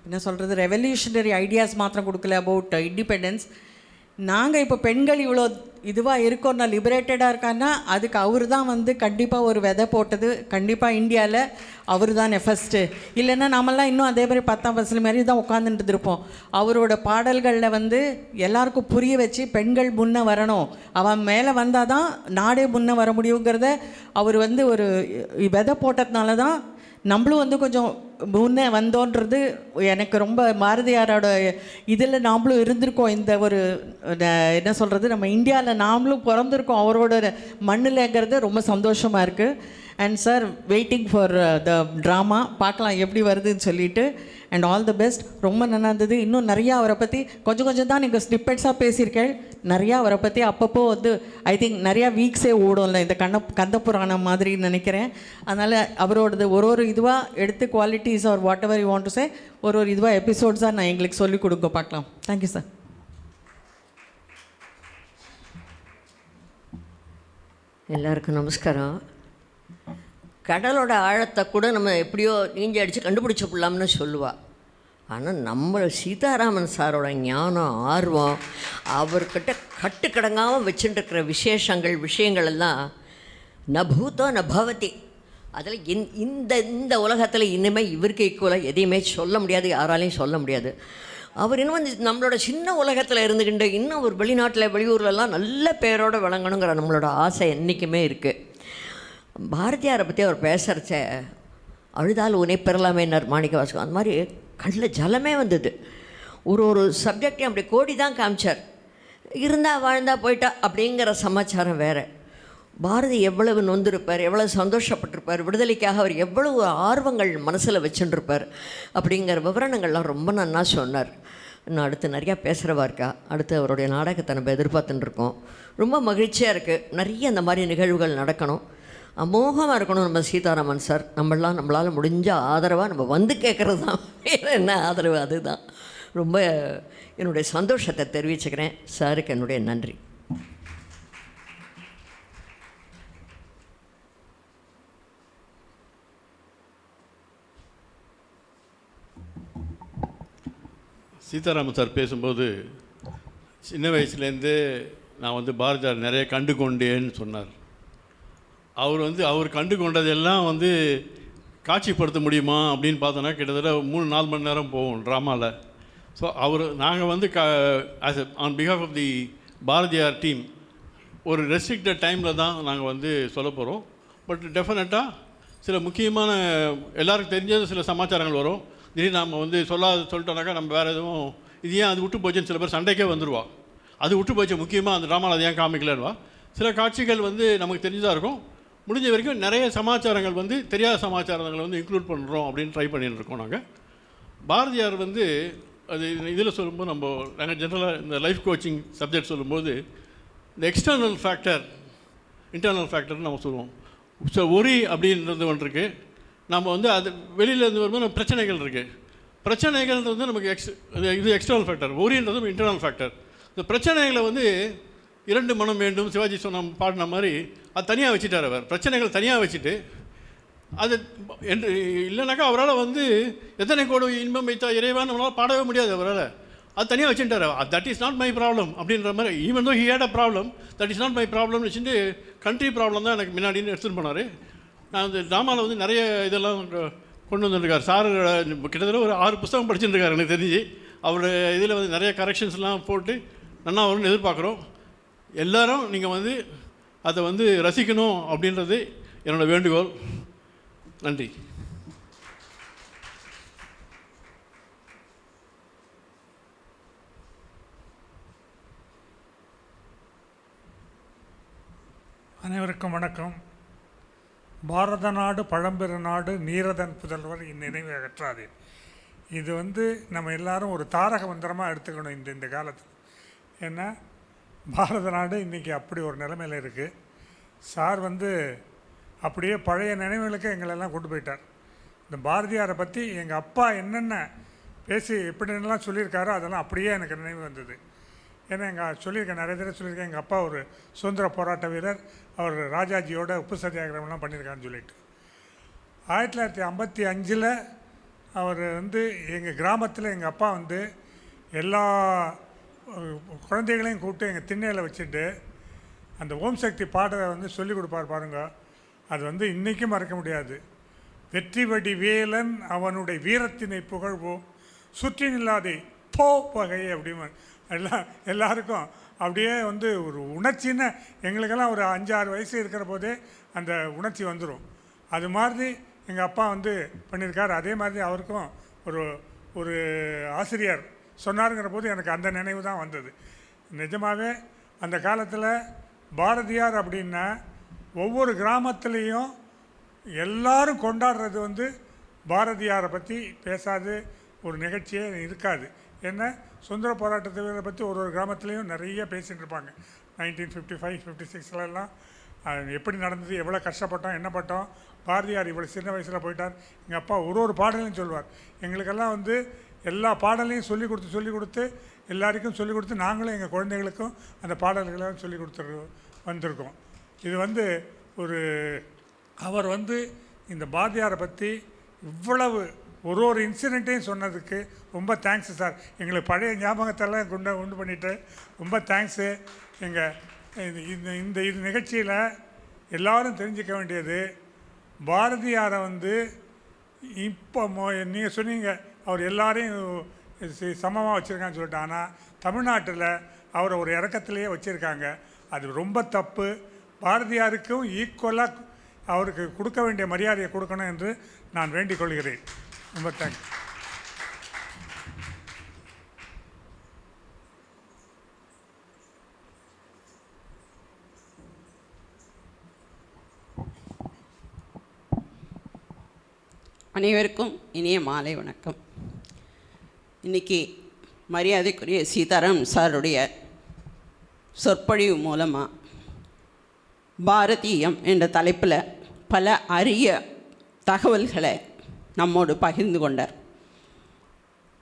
என்ன சொல்கிறது ரெவல்யூஷனரி ஐடியாஸ் மாத்திரம் கொடுக்கல அபவுட் இண்டிபெண்டன்ஸ். நாங்கள் இப்போ பெண்கள் இவ்வளோ இதுவாக இருக்கோம்னா லிபரேட்டடாக இருக்கான்னா அதுக்கு அவர் தான் கண்டிப்பாக ஒரு விதை போட்டது. கண்டிப்பாக இந்தியாவில் அவர் தான் ஃபஸ்ட்டு. இல்லைன்னா நாமெல்லாம் இன்னும் அதே மாதிரி 10ஆம் வயசுல மாதிரி தான் உட்காந்துட்டு இருப்போம். அவரோட பாடல்களில் எல்லாருக்கும் புரிய வச்சு பெண்கள் முன்னே வரணும், அவன் மேலே வந்தால் தான் நாடே முன்னே வர முடியுங்கிறத அவர் ஒரு விதை போட்டதுனால தான் நம்மளும் கொஞ்சம் முன்னே வந்தோன்றது எனக்கு ரொம்ப பாரதியாரோட இதில் நாமளும் இருந்திருக்கோம். இந்த ஒரு என்ன சொல்கிறது நம்ம இந்தியாவில் நாமளும் பிறந்திருக்கோம் அவரோட மண்ணில்ங்கிறது ரொம்ப சந்தோஷமாக இருக்குது. And sir waiting for the drama பார்க்கலாம் எப்படி வருதுன்னு சொல்லிட்டு. And all the best. ரொம்ப நல்லா இருந்தது. இன்னும் நிறையா அவரை பற்றி கொஞ்சம் தான் நீங்கள் ஸ்னிப்பெட்ஸாக பேசியிருக்கேன். நிறையா அவரை பற்றி அப்பப்போ ஐ திங்க் நிறையா வீக்ஸே ஓடும்ல இந்த கந்த புராணம் மாதிரி நினைக்கிறேன். அதனால் அவரோடது ஒரு இதுவாக எடுத்து qualities R what ever you want to say ஒரு இதுவாக எபிசோட்ஸாக நான் எங்களுக்கு சொல்லிக் கொடுங்க பார்க்கலாம். Thank you sir. எல்லாருக்கும் நமஸ்காரம். கடலோட ஆழத்தை கூட நம்ம எப்படியோ நீஞ்சி அடித்து கண்டுபிடிச்சிடலாம்னு சொல்லுவாள். ஆனால் நம்ம சீதாராமன் சாரோட ஞானம் ஆர்வம் அவர்கிட்ட கட்டுக்கடங்காமல் வச்சுட்டுருக்கிற விஷயங்கள் எல்லாம் நபூத்தோ நபவதி. அதில் இந்த உலகத்தில் இனிமேல் இவருக்கு ஈக்குவலாக எதையுமே சொல்ல முடியாது, யாராலையும் சொல்ல முடியாது. அவர் இன்னும் நம்மளோட சின்ன உலகத்தில் இருந்துக்கிட்டு இன்னும் ஒரு வெளிநாட்டில் வெளியூர்லலாம் நல்ல பேரோடு விளங்கணுங்கிற நம்மளோட ஆசை என்றைக்குமே இருக்குது. பாரதியாரை பற்றி அவர் பேசுகிறச்ச அழுதால் உன்னை பெறலாமேன்னார் மாணிக்க வாசகம். அந்த மாதிரி கண்ணில் ஜலமே வந்தது. ஒரு சப்ஜெக்டையும் அப்படி கோடி தான் காமிச்சார். இருந்தால் வாழ்ந்தா போயிட்டா அப்படிங்கிற சமாச்சாரம் வேறு. பாரதி எவ்வளவு நொந்திருப்பார், எவ்வளவு சந்தோஷப்பட்டிருப்பார், விடுதலைக்காக அவர் எவ்வளவு ஆர்வங்கள் மனசில் வச்சுட்டுருப்பார் அப்படிங்கிற விவரணங்கள்லாம் ரொம்ப நன்னா சொன்னார். இன்னும் அடுத்து நிறையா பேசுகிறவா இருக்கா. அடுத்து அவருடைய நாடகத்தை நம்ம எதிர்பார்த்துட்டு இருக்கோம். ரொம்ப மகிழ்ச்சியாக இருக்குது. நிறைய இந்த மாதிரி நிகழ்வுகள் நடக்கணும். அமோகமாக இருக்கணும் நம்ம சீதாராமன் சார். நம்மளால் முடிஞ்ச ஆதரவாக நம்ம கேட்குறது தான், வேறு என்ன ஆதரவு. அதுதான் ரொம்ப என்னுடைய சந்தோஷத்தை தெரிவிச்சுக்கிறேன். சாருக்கு என்னுடைய நன்றி. சீதாராமன் சார் பேசும்போது சின்ன வயசுலேருந்தே நான் பாரதியார் நிறைய கண்டு கொண்டேன்னு சொன்னார். அவர் கண்டு கொண்டதெல்லாம் காட்சிப்படுத்த முடியுமா அப்படின்னு பார்த்தோன்னா கிட்டத்தட்ட 3-4 மணி நேரம் போகும் ட்ராமாவில். ஸோ நாங்கள் on behalf of the Bharathiyar team ஒரு ரெஸ்ட்ரிக்டட் டைமில் தான் நாங்கள் சொல்ல போகிறோம். பட் டெஃபினட்டாக சில முக்கியமான எல்லாருக்கும் தெரிஞ்சது சில சமாச்சாரங்கள் வரும். திடீர்னு நம்ம சொல்லிட்டோம்னாக்கா நம்ம வேறு எதுவும் இது ஏன் அது விட்டு போச்சுன்னு சில பேர் சண்டைக்கே வந்துடுவா. அது விட்டு போச்சு முக்கியமாக அந்த ட்ராமாவில் அது ஏன் காமிக்கலன்னுவா. சில காட்சிகள் நமக்கு தெரிஞ்சதாக இருக்கும். முடிஞ்ச வரைக்கும் நிறைய சமாச்சாரங்கள் தெரியாத சமாச்சாரங்களை இன்க்ளூட் பண்ணுறோம் அப்படின்னு ட்ரை பண்ணிட்டு இருக்கோம் நாங்கள். பாரதியார் அது இதில் சொல்லும்போது நாங்கள் ஜென்ரலாக இந்த லைஃப் கோச்சிங் சப்ஜெக்ட் சொல்லும்போது இந்த எக்ஸ்டர்னல் ஃபேக்டர் இன்டர்னல் ஃபேக்டர்னு நம்ம சொல்லுவோம். ஸோ ஒரி அப்படின்றது ஒன்று இருக்குது. நம்ம அது வெளியிலேருந்து வரும்போது நம்ம பிரச்சனைகள் இருக்குது. பிரச்சனைகள்ன்றது நமக்கு இது எக்ஸ்டர்னல் ஃபேக்டர். ஒரின்றது இன்டர்னல் ஃபேக்டர். இந்த பிரச்சனைகளை 2 மனம் வேண்டும் சிவாஜி பாடின மாதிரி அது தனியாக வச்சுட்டார். அவர் பிரச்சனைகள் தனியாக வச்சுட்டு அது என்று இல்லைனாக்கா அவரால் எத்தனை கோடி இன்பம் வைத்தா இறைவான் நம்மளால் பாடவே முடியாது அவரால். அது தனியாக வச்சுட்டார். That is not my problem அப்படின்ற மாதிரி. Even though he had a problem, that is not my ப்ராப்ளம்னு வச்சுட்டு கண்ட்ரி ப்ராப்ளம் தான் எனக்கு முன்னாடின்னு எடுத்துகிட்டு போனார். நான் அந்த ட்ராமாவில் வந்து நிறைய இதெல்லாம் கொண்டு வந்துருக்கார் சார். கிட்டத்தட்ட ஒரு 6 புத்தகம் படிச்சுட்டுருக்காரு எனக்கு தெரிஞ்சு. அவர் இதில் வந்து நிறைய கரெக்ஷன்ஸ்லாம் போட்டு நல்லா வரும்னு எதிர்பார்க்குறோம். எல்லோரும் நீங்கள் வந்து அதை வந்து ரசிக்கணும் அப்படின்றது என்னோடய வேண்டுகோள். நன்றி. அனைவருக்கும் வணக்கம். பாரத நாடு பழம்பெரு நாடு, நீரதன் புதல்வர் இந்நினைவை அகற்றாது. இது வந்து நம்ம எல்லாரும் ஒரு தாரக மந்திரமாக எடுத்துக்கணும் இந்த காலத்தில். ஏன்னா பாரத நாடு இன்றைக்கி அப்படி ஒரு நிலைமையில் இருக்குது. சார் வந்து அப்படியே பழைய நினைவுகளுக்கு எங்களெல்லாம் கொண்டு போயிட்டார். இந்த பாரதியாரை பற்றி எங்கள் அப்பா என்னென்ன பேசி எப்படின்னெல்லாம் சொல்லியிருக்காரோ அதெல்லாம் அப்படியே எனக்கு நினைவு வந்தது. ஏன்னா சொல்லியிருக்கேன், நிறைய தடவை சொல்லியிருக்கேன், எங்கள் அப்பா ஒரு சுதந்திர போராட்ட வீரர், அவர் ராஜாஜியோட உப்பு சத்தியாகிரகம்லாம் பண்ணியிருக்காருன்னு சொல்லிட்டு. 1955 அவர் வந்து எங்கள் கிராமத்தில் எங்கள் அப்பா வந்து எல்லா குழந்தைகளையும் கூப்பிட்டு எங்கள் திண்ணையில் வச்சுட்டு அந்த ஓம் சக்தி பாடலை வந்து சொல்லிக் கொடுப்பார் பாருங்க. அது வந்து இன்றைக்கும் மறக்க முடியாது. வெற்றி வடி வேலன் அவனுடைய வீரத்தினை புகழ்வோம், சுற்றி நில்லாதே போ வகை அப்படின்னு எல்லாருக்கும் அப்படியே வந்து ஒரு உணர்ச்சின்னு எங்களுக்கெல்லாம் ஒரு 5-6 வயசு இருக்கிற போதே அந்த உணர்ச்சி வந்துடும். அது மாதிரி எங்கள் அப்பா வந்து பண்ணியிருக்கார். அதே மாதிரி அவருக்கும் ஒரு ஆசிரியர் சொன்னாருங்கிற போது எனக்கு அந்த நினைவு தான் வந்தது. நிஜமாகவே அந்த காலத்தில் பாரதியார் அப்படின்னா ஒவ்வொரு கிராமத்துலேயும் எல்லாரும் கொண்டாடுறது வந்து பாரதியாரை பற்றி பேசாது ஒரு நிகழ்ச்சியே இருக்காது. ஏன்னா சுதந்திர போராட்டத்தை பற்றி ஒரு கிராமத்துலேயும் நிறைய பேசிகிட்டு இருப்பாங்க. 1955-56 எப்படி நடந்தது, எவ்வளோ கஷ்டப்பட்டோம், என்ன பட்டோம், பாரதியார் இவ்வளோ சின்ன வயசில் போயிட்டார். எங்கள் அப்பா ஒரு பாடலையும் சொல்லுவார். எங்களுக்கெல்லாம் வந்து எல்லா பாடலையும் சொல்லிக் கொடுத்து எல்லாருக்கும் சொல்லிக் கொடுத்து நாங்களும் எங்கள் குழந்தைகளுக்கும் அந்த பாடல்களெல்லாம் சொல்லிக் கொடுத்துரு வந்திருக்கோம். இது வந்து அவர் வந்து இந்த பாரதியாரை பற்றி இவ்வளவு ஒரு இன்சிடெண்ட்டையும் சொன்னதுக்கு ரொம்ப தேங்க்ஸு சார். எங்களுக்கு பழைய ஞாபகத்தெல்லாம் உண்டு பண்ணிவிட்டு ரொம்ப தேங்க்ஸு. இந்த நிகழ்ச்சியில் எல்லோரும் தெரிஞ்சிக்க வேண்டியது, பாரதியாரை வந்து இப்போ நீங்கள் சொன்னீங்க அவர் எல்லாரையும் சமமாக வச்சுருக்கான்னு சொல்லிட்டு. ஆனால் தமிழ்நாட்டில் அவரை ஒரு இறக்கத்திலேயே வச்சுருக்காங்க. அது ரொம்ப தப்பு. பாரதியாருக்கும் ஈக்குவலாக அவருக்கு கொடுக்க வேண்டிய மரியாதையை கொடுக்கணும் என்று நான் வேண்டிக் கொள்கிறேன். ரொம்ப தேங்க்ஸ். அனைவருக்கும் இனிய மாலை வணக்கம். இன்றைக்கி மரியாதைக்குரிய சீதாராம் சாருடைய சொற்பொழிவு மூலமாக பாரதியம் என்ற தலைப்பில் பல அரிய தகவல்களை நம்மோடு பகிர்ந்து கொண்டார்.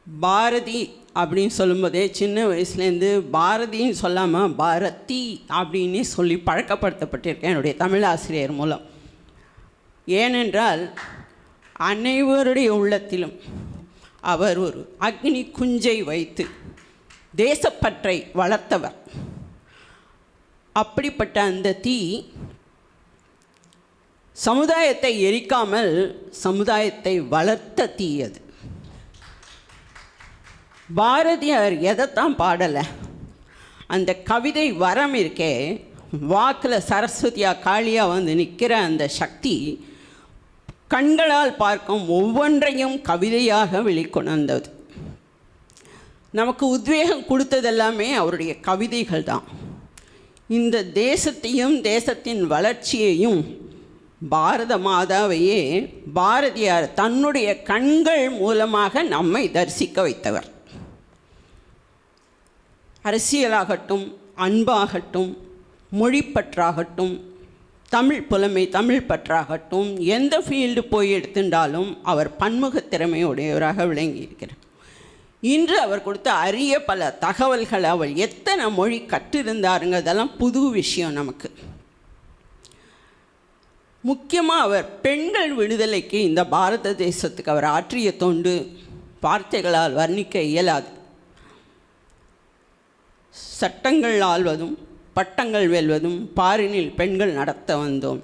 பாரதி அப்படின்னு சொல்லும்போதே சின்ன வயசுலேருந்து பாரதின்னு சொல்லாமல் பாரதி அப்படின்னு சொல்லி பழக்கப்படுத்தப்பட்டிருக்கேன் என்னுடைய தமிழ் ஆசிரியர் மூலம். ஏனென்றால் அனைவருடைய உள்ளத்திலும் அவர் ஒரு அக்னி குஞ்சை வைத்து தேசப்பற்றை வளர்த்தவர். அப்படிப்பட்ட அந்த தீ சமுதாயத்தை எரிக்காமல் சமுதாயத்தை வளர்த்த தீ அது. பாரதியார் எதைத்தான் பாடலை, அந்த கவிதை வரம் இருக்கே, வாக்கில் சரஸ்வதியாக காளியாக வந்து நிற்கிற அந்த சக்தி கண்களால் பார்க்கும் ஒவ்வொன்றையும் கவிதையாக வெளிக்கொணர்ந்தது. நமக்கு உத்வேகம் கொடுத்ததெல்லாமே அவருடைய கவிதைகள் தான். இந்த தேசத்தையும் தேசத்தின் வளர்ச்சியையும் பாரத மாதாவையே பாரதியார் தன்னுடைய கண்கள் மூலமாக நம்மை தரிசிக்க வைத்தவர். அரசியலாகட்டும், அன்பாகட்டும், மொழிப்பற்றாகட்டும், தமிழ் புலமை, தமிழ் பற்றாகட்டும், எந்த ஃபீல்டு போய் எடுத்துட்டாலும் அவர் பன்முகத் திறமையுடையவராக விளங்கியிருக்கிறார். இன்று அவர் கொடுத்த அரிய பல தகவல்கள், அவர் எத்தனை மொழி கற்றிருந்தாருங்கிறதெல்லாம் புது விஷயம் நமக்கு. முக்கியமாக அவர் பெண்கள் விடுதலைக்கு இந்த பாரத தேசத்துக்கு அவர் ஆற்றிய தொண்டு வார்த்தைகளால் வர்ணிக்க இயலாது. சட்டங்கள் ஆள்வதும் பட்டங்கள் வெல்வதும் பாரினில் பெண்கள் நடத்த வந்தோம்.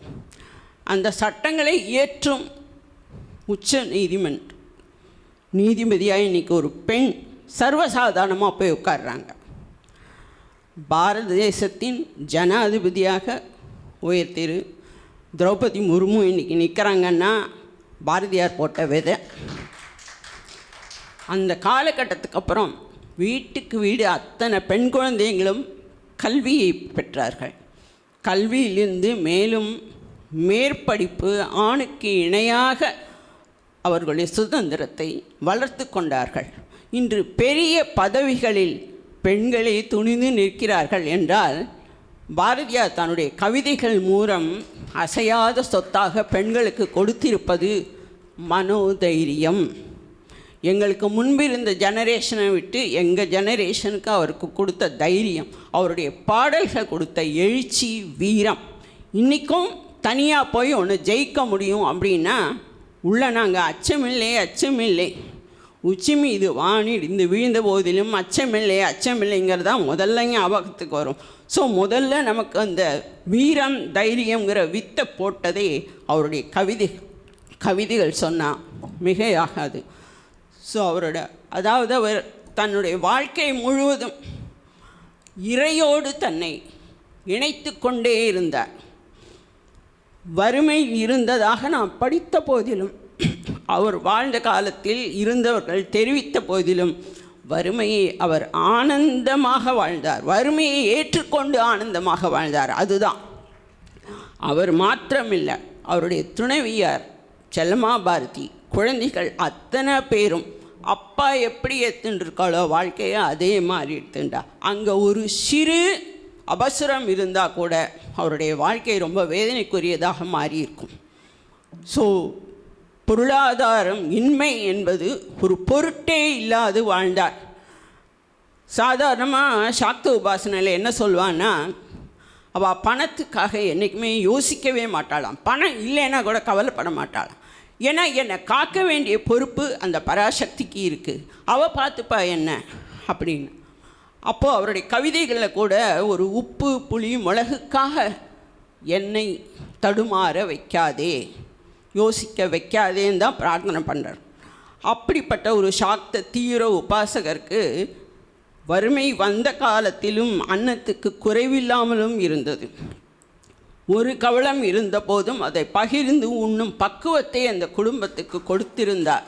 அந்த சட்டங்களை இயற்றும் உச்ச நீதிபதியாக இன்றைக்கி ஒரு பெண் சர்வசாதாரணமாக போய் உட்கார்றாங்க. பாரத தேசத்தின் ஜனாதிபதியாக உயர்த்திரு திரௌபதி முர்மு இன்றைக்கி நிற்கிறாங்கன்னா பாரதியார் போட்ட விதை. அந்த காலகட்டத்துக்கு அப்புறம் வீட்டுக்கு வீடு அத்தனை பெண் குழந்தைகளும் கல்வியை பெற்றார்கள். கல்வியிலிருந்து மேலும் மேற்படிப்பு ஆணுக்கு இணையாக அவர்களுடைய சுதந்திரத்தை வளர்த்து கொண்டார்கள். இன்று பெரிய பதவிகளில் பெண்களே துணிந்து நிற்கிறார்கள் என்றால் பாரதியார் தன்னுடைய கவிதைகள் மூலம் அசையாத சொத்தாக பெண்களுக்கு கொடுத்திருப்பது மனோதைரியம். எங்களுக்கு முன்பிருந்த ஜெனரேஷனை விட்டு எங்கள் ஜெனரேஷனுக்கு அவருக்கு கொடுத்த தைரியம், அவருடைய பாடல்கள் கொடுத்த எழுச்சி, வீரம். இன்றைக்கும் தனியாக போய் ஒன்று ஜெயிக்க முடியும் அப்படின்னா உள்ள நாங்கள் அச்சமில்லை உச்சி மீது வாணி இடிந்து விழுந்த போதிலும் அச்சமில்லைங்கிறது தான் முதல்ல ஞாபகத்துக்கு வரும். ஸோ முதல்ல நமக்கு அந்த வீரம் தைரியங்கிற வித்தை போட்டதே அவருடைய கவிதைகள் சொன்னால் மிகையாகாது. ஸோ அதாவது அவர் தன்னுடைய வாழ்க்கை முழுவதும் இறையோடு தன்னை இணைத்து கொண்டே இருந்தார். வறுமை இருந்ததாக நான் படித்த போதிலும், அவர் வாழ்ந்த காலத்தில் இருந்தவர்கள் தெரிவித்த போதிலும் வறுமையை அவர் ஆனந்தமாக வாழ்ந்தார். வறுமையை ஏற்றுக்கொண்டு ஆனந்தமாக வாழ்ந்தார். அதுதான் அவர் மாத்திரமில்லை, அவருடைய துணைவியார் செல்லம்மா பாரதி, குழந்தைகள் அத்தனை பேரும் அப்பா எப்படி எடுத்துட்டுருக்காளோ வாழ்க்கையை அதே மாதிரி எடுத்துட்டா. அங்கே ஒரு சிறு அவசரம் இருந்தால் கூட அவருடைய வாழ்க்கை ரொம்ப வேதனைக்குரியதாக மாறியிருக்கும். ஸோ பொருளாதாரம் இன்மை என்பது ஒரு பொருட்டே இல்லாது வாழ்ந்தார். சாதாரணமாக சாக்த உபாசனையில் என்ன சொல்வான்னா, அவள் பணத்துக்காக என்றைக்குமே யோசிக்கவே மாட்டாளாம். பணம் இல்லைன்னா கூட கவலைப்பட மாட்டாளாம். ஏன்னா என்னை காக்க வேண்டிய பொறுப்பு அந்த பராசக்திக்கு இருக்குது, அவள் பார்த்துப்பா என்ன அப்படின்னு. அப்போது அவருடைய கவிதைகளில் கூட ஒரு உப்பு புளி மிளகுக்காக என்னை தடுமாற வைக்காதே, யோசிக்க வைக்காதேன்னு தான் பிரார்த்தனை பண்ணுறார். அப்படிப்பட்ட ஒரு சாக்த தீவிர உபாசகருக்கு வறுமை வந்த காலத்திலும் அன்னத்துக்கு குறைவில்லாமலும் இருந்தது. ஒரு கவளம் இருந்த போதும் அதை பகிர்ந்து உண்ணும் பக்குவத்தை அந்த குடும்பத்துக்கு கொடுத்திருந்தார்.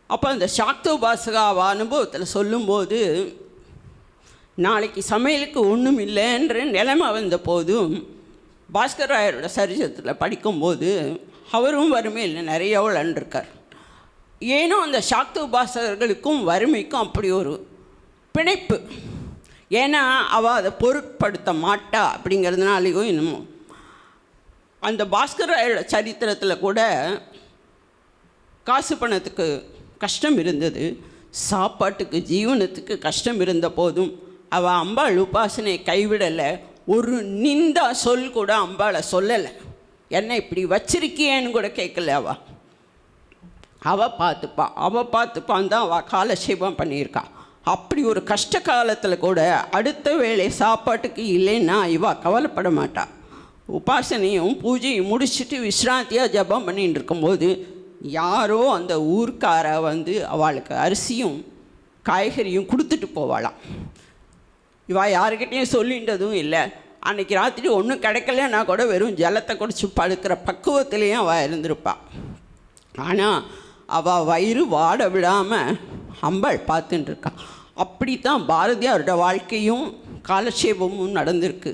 அப்போ அந்த சாக்த உபாசகா அனுபவத்தில் சொல்லும்போது, நாளைக்கு சமையலுக்கு ஒன்றும் இல்லைன்ற நிலைமை வந்த போதும் பாஸ்கர் ராயரோட சரித்திரத்தில் படிக்கும்போது அவரும் வறுமையில் நிறைய வளர்ந்துருக்கார். ஏனோ அந்த சாக்த உபாசகர்களுக்கும் வறுமைக்கும் அப்படி ஒரு பிணைப்பு. ஏன்னா அவள் அதை பொருட்படுத்த மாட்டா அப்படிங்கிறதுனாலையும் இன்னமும் அந்த பாஸ்கர் ராயரோட சரித்திரத்தில் கூட காசு பணத்துக்கு கஷ்டம் இருந்தது, சாப்பாட்டுக்கு ஜீவனத்துக்கு கஷ்டம் இருந்த போதும் அவள் அம்பாள் உபாசனையை கைவிடலை. ஒரு நிந்தா சொல் கூட அம்பாளை சொல்லலை. என்ன இப்படி வச்சிருக்கியேன்னு கூட கேட்கல. அவள் பார்த்துப்பான் தான் அவள் காலட்சேபம் பண்ணியிருக்கா. அப்படி ஒரு கஷ்ட காலத்தில் கூட அடுத்த வேளை சாப்பாட்டுக்கு இல்லைன்னா இவள் கவலைப்பட மாட்டா. உபாசனையும் பூஜையும் முடிச்சுட்டு விஸ்ராந்தியாக ஜபம் பண்ணிட்டு இருக்கும்போது யாரோ அந்த ஊர்க்கார அவளுக்கு அரிசியும் காய்கறியும் கொடுத்துட்டு போவாளாம். இவள் யாருக்கிட்டையும் சொல்லின்றதும் இல்லை. அன்றைக்கி ராத்திரி ஒன்றும் கிடைக்கலன்னா கூட வெறும் ஜலத்தை குடிச்சு படுக்கிற பக்குவத்திலையும் அவள் இருந்திருப்பாள். ஆனால் அவள் வயிறு வாட விடாமல் அம்பாள் பார்த்துட்டுருக்கா. அப்படி தான் பாரதியாரோட வாழ்க்கையும் காலட்சேபமும் நடந்திருக்கு.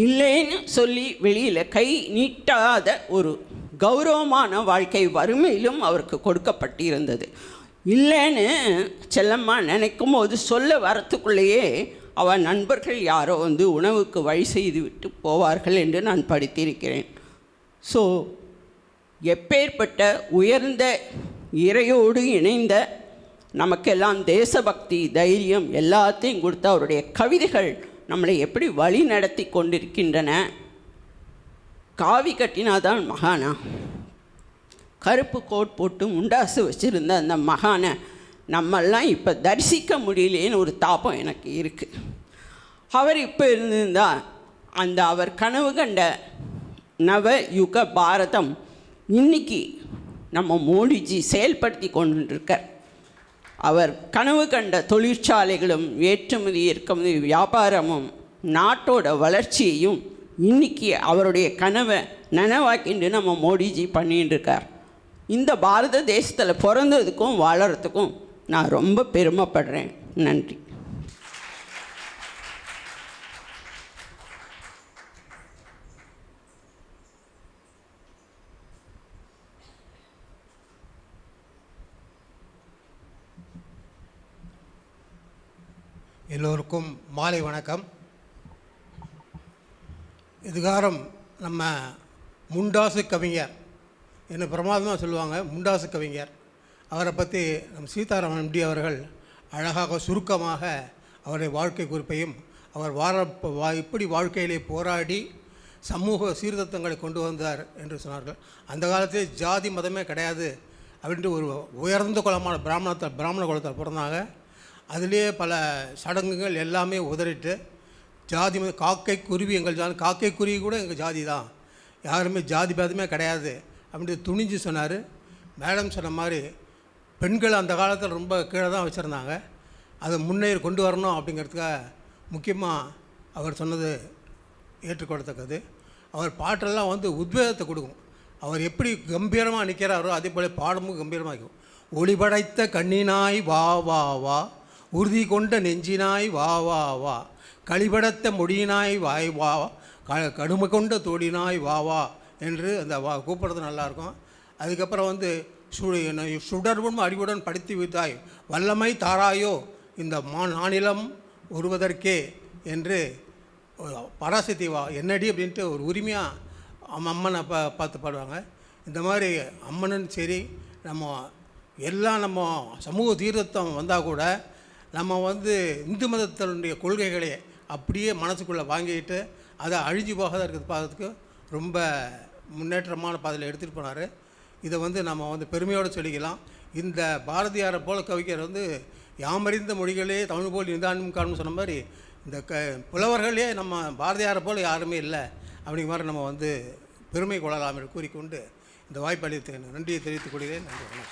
இல்லைன்னு சொல்லி வெளியில் கை நீட்டாத ஒரு கௌரவமான வாழ்க்கை வறுமையிலும் அவருக்கு கொடுக்கப்பட்டிருந்தது. இல்லைன்னு செல்லம்மா நினைக்கும் போது சொல்ல வரத்துக்குள்ளேயே அவள் நண்பர்கள் யாரோ உணவுக்கு வழி செய்து விட்டு போவார்கள் என்று நான் படித்திருக்கிறேன். ஸோ எப்பேற்பட்ட உயர்ந்த இறையோடு இணைந்த நமக்கெல்லாம் தேசபக்தி தைரியம் எல்லாத்தையும் கொடுத்த அவருடைய கவிதைகள் நம்மளை எப்படி வழி நடத்தி கொண்டிருக்கின்றன. காவி கட்டினாதான் மகானா, கருப்பு கோட் போட்டு முண்டாசு வச்சுருந்த அந்த மகானை நம்மெல்லாம் இப்போ தரிசிக்க முடியலேன்னு ஒரு தாபம் எனக்கு இருக்குது. அவர் இப்போ இருந்திருந்தால் அந்த அவர் கனவு கண்ட நவ யுக பாரதம் இன்னைக்கு நம்ம மோடிஜி செயல்படுத்தி கொண்டுருக்கார். அவர் கனவு கண்ட தொழிற்சாலைகளும் ஏற்றுமதி இறக்குமதி வியாபாரமும் நாட்டோட வளர்ச்சியையும் இன்னைக்கு அவருடைய கனவை நனவாக்கிண்டு நம்ம மோடிஜி பண்ணிட்டு இருக்கார். இந்த பாரத தேசத்தில் பிறந்ததுக்கும் வாழறதுக்கும் நான் ரொம்ப பெருமைப்படுறேன். நன்றி. எல்லோருக்கும் மாலை வணக்கம். இதுகாரம் நம்ம முண்டாசு கவிஞர் என்ன பிரமாதமாக சொல்லுவாங்க, முண்டாசு கவிஞர். அவரை பற்றி நம் சீதாராமன் எம்டி அவர்கள் அழகாக சுருக்கமாக அவருடைய வாழ்க்கை குறிப்பையும் அவர் இப்படி வாழ்க்கையிலே போராடி சமூக சீர்திருத்தங்களை கொண்டு வந்தார் என்று சொன்னார்கள். அந்த காலத்திலே ஜாதி மதமே கிடையாது அப்படின்ட்டு ஒரு உயர்ந்த குலமான பிராமண குலத்தில் பிறந்தாங்க. அதிலே பல சடங்குகள் எல்லாமே உதறிட்டு ஜாதி காக்கை குருவி எங்கள் ஜாதி, காக்கை குருவி கூட எங்கள் ஜாதி தான், யாருமே ஜாதி பேதமே கிடையாது அப்படின்ட்டு துணிஞ்சு சொன்னார். மேடம் சொன்ன மாதிரி பெண்கள் அந்த காலத்தில் ரொம்ப கீழே தான் வச்சுருந்தாங்க. அதை முன்னேறி கொண்டு வரணும் அப்படிங்கிறதுக்காக முக்கியமாக அவர் சொன்னது ஏற்றுக்கொள்ளத்தக்கது. அவர் பாட்டெல்லாம் வந்து உத்வேகத்தை கொடுக்கும். அவர் எப்படி கம்பீரமாக நிற்கிறாரோ அதே போல் பாடமும் கம்பீரமாக இருக்கும். ஒளி படைத்த கண்ணினாய் வா வா வா, உறுதி கொண்ட நெஞ்சினாய் வா வா வா, களிபடத்த மொழியினாய் வாய் வா, கடுமை கொண்ட தோழினாய் வா வா என்று அந்த கூப்பிட்றது நல்லாயிருக்கும். அதுக்கப்புறம் வந்து சுடர்வும் அறிவுடன் படித்து வைத்தாய் வல்லமை தாராயோ இந்த நானிலம் ஒருவதற்கே என்று பராசக்தி வா என்னடி அப்படின்ட்டு ஒரு உரிமையாக அம்மனை பார்த்து பாடுவாங்க. இந்த மாதிரி அம்மனும் சரி, நம்ம எல்லாம் நம்ம சமூக சீர்திருத்தம் வந்தால் கூட நம்ம வந்து இந்து மதத்தினுடைய கொள்கைகளை அப்படியே மனசுக்குள்ளே வாங்கிட்டு அதை அழிஞ்சு போகாத இருக்கிறது பார்க்கறதுக்கு ரொம்ப முன்னேற்றமான பாதையில் எடுத்துகிட்டு போனார். இதை வந்து நம்ம வந்து பெருமையோடு சொல்லிக்கலாம். இந்த பாரதியாரை போல கவிஞர் வந்து யாமறிந்த மொழிகளே தமிழ் போல் இருந்தாலும் காணும் சொன்ன மாதிரி இந்த புலவர்களே நம்ம பாரதியாரை போல் யாருமே இல்லை அப்படிங்கிற மாதிரி நம்ம வந்து பெருமை கொள்ளலாம் என்று கூறிக்கொண்டு இந்த வாய்ப்பு அளித்தேன். நன்றியை தெரிவித்துக் கொள்கிறேன். நன்றி.